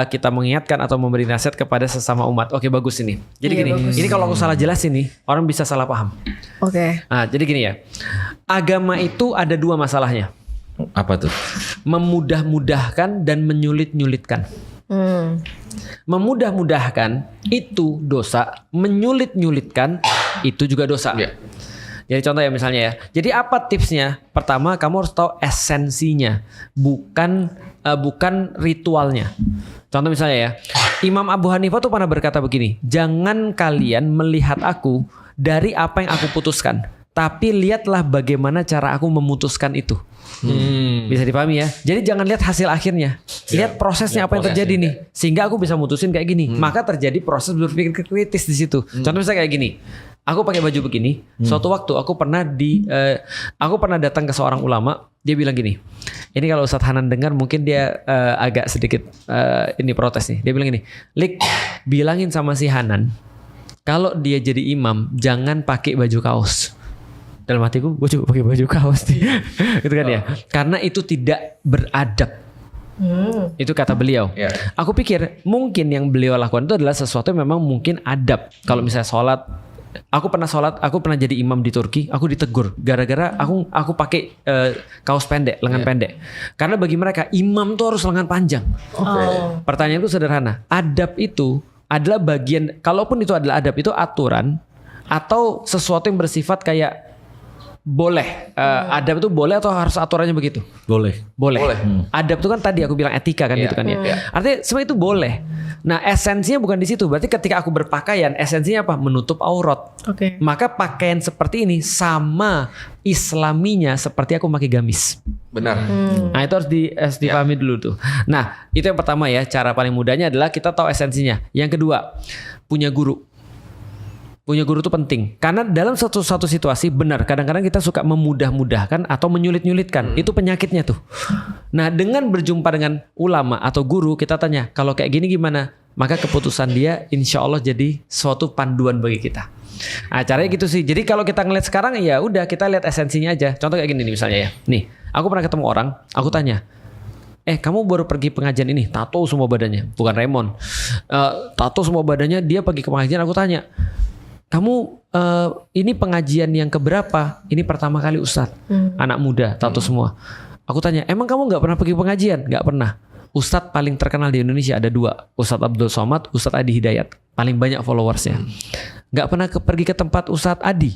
kita mengingatkan atau memberi nasihat kepada sesama umat. Oke, bagus ini. Jadi gini, ini kalau aku salah jelasin nih, orang bisa salah paham. Oke. Nah, jadi gini ya. Agama itu ada dua masalahnya. Apa tuh? Memudah-mudahkan dan menyulit-nyulitkan. Memudah-mudahkan itu dosa, menyulit-nyulitkan itu juga dosa. Jadi contoh ya misalnya ya. Jadi apa tipsnya? Pertama, kamu harus tahu esensinya, bukan ritualnya. Contoh misalnya ya, Imam Abu Hanifah tuh pernah berkata begini, jangan kalian melihat aku dari apa yang aku putuskan, tapi lihatlah bagaimana cara aku memutuskan itu. Bisa dipahami ya. Jadi jangan lihat hasil akhirnya, lihat prosesnya apa yang terjadi nih, sehingga aku bisa mutusin kayak gini. Maka terjadi proses berpikir kritis di situ. Contoh misalnya kayak gini. Aku pakai baju begini. Suatu waktu aku pernah datang ke seorang ulama. Dia bilang gini. Ini kalau Ustadz Hanan dengar mungkin dia agak sedikit ini protes nih. Dia bilang gini, Lik, bilangin sama si Hanan kalau dia jadi imam jangan pakai baju kaos. Dalam hatiku, gue coba pakai baju kaos nih. Gitu kan ya. Karena itu tidak beradab. Itu kata beliau. Aku pikir mungkin yang beliau lakukan itu adalah sesuatu yang memang mungkin adab. Kalau misalnya sholat, aku pernah jadi imam di Turki, aku ditegur gara-gara aku pakai kaos pendek, lengan pendek. Karena bagi mereka imam tuh harus lengan panjang. Pertanyaanku sederhana, adab itu adalah bagian, kalaupun itu adalah adab, itu aturan atau sesuatu yang bersifat kayak boleh. Adab itu boleh atau harus aturannya begitu? Boleh. Adab itu kan tadi aku bilang etika kan gitu kan ya. Artinya semua itu boleh. Nah, esensinya bukan di situ. Berarti ketika aku berpakaian, esensinya apa? Menutup aurat. Maka pakaian seperti ini sama islaminya seperti aku pakai gamis. Benar. Nah, itu harus dipahami dulu tuh. Nah, itu yang pertama ya. Cara paling mudahnya adalah kita tahu esensinya. Yang kedua, punya guru. Punya guru itu penting. Karena dalam satu situasi benar, kadang-kadang kita suka memudah-mudahkan atau menyulit-nyulitkan. Itu penyakitnya tuh. Nah, dengan berjumpa dengan ulama atau guru, kita tanya, kalau kayak gini gimana? Maka keputusan dia insya Allah jadi suatu panduan bagi kita. Nah, caranya gitu sih. Jadi kalau kita ngeliat sekarang, ya udah kita lihat esensinya aja. Contoh kayak gini nih misalnya ya. Nih, aku pernah ketemu orang, aku tanya, kamu baru pergi pengajian ini, tato semua badannya, bukan Raymond, tato semua badannya, dia pergi ke pengajian. Aku tanya, kamu ini pengajian yang keberapa? Ini pertama kali Ustadz, anak muda, tato semua. Aku tanya, emang kamu nggak pernah pergi pengajian? Nggak pernah. Ustadz paling terkenal di Indonesia ada 2, Ustadz Abdul Somad, Ustadz Adi Hidayat, paling banyak followersnya. Nggak pernah pergi ke tempat Ustadz Adi.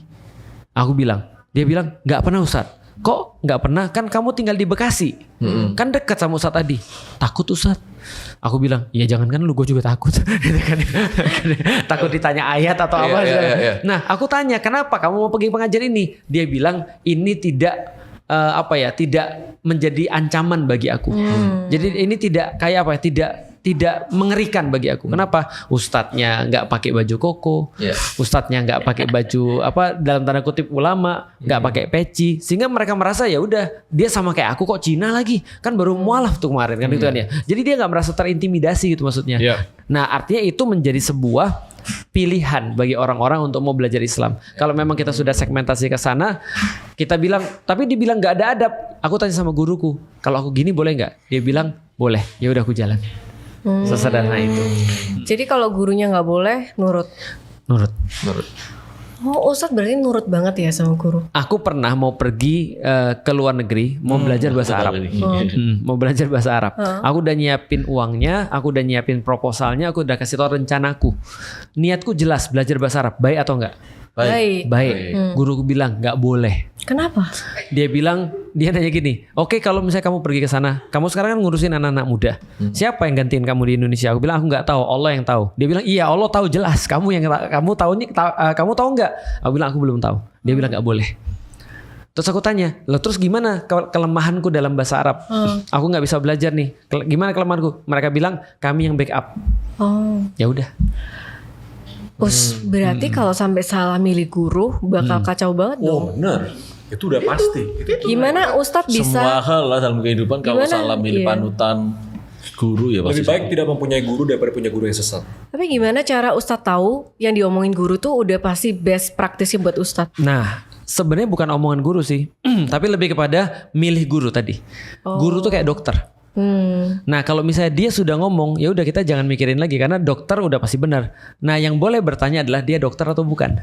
Aku bilang, dia bilang nggak pernah Ustadz. Kok nggak pernah? Kan kamu tinggal di Bekasi, kan dekat sama Ustadz Adi. Takut Ustadz. Aku bilang, ya jangan kan lu, gue juga takut. Takut ditanya ayat atau apa. Nah, aku tanya, kenapa kamu mau pergi pengajian ini? Dia bilang, ini tidak tidak menjadi ancaman bagi aku. Jadi ini tidak kayak apa ya? Tidak mengerikan bagi aku. Kenapa? Ustadznya nggak pakai baju koko, ustadznya nggak pakai baju dalam tanda kutip ulama, nggak pakai peci, sehingga mereka merasa ya udah dia sama kayak aku kok, Cina lagi, kan baru mualaf tuh kemarin kan gitu kan ya. Jadi dia nggak merasa terintimidasi gitu maksudnya. Nah artinya itu menjadi sebuah pilihan bagi orang-orang untuk mau belajar Islam. Kalau memang kita sudah segmentasi ke sana, kita bilang, tapi dibilang nggak ada adab. Aku tanya sama guruku, kalau aku gini boleh nggak? Dia bilang boleh. Ya udah aku jalan. Sesederhana itu. Jadi kalau gurunya nggak boleh, nurut. Oh, Ustadz berarti nurut banget ya sama guru. Aku pernah mau pergi ke luar negeri, mau belajar bahasa Arab. Mau belajar bahasa Arab. Aku udah nyiapin uangnya, aku udah nyiapin proposalnya, aku udah kasih tau rencanaku. Niatku jelas belajar bahasa Arab, baik atau enggak? Baik. Guruku bilang nggak boleh. Kenapa? Dia nanya gini, oke, kalau misalnya kamu pergi ke sana, kamu sekarang kan ngurusin anak-anak muda. Siapa yang gantiin kamu di Indonesia? Aku bilang aku nggak tahu, Allah yang tahu. Dia bilang iya, Allah tahu jelas. Kamu tahu nggak? Aku bilang aku belum tahu. Dia bilang nggak boleh. Terus aku tanya, terus gimana kelemahanku dalam bahasa Arab? Aku nggak bisa belajar nih. Gimana kelemahanku? Mereka bilang kami yang backup. Ya udah. Berarti kalau sampai salah milih guru bakal kacau banget dong. Bener. Itu udah pasti. Gimana Ustadz bisa? Semua hal lah dalam kehidupan kalau salah milih panutan guru ya pasti. Lebih baik tidak mempunyai guru daripada punya guru yang sesat. Tapi gimana cara Ustadz tahu yang diomongin guru tuh udah pasti best practice buat Ustadz? Nah, sebenarnya bukan omongan guru sih, tapi lebih kepada milih guru tadi. Guru tuh kayak dokter. Nah kalau misalnya dia sudah ngomong, ya udah kita jangan mikirin lagi karena dokter udah pasti benar. Nah yang boleh bertanya adalah dia dokter atau bukan.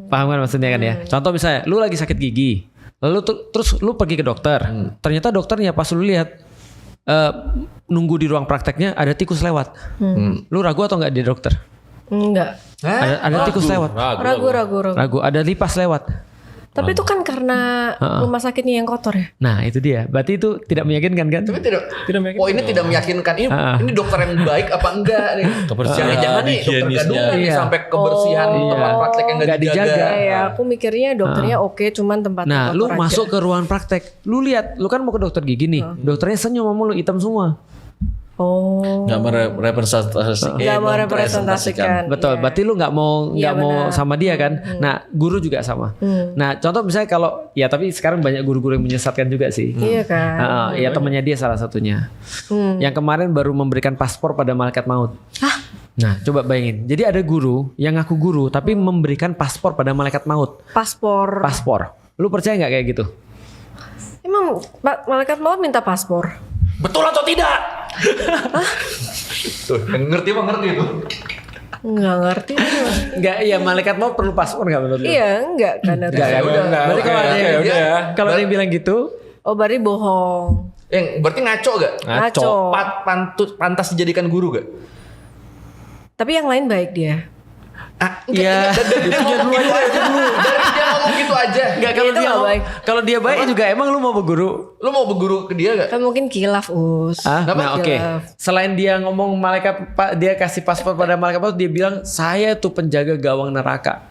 Paham kan maksudnya kan ya? Contoh misalnya lu lagi sakit gigi, lalu terus lu pergi ke dokter, ternyata dokternya pas lu lihat nunggu di ruang prakteknya ada tikus lewat. Lu ragu atau nggak dia dokter? Enggak. Ada tikus lewat. Ragu. Ada lipas lewat. Tapi itu kan karena rumah sakitnya yang kotor ya. Nah itu dia. Berarti itu tidak meyakinkan kan? Tapi tidak meyakinkan. Oh ini tidak meyakinkan. Ini dokter yang baik apa enggak nih? Jangan-jangan nih dokter gadungan nih sampai kebersihan tempat praktek yang nggak dijaga. Ya aku mikirnya dokternya oke, cuman tempatnya kotor. Nah lu masuk ke ruangan praktek, lu lihat, lu kan mau ke dokter gigi nih, dokternya senyum sama lu, hitam semua. Nggak merepresentasikan. Betul. Berarti lu nggak mau sama dia kan. Nah guru juga sama. Nah contoh misalnya kalau ya, tapi sekarang banyak guru-guru yang menyesatkan juga sih. Iya kan. Ya temannya dia salah satunya. Yang kemarin baru memberikan paspor pada malaikat maut. Nah coba bayangin. Jadi ada guru yang ngaku guru tapi memberikan paspor pada malaikat maut. Paspor. Lu percaya nggak kayak gitu? Emang malaikat maut minta paspor? Betul atau tidak? Tuh, ngerti itu. Nggak ngerti. Enggak, ya malaikat mau perlu paspor nggak menurut lu? Iya, enggak kan. Berarti kalau ada yang bilang gitu, berarti bohong. Berarti ngaco gak? Ngaco. Pantas dijadikan guru gak? Tapi yang lain baik dia. Iya. Dari dia ngomong gitu aja. Enggak, kalau dia baik juga emang lu mau berguru? Lu mau berguru ke dia gak? Kan mungkin kilaf Nah oke. Selain dia ngomong malaikat, dia kasih paspor pada malaikat maut, dia bilang saya tuh penjaga gawang neraka.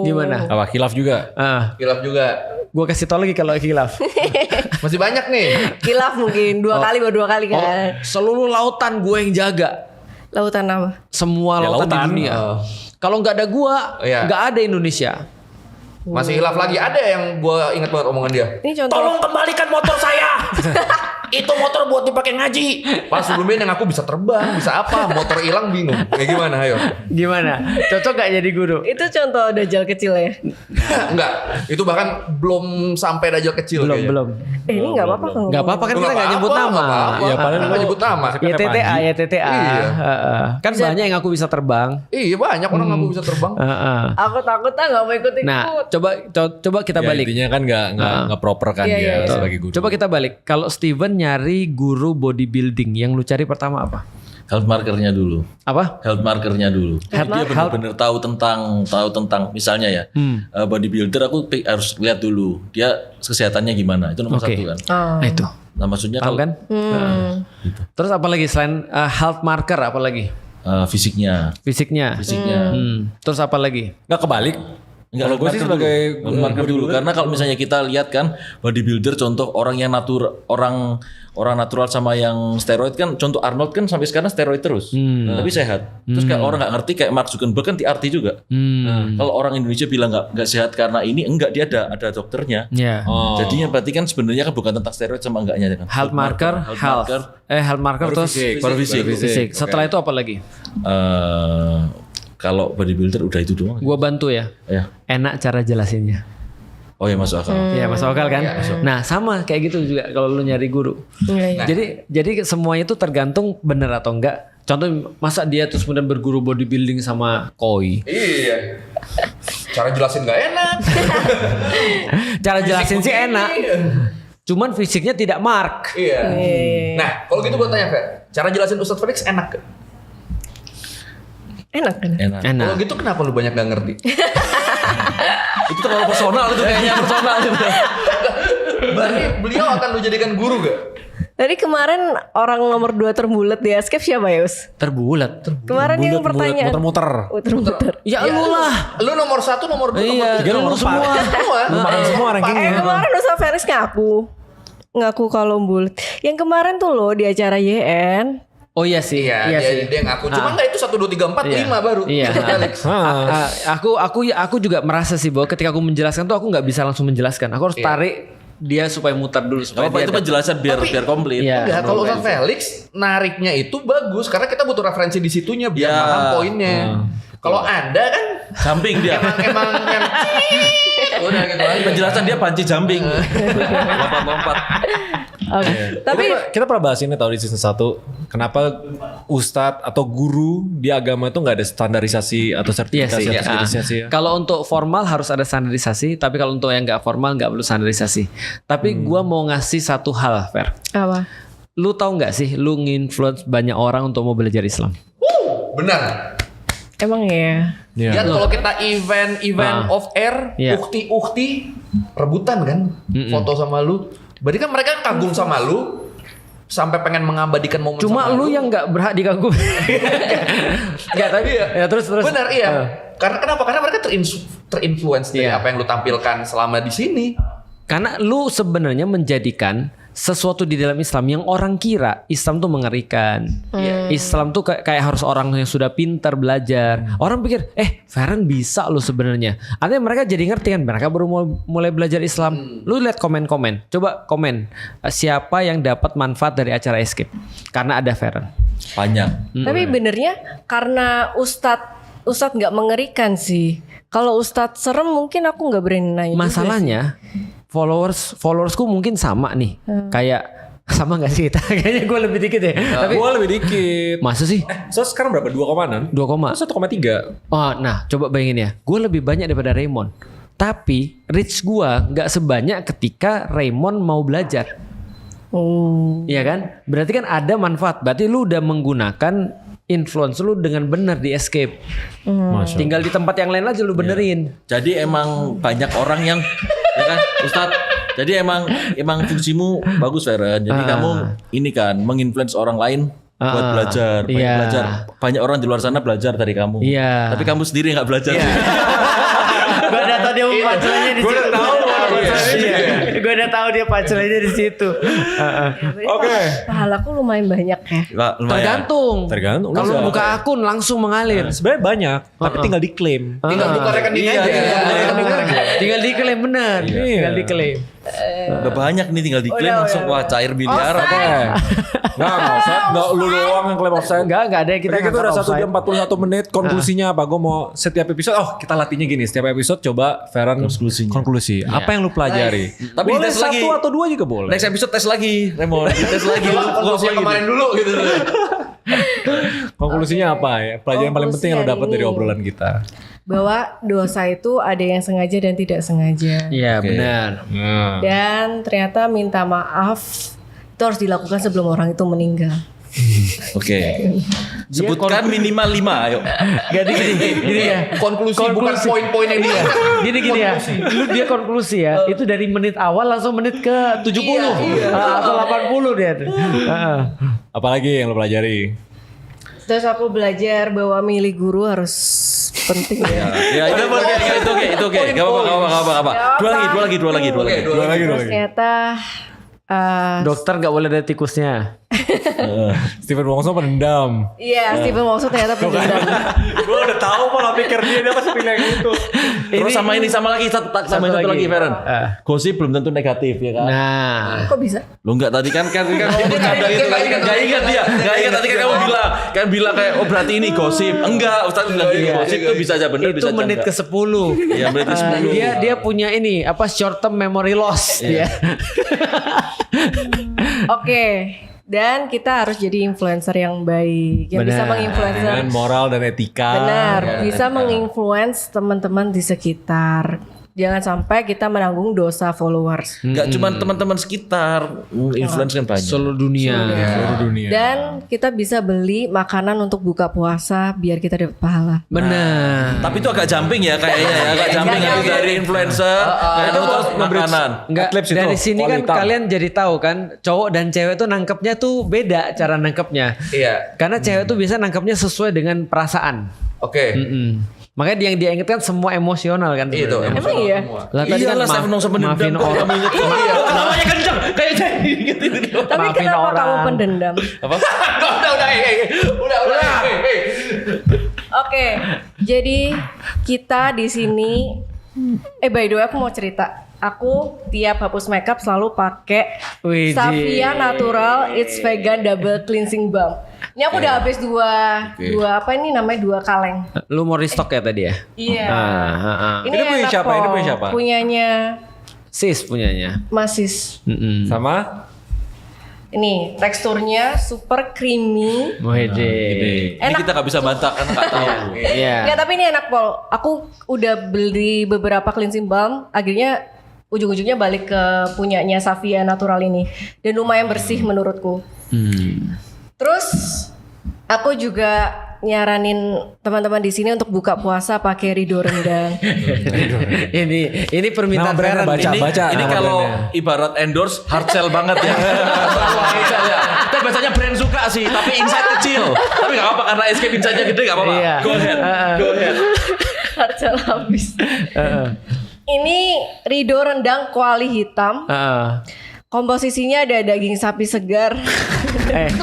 Gimana? Apa kilaf juga? Kilaf juga. Gue kasih tau lagi kalau kilaf. Masih banyak nih. Kilaf mungkin dua kali kan. Seluruh lautan gue yang jaga. Lautan apa? Semua lautan di dunia. Kalau nggak ada gua, nggak ada Indonesia. Masih hilaf lagi. Ada yang gua ingat banget omongan dia. Ini contoh. Tolong kembalikan motor saya. itu motor buat dipakai ngaji. Pas sebelumnya yang aku bisa terbang, bisa apa, motor hilang bingung. Kayak gimana, ayo? Gimana? Cocok gak jadi guru? Itu contoh dajjal kecil ya? Enggak, itu bahkan belum sampai dajjal kecil. Belum. Ini nggak apa-apa kan? Nggak apa-apa kan kita nggak nyebut nama. Ya paling nggak nyebut nama. Ya TTA. Iya. Kan banyak yang aku bisa terbang. Iya banyak orang ngaku bisa terbang. Aku takut nggak mau ikut. Nah, coba kita balik. Intinya kan nggak proper kan dia sebagai guru. Coba kita balik. Kalau Steven nyari guru bodybuilding, yang lu cari pertama apa? Health markernya dulu. Apa? Health markernya dulu. Jadi dia benar-benar tahu tentang misalnya ya bodybuilder, aku harus lihat dulu dia kesehatannya gimana. Itu nomor satu kan. Nah itu. Nah maksudnya tahu kan? Gitu. Terus apa lagi selain health marker, apa lagi? Fisiknya. Terus apa lagi? Nggak kebalik. Kalau gue sih sebagai marker dulu, karena kalau misalnya kita lihat kan bodybuilder, contoh orang yang orang natural sama yang steroid kan, contoh Arnold kan sampai sekarang steroid terus, tapi sehat. Terus kayak orang nggak ngerti kayak Mark Zuckerberg kan TRT juga. Kalau orang Indonesia bilang nggak sehat karena ini, enggak, dia ada dokternya. Jadinya berarti kan sebenarnya kan bukan tentang steroid sama enggaknya kan. Health marker terus fisik. Setelah itu apa lagi? Kalau bodybuilder udah itu doang. Gua bantu ya. Enak cara jelasinnya. Oh ya, masuk akal. Iya, masuk akal kan? Nah, sama kayak gitu juga kalau lu nyari guru. Nah, jadi semuanya itu tergantung bener atau enggak. Contoh, masa dia terus kemudian berguru bodybuilding sama koi? Iya. Cara jelasin nggak enak. Cara jelasin sih enak. Cuman fisiknya tidak mark. Iya. Nah, kalau gitu gue tanya, Fer. Cara jelasin Ustadz Felix enak gak? Enak. Kalau gitu kenapa lu banyak gak ngerti? Itu terlalu personal itu kayaknya, personal itu. Berarti beliau akan lu jadikan guru gak? Tadi kemarin orang nomor 2 terbulat di Escape siapa ya, Us? Terbulat. Kemarin yang pertanyaan muter-muter. Ya lu lah. Lu nomor 1, nomor 2, iya, nomor 3, nomor 4. Lu makan semua rankingnya. Kemarin Ustaz Felix ngaku kalau bulat. Yang kemarin tuh loh di acara YN. Oh iya sih. Iya sih. Dia ngaku. Cuma enggak itu 1 2 3 4 5 baru. Iya. Aku juga merasa sih bahwa ketika aku menjelaskan tuh aku nggak bisa langsung menjelaskan. Aku harus tarik dia supaya muter dulu supaya itu penjelasan biar komplit. Iya. Kalau Ustaz Felix nariknya itu bagus karena kita butuh referensi di situnya biar paham poinnya. Kalau Anda kan jumping dia. Emang yang udah gitu aja. Penjelasan dia panci jumping. Lompat-lompat. Oke. Tapi kita pernah bahas ini tahu di season 1, kenapa ustadz atau guru di agama itu nggak ada standarisasi atau sertifikasi atau sertifikasi ya? Kalau untuk formal harus ada standarisasi, tapi kalau untuk yang nggak formal nggak perlu standarisasi. Tapi gua mau ngasih satu hal, Fer. Apa? Lu tahu nggak sih, lu nginfluence banyak orang untuk mau belajar Islam? Benar. Emang ya. Ya kalau kita event off air, ukti rebutan kan, foto sama lu. Berarti kan mereka kagum sama lu sampai pengen mengabadikan momen cuma sama lu yang nggak berhak dikagum. Nggak, tapi ya terus. Benar, iya. Karena kenapa? Karena mereka terinfluence dari apa yang lu tampilkan selama di sini. Karena lu sebenarnya menjadikan sesuatu di dalam Islam yang orang kira Islam tuh mengerikan. Islam tuh kayak harus orang yang sudah pintar belajar. Orang pikir, Feren bisa lo sebenarnya. Artinya mereka jadi ngerti kan. Mereka baru mulai belajar Islam. Lu lihat komen-komen. Coba komen. Siapa yang dapat manfaat dari acara Escape? Karena ada Feren. Banyak. Tapi benernya karena Ustadz nggak mengerikan sih. Kalau Ustadz serem mungkin aku nggak berani nanya. Masalahnya followersku mungkin sama nih. Kayak sama gak sih kita? Kayaknya gue lebih dikit ya. Tapi gue lebih dikit. Masa sih? So sekarang berapa? 2,6? 1,3. Oh, nah coba bayangin ya. Gue lebih banyak daripada Raymond. Tapi reach gue gak sebanyak ketika Raymond mau belajar. Iya kan? Berarti kan ada manfaat. Berarti lu udah menggunakan influence lu dengan benar di Escape. Tinggal di tempat yang lain aja lu benerin. Jadi emang banyak orang yang ya kan Ustadz. Jadi emang fungsimu bagus, Feren. Jadi kamu ini kan menginfluence orang lain buat belajar, belajar. Banyak orang di luar sana belajar dari kamu. Tapi kamu sendiri nggak belajar. Gue udah tahu dia mau pancelannya di situ. Gue Gue udah tahu dia punchline-nya di situ. Oke. Pahalaku lumayan banyak ya. Tergantung. Kalau buka akun langsung mengalir. Sebenarnya banyak, tapi tinggal diklaim. Tinggal buka rekening aja. Tinggal diklaim benar. Tinggal diklaim. Udah banyak nih tinggal diklaim langsung wah cair biliar. Nggak usah. Nggak lu doang yang klaim offside. Enggak ada yang kita udah 1 jam 41 menit. Konklusinya apa? Gue mau setiap episode. Oh kita latihnya gini. Setiap episode coba Ferran konklusi. Apa yang lu pelajari? Tapi boleh tes lagi. 1 atau 2 juga boleh. Next episode tes lagi, Remon. Tes lagi. Konklusi yang kemarin dulu gitu. Konklusinya apa ya? Pelajaran paling penting yang lo dapat dari obrolan kita. Bahwa dosa itu ada yang sengaja dan tidak sengaja. Iya benar. Dan ternyata minta maaf itu harus dilakukan sebelum orang itu meninggal. Oke. Sebutkan minimal 5 ayo. Gak gini ya. Konklusi bukan poin-poin yang dia. Gini ya. Dia konklusi ya. Itu dari menit awal langsung menit ke 70 atau 80 dia tuh. Apalagi yang lo pelajari? Terus aku belajar bahwa milih guru harus penting ya. Ya itu oke. Gak apa-apa. Dua lagi. Terus ternyata dokter nggak boleh ada tikusnya. Stephen Wongso pendendam. Iya, Stephen Wongso ternyata pendendam. Gue udah tahu pola pikir dia pasti pilih yang itu. Terus sama lagi satu lagi Feren. Gosip belum tentu negatif ya kan. Nah, Kok bisa? Lo enggak tadi kan bercanda gitu. Enggak ingat dia. Enggak ingat tadi kan kamu bilang kayak oh berarti ini gosip. Enggak, Ustaz bilang gini gosip itu bisa aja benar bisa itu menit ke 10. Iya, menit ke 10. Dia punya ini apa short term memory loss dia. Oke. Dan kita harus jadi influencer yang baik, yang bisa menginfluencer dengan moral dan etika. Benar, bisa menginfluence teman-teman di sekitar. Jangan sampai kita menanggung dosa followers. Enggak cuma teman-teman sekitar, influence kan banyak. Seluruh dunia. Dan kita bisa beli makanan untuk buka puasa biar kita dapat pahala. Benar. Tapi itu agak jumping ya kayaknya ya, agak jumping habis dari influencer itu terus makanan. Enggak, dari sini kan kalian jadi tahu kan cowok dan cewek tuh nangkepnya tuh beda cara nangkepnya. Iya. Karena cewek tuh bisa nangkepnya sesuai dengan perasaan. Oke. Makanya yang dia inget kan semua emosional kan. Itu Emang iya? Lah tadi kan maafin orang. Ketawanya kenceng kayak jadi gitu. Tapi kenapa kamu pendendam? Apa? Udah. Oke, jadi kita di sini. By the way aku mau cerita. Aku tiap hapus makeup selalu pakai Savia Natural It's Vegan Double Cleansing Balm. Ini aku udah habis dua apa ini namanya 2 kaleng. Lu mau restock ya tadi ya? Iya. Ini punya siapa? Ini punya siapa? Punyanya Sis punyanya. Mas Sis. Sama? Ini teksturnya super creamy. Wede. Ini kita gak bisa bantah karena gak tahu. Iya. Enggak, tapi ini enak Pol. Aku udah beli beberapa cleansing balm, akhirnya ujung-ujungnya balik ke punyanya Savia Natural ini. Dan lumayan bersih menurutku. Terus aku juga nyaranin teman-teman di sini untuk buka puasa pakai Ridho Rendang. ini permintaan Ferran. Ini kalau ibarat endorse hard sell banget ya. Kita biasanya brand suka sih, tapi insight kecil. Tapi nggak apa-apa karena escape insightnya gede nggak apa-apa. Iya. Go ahead. Hard sell habis. Ini Ridho Rendang kuali hitam. Komposisinya ada daging sapi segar.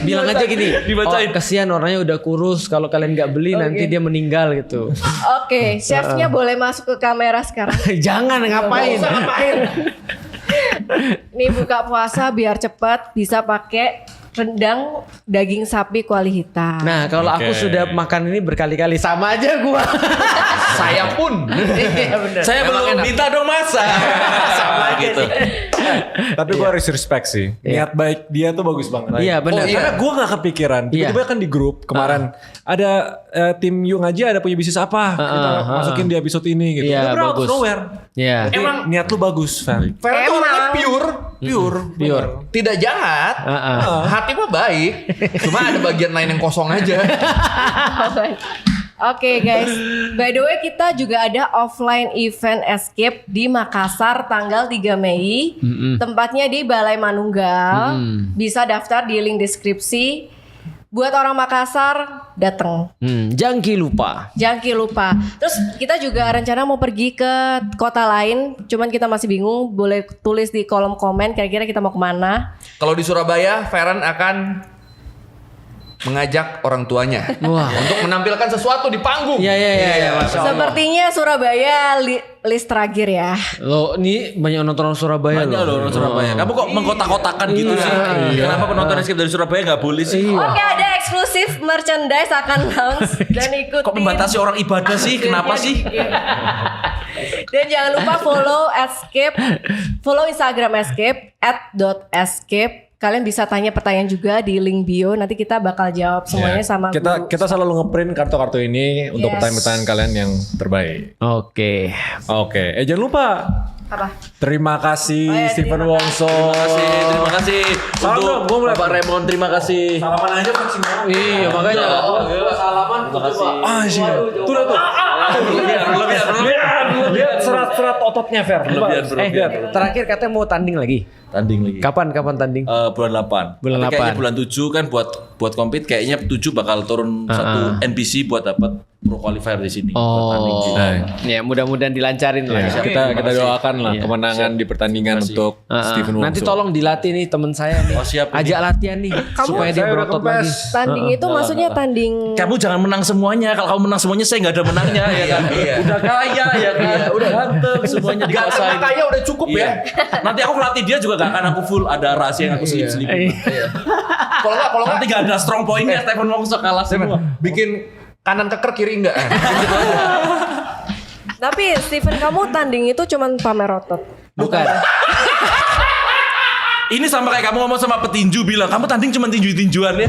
Bilang aja gini. Dibacain. Kesian orangnya udah kurus. Kalau kalian nggak beli nanti dia meninggal gitu. Oke, chefnya boleh masuk ke kamera sekarang. Jangan ngapain. Nih buka puasa biar cepat bisa pakai rendang daging sapi kuali hitam. Nah kalau aku sudah makan ini berkali-kali sama aja gua. Saya pun. Saya belum minta dong masa. Sama gitu. Tapi gue harus respect sih. Niat baik dia tuh bagus banget. Iya benar. Karena gue gak kepikiran. Tiba-tiba kan di grup kemarin ada tim Yung aja ada punya bisnis apa. Kita masukin di episode ini gitu. Iya, Bro, bagus. nowhere. Iya. Emang niat lu bagus, Fan. Ferran tuh orangnya pure. Tidak jahat. Hati mah baik. Cuma ada bagian lain yang kosong aja. Oke guys, by the way kita juga ada offline event escape di Makassar tanggal 3 Mei. Tempatnya di Balai Manunggal. Bisa daftar di link deskripsi. Buat orang Makassar datang. Jangki lupa. Terus kita juga rencana mau pergi ke kota lain, cuman kita masih bingung. Boleh tulis di kolom komen kira-kira kita mau kemana. Kalau di Surabaya, Feren akan mengajak orang tuanya untuk menampilkan sesuatu di panggung. Iya. Sepertinya Surabaya list terakhir ya. Lo ini banyak nonton Surabaya Banyak loh Surabaya. Kamu kok mengkotak-kotakan gitu sih? Kenapa penonton Escape dari Surabaya nggak boleh sih? Oke, ada eksklusif merchandise akan launch dan ikuti. Kok membatasi orang ibadah sih? Kenapa sih? Dan jangan lupa follow Instagram Escape @escape. Kalian bisa tanya pertanyaan juga di link bio. Nanti kita bakal jawab semuanya sama kita selalu ngeprint kartu-kartu ini untuk pertanyaan-pertanyaan kalian yang terbaik. Oke. Jangan lupa. apa? Terima kasih Stephen Wongso. Terima kasih. Salam untuk Bapak Raymond, terima kasih. Salaman aja maksimal. Iya makanya. Salaman. Terima kasih. Sih. Tuh. Lihat serat-serat ototnya Fer. Terakhir katanya mau tanding lagi. Tanding lagi. Kapan tanding? Bulan 8. Bulan 8. Kayaknya bulan 7 kan buat compete kayaknya 7 bakal turun satu NPC buat dapat pro qualifier di sini. Oh. Tanding. Ya mudah-mudahan dilancarin lah. Kita doakan lah kemenangan di pertandingan untuk Stephen Wongso. Nanti tolong dilatih nih temen saya nih. Siap. Ajak latihan nih supaya dia berotot lagi. Tanding itu maksudnya tanding. Kamu jangan menang semuanya. Kalau kamu menang semuanya saya nggak ada menangnya ya kan. Udah kaya ya kan. Udah ganteng semuanya dikuasain. Kaya udah cukup ya. Nanti aku ngelatih dia juga gak akan aku full. Ada rahasia yang aku selip-selip. Kalau nggak Nanti gak ada strong point-nya. Stephen Wongso kalah semua. bikin kanan keker kiri enggak? Tapi Steven, kamu tanding itu cuman pamer otot. Bukan. Ini sama kayak kamu ngomong sama petinju bilang kamu tanding cuma tinju-tinjuan ya.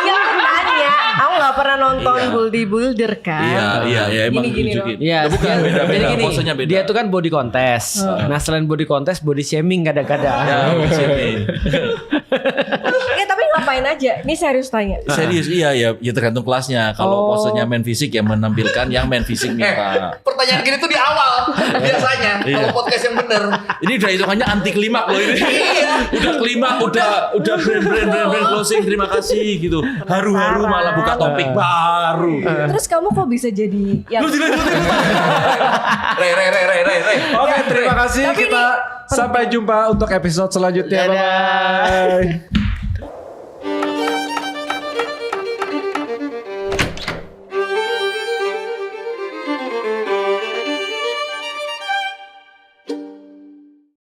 Ya makanya aku nggak pernah nonton bodybuilder kan. Iya emang Gini-gini nunjukin. Iya, Bukan beda. jadi gini, Posenya beda. dia tuh kan body contest. Nah selain body contest, body shaming kadang-kadang. Ya tapi ngapain aja? Ini serius tanya. Serius iya ya tergantung kelasnya. Kalau posenya main fisik ya menampilkan yang main fisik minta. Pertanyaan gini tuh di awal biasanya. Kalau podcast yang bener. Ini udah hitungannya anti klimak loh ini. Udah klimak, udah brand closing terima kasih gitu. Haru-haru malah buka topik baru. Terus kamu kok bisa jadi yang Lu dilanjutin. Ray. Oke, terima kasih. Kita sampai jumpa untuk episode selanjutnya. Bye.